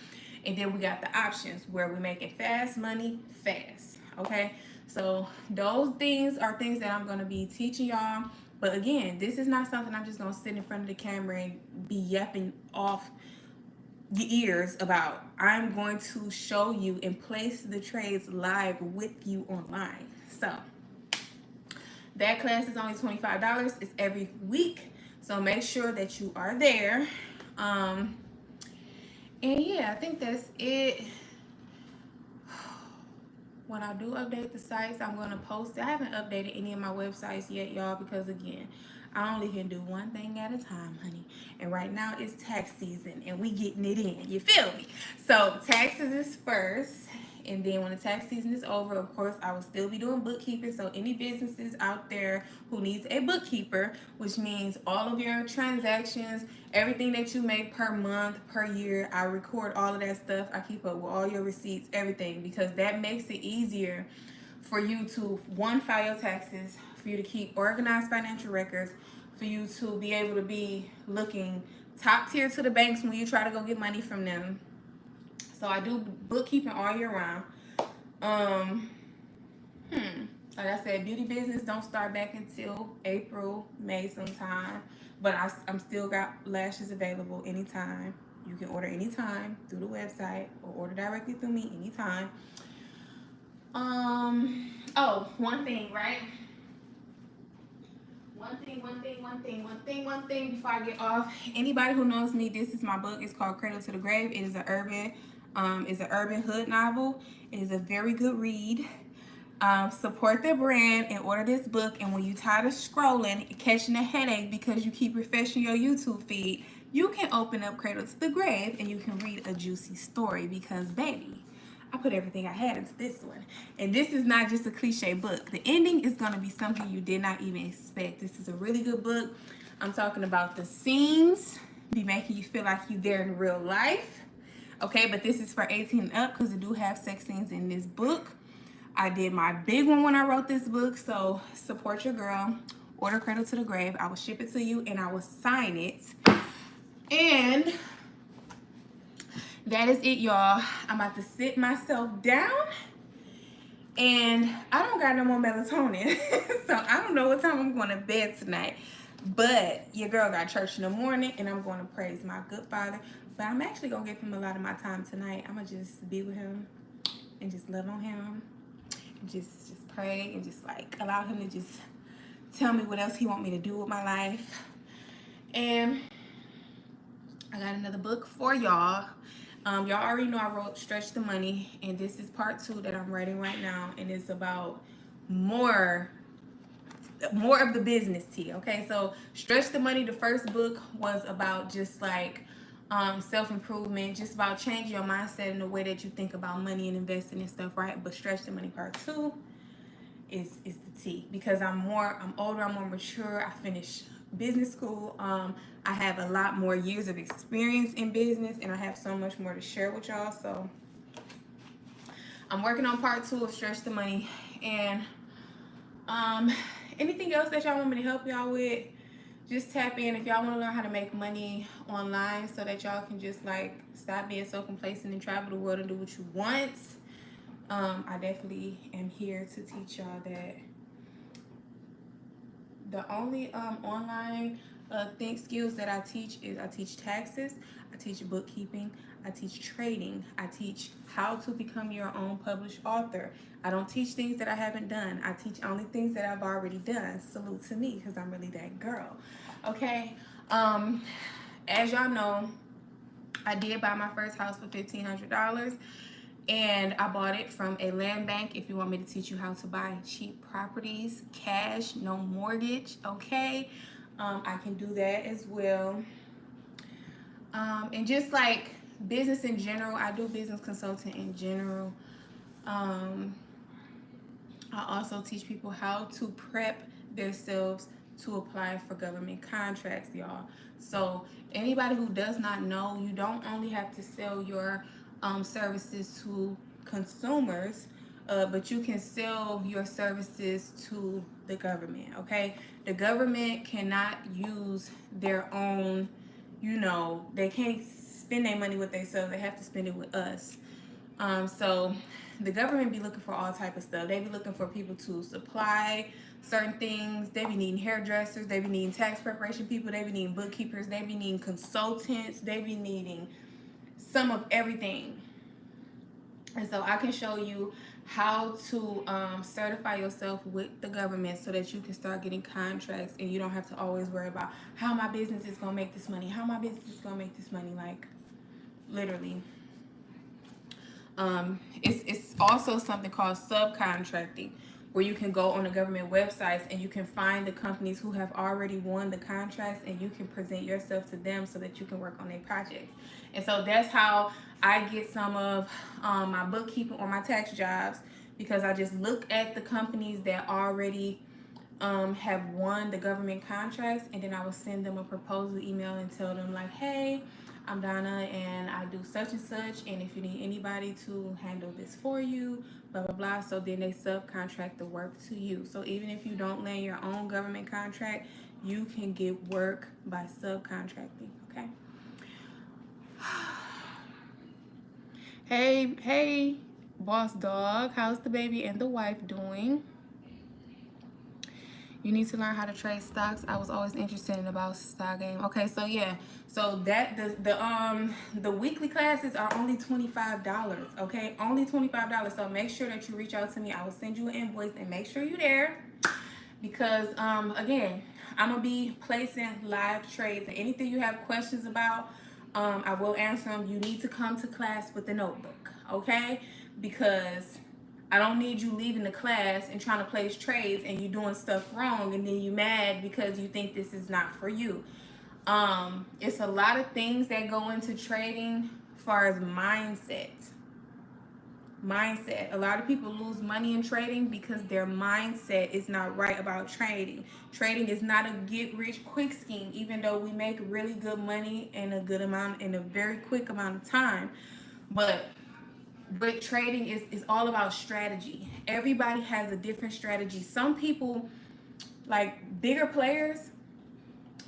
And then we got the options where we're making fast money fast, okay? So those things are things that I'm going to be teaching y'all. But again, this is not something I'm just going to sit in front of the camera and be yapping off your ears about. I'm going to show you and place the trades live with you online. So that class is only $25. It's every week. So make sure that you are there. And yeah, I think that's it. When I do update the sites, I'm going to post it. I haven't updated any of my websites yet, y'all, because again, I only can do one thing at a time, honey. And right now it's tax season and we getting it in. You feel me? So taxes is first. And then when the tax season is over, of course, I will still be doing bookkeeping. So any businesses out there who needs a bookkeeper, which means all of your transactions, everything that you make per month, per year, I record all of that stuff. I keep up with all your receipts, everything, because that makes it easier for you to, one, file your taxes, for you to keep organized financial records, for you to be able to be looking top tier to the banks when you try to go get money from them. So I do bookkeeping all year round. Like I said, beauty business don't start back until April, May sometime. But I'm still got lashes available anytime. You can order anytime through the website or order directly through me anytime. Oh, one thing, right? One thing before I get off. Anybody who knows me, this is my book. It's called Cradle to the Grave. It is an urban hood novel. It is a very good read. Support the brand and order this book. And when you're tired of scrolling, catching a headache because you keep refreshing your YouTube feed, you can open up Cradle to the Grave and you can read a juicy story, because baby, I put everything I had into this one. And this is not just a cliche book. The ending is going to be something you did not even expect. This is a really good book. I'm talking about the scenes be making you feel like you're there in real life. Okay, but this is for 18 and up because I do have sex scenes in this book. I did my big one when I wrote this book, so support your girl. order cradle to the grave. I will ship it to you and I will sign it. And that is it, y'all. I'm about to sit myself down. And I don't got no more melatonin. So I don't know what time I'm going to bed tonight. But your girl got church in the morning and I'm going to praise my good father. But I'm actually going to give him a lot of my time tonight. I'm going to just be with him and just love on him. And just pray and just like allow him to just tell me what else he want me to do with my life. And I got another book for y'all. Y'all already know I wrote Stretch the Money, and this is part 2 that I'm writing right now, and it's about more of the business tea. Okay, so Stretch the Money, the first book, was about just like self-improvement, just about changing your mindset in the way that you think about money and investing and stuff, right? But Stretch the Money part 2 is the tea, because I'm older, I'm more mature. I finished business school. I have a lot more years of experience in business, and I have so much more to share with y'all. So I'm working on part 2 of Stretch the Money. And anything else that y'all want me to help y'all with, just tap in. If y'all want to learn how to make money online so that y'all can just like stop being so complacent and travel the world and do what you want, I definitely am here to teach y'all that. The only online think skills that I teach is I teach taxes, I teach bookkeeping, I teach trading, I teach how to become your own published author. I don't teach things that I haven't done. I teach only things that I've already done. Salute to me, because I'm really that girl. Okay. As y'all know, I did buy my first house for $1,500. And I bought it from a land bank. If you want me to teach you how to buy cheap properties, cash, no mortgage, okay? I can do that as well. And just like business in general, I do business consulting in general. I also teach people how to prep themselves to apply for government contracts, y'all. So anybody who does not know, you don't only have to sell your services to consumers, but you can sell your services to the government, okay? The government cannot use their own, they can't spend their money with themselves. They have to spend it with us. So the government be looking for all type of stuff. They be looking for people to supply certain things. They be needing hairdressers. They be needing tax preparation people. They be needing bookkeepers. They be needing consultants. They be needing some of everything. And so I can show you how to certify yourself with the government so that you can start getting contracts and you don't have to always worry about how my business is going to make this money. How my business is going to make this money. Like, literally. It's also something called subcontracting, where you can go on the government websites and you can find the companies who have already won the contracts and you can present yourself to them so that you can work on their projects. And so that's how I get some of my bookkeeping or my tax jobs, because I just look at the companies that already have won the government contracts, and then I will send them a proposal email and tell them like, hey, I'm Donna and I do such and such, and if you need anybody to handle this for you, blah blah blah. So then they subcontract the work to you. So even if you don't land your own government contract, you can get work by subcontracting. Okay. Hey boss dog, how's the baby and the wife doing? You need to learn how to trade stocks. I was always interested in about stock game. Okay, so yeah, so that the weekly classes are only $25. Okay, only $25. So make sure that you reach out to me. I will send you an invoice and make sure you're there, because again, I'm gonna be placing live trades and anything you have questions about, I will answer them. You need to come to class with a notebook, okay? Because I don't need you leaving the class and trying to place trades and you doing stuff wrong and then you mad because you think this is not for you. It's a lot of things that go into trading as far as mindset. A lot of people lose money in trading because their mindset is not right about trading. Trading is not a get rich quick scheme, even though we make really good money in a good amount in a very quick amount of time. But trading is all about strategy. Everybody has a different strategy. Some people like bigger players,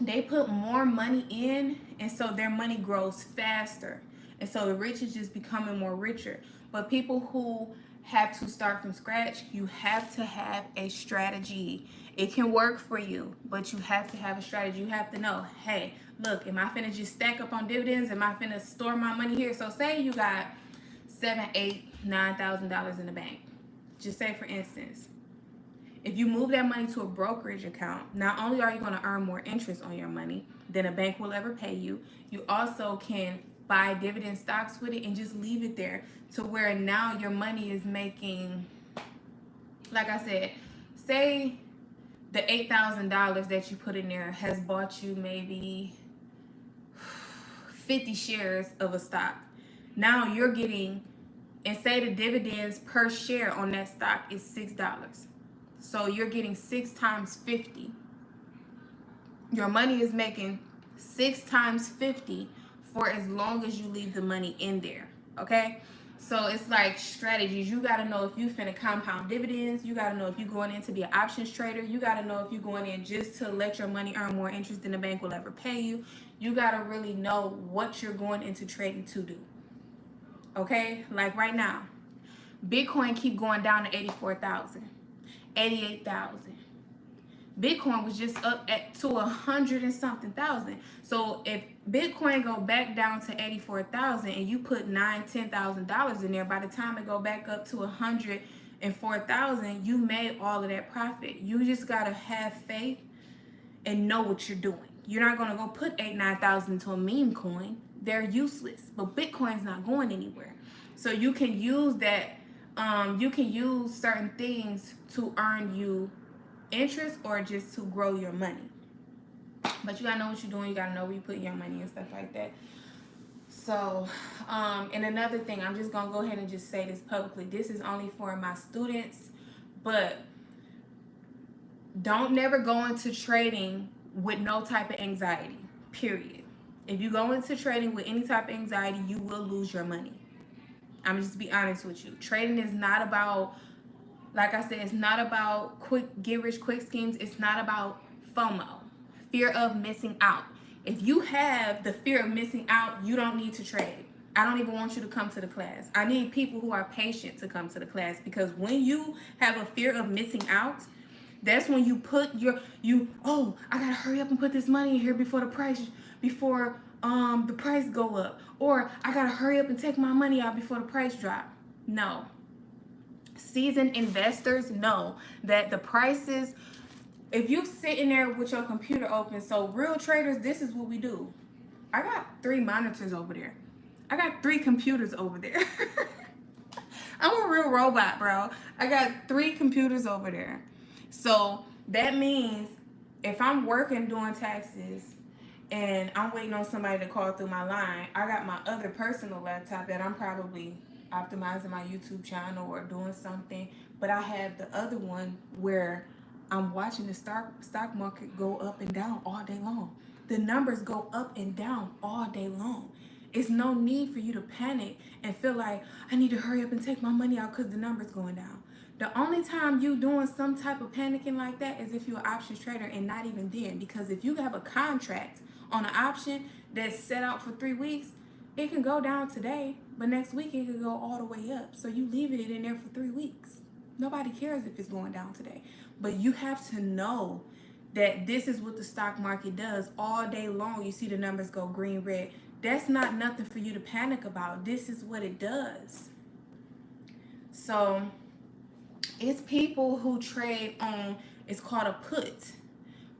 they put more money in, and so their money grows faster, and so the rich is just becoming more richer. But people who have to start from scratch, you have to have a strategy. It can work for you, but you have to have a strategy. You have to know, hey, look, am I finna just stack up on dividends? Am I finna store my money here? So say you got $7,000, $8,000, $9,000 in the bank. Just say, for instance, if you move that money to a brokerage account, not only are you going to earn more interest on your money than a bank will ever pay you, you also can buy dividend stocks with it and just leave it there, to where now your money is making, like I said, say the $8,000 that you put in there has bought you maybe 50 shares of a stock. Now you're getting, and say the dividends per share on that stock is $6. So you're getting 6 times 50. Your money is making 6 times 50 for as long as you leave the money in there. Okay? So it's like strategies. You got to know if you finna compound dividends. You got to know if you're going in to be an options trader. You got to know if you're going in just to let your money earn more interest than the bank will ever pay you. You got to really know what you're going into trading to do. Okay? Like right now, Bitcoin keep going down to 84,000. 88,000. Bitcoin was just up to 100 and something thousand. So if Bitcoin go back down to 84,000 and you put $9,000-$10,000 in there, by the time it go back up to 104,000, you made all of that profit. You just gotta have faith and know what you're doing. You're not gonna go put $8,000-$9,000 into a meme coin. They're useless. But Bitcoin's not going anywhere. So you can use that. You can use certain things to earn you interest or just to grow your money. But you gotta know what you're doing. You gotta know where you put your money and stuff like that. So, and another thing, I'm just gonna go ahead and just say this publicly. This is only for my students, but don't never go into trading with no type of anxiety, period. If you go into trading with any type of anxiety, you will lose your money. I'm just be honest with you. Trading is not about, like I said, it's not about quick get rich quick schemes. It's not about FOMO, fear of missing out. If you have the fear of missing out, you don't need to trade. I don't even want you to come to the class. I need people who are patient to come to the class, because when you have a fear of missing out, that's when you put oh, I gotta hurry up and put this money in here before the price go up, or I gotta hurry up and take my money out before the price drop. No. Seasoned investors know that the prices, if you sitting there with your computer open, so real traders, this is what we do. I got 3 monitors over there. I got 3 computers over there. I'm a real robot, bro. I got 3 computers over there. So that means if I'm working doing taxes and I'm waiting on somebody to call through my line, I got my other personal laptop that I'm probably optimizing my YouTube channel or doing something, but I have the other one where I'm watching the stock market go up and down all day long. The numbers go up and down all day long. It's no need for you to panic and feel like I need to hurry up and take my money out because the number's going down. The only time you doing some type of panicking like that is if you're an options trader, and not even then, because if you have a contract on an option that's set out for 3 weeks, it can go down today, but next week it could go all the way up. So you leaving it in there for 3 weeks. Nobody cares if it's going down today. But you have to know that this is what the stock market does all day long. You see the numbers go green, red. That's not nothing for you to panic about. This is what it does. So it's people who trade on, it's called a put,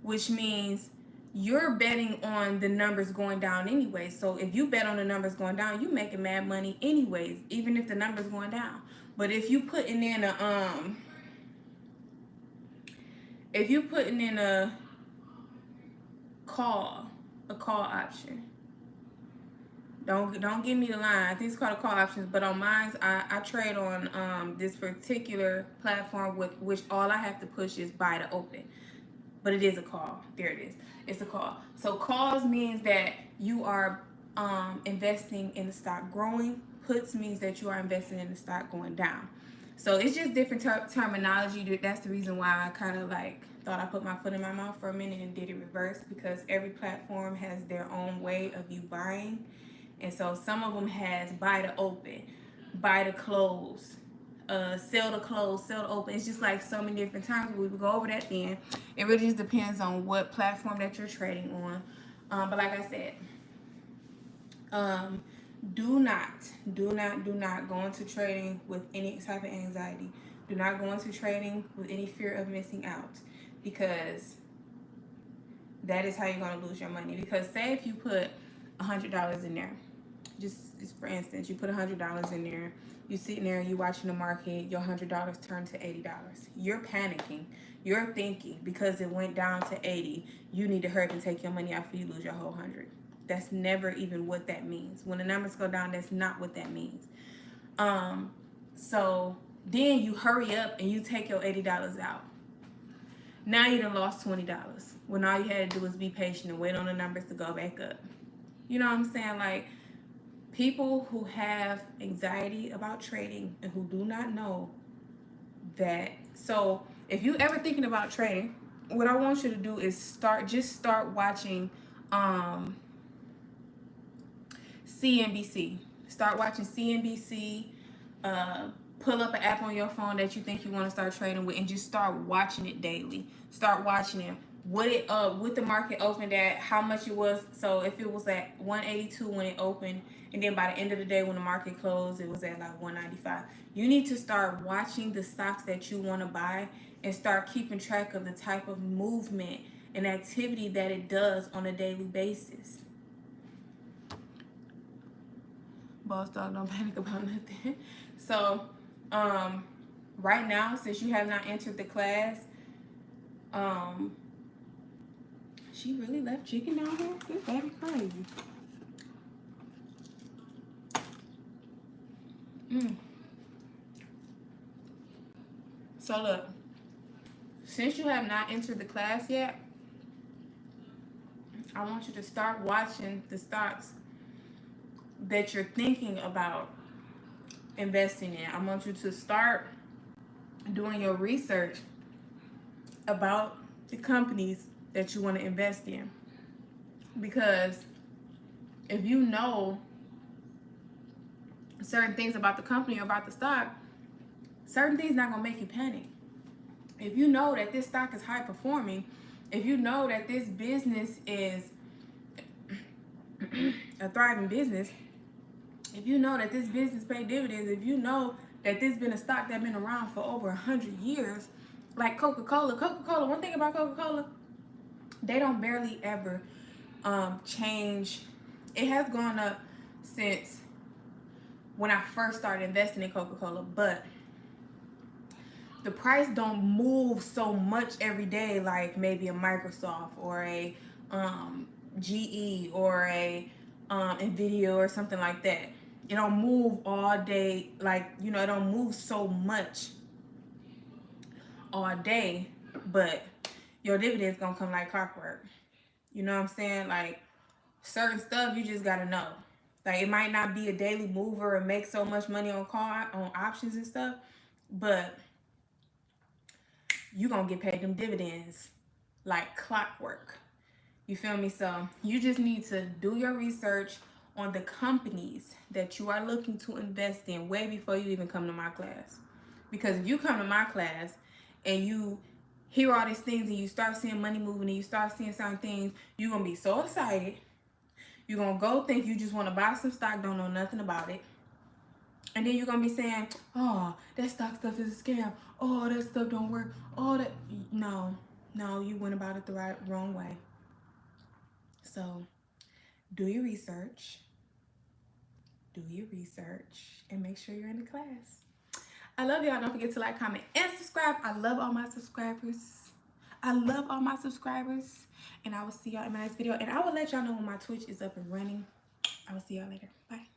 which means you're betting on the numbers going down anyway. So if you bet on the numbers going down, you're making mad money anyways, even if the numbers going down. But if you putting in a call option, don't give me the line. I think it's called a call options, but on mine, I trade on this particular platform with which all I have to push is buy to open. But it is a call. There it is. It's a call. So calls means that you are investing in the stock growing. Puts means that you are investing in the stock going down. So it's just different terminology. That's the reason why I kind of like thought I put my foot in my mouth for a minute and did it reverse, because every platform has their own way of you buying. And so some of them has buy to open, buy to close, sell to close, sell to open. It's just like so many different terms. We will go over that then. It really just depends on what platform that you're trading on. But like I said, do not go into trading with any type of anxiety. Do not go into trading with any fear of missing out, because that is how you're going to lose your money. Because say if you put $100 in there, just for instance, you put $100 in there, you sitting there, you watching the market, your $100 turn to $80. You're panicking. You're thinking because it went down to 80, you need to hurry and take your money out before you lose your whole 100. That's never even what that means. When the numbers go down, that's not what that means. So then you hurry up and you take your $80 out. Now you done lost $20 when all you had to do was be patient and wait on the numbers to go back up. You know what I'm saying? Like, people who have anxiety about trading and who do not know that. So if you ever thinking about trading, what I want you to do is start watching CNBC. Start watching CNBC. Pull up an app on your phone that you think you want to start trading with, and just start watching it daily. Start watching it. What the market opened at, how much it was. So if it was at 182 when it opened, and then by the end of the day when the market closed, it was at like 195. You need to start watching the stocks that you want to buy and start keeping track of the type of movement and activity that it does on a daily basis. Boss dog, don't panic about nothing. So, right now, since you have not entered the class, she really left chicken down here? This baby crazy. So look, since you have not entered the class yet, I want you to start watching the stocks that you're thinking about investing in. I want you to start doing your research about the companies that you want to invest in. Because if you know certain things about the company or about the stock, certain things not going to make you panic. If you know that this stock is high performing, if you know that this business is a thriving business, if you know that this business pay dividends, if you know that this been a stock that's been around for over 100 years, like Coca-Cola. One thing about Coca-Cola, they don't barely ever change. It has gone up since when I first started investing in Coca-Cola, but the price don't move so much every day like maybe a Microsoft or a GE or a Nvidia or something like that. It don't move all day, like, you know, it don't move so much all day, but your dividends gonna come like clockwork. You know what I'm saying? Like, certain stuff you just gotta know. Like, it might not be a daily mover and make so much money on options and stuff, but you gonna get paid them dividends like clockwork. You feel me? So you just need to do your research on the companies that you are looking to invest in way before you even come to my class. Because if you come to my class and you hear all these things and you start seeing money moving and you start seeing certain things, you're going to be so excited. You're going to go think you just want to buy some stock, don't know nothing about it. And then you're going to be saying, oh, that stock stuff is a scam. Oh, that stuff don't work. Oh, that... No, you went about it the wrong way. So do your research. And make sure you're in the class. I love y'all. Don't forget to like, comment, and subscribe. I love all my subscribers. And I will see y'all in my next video. And I will let y'all know when my Twitch is up and running. I will see y'all later. Bye.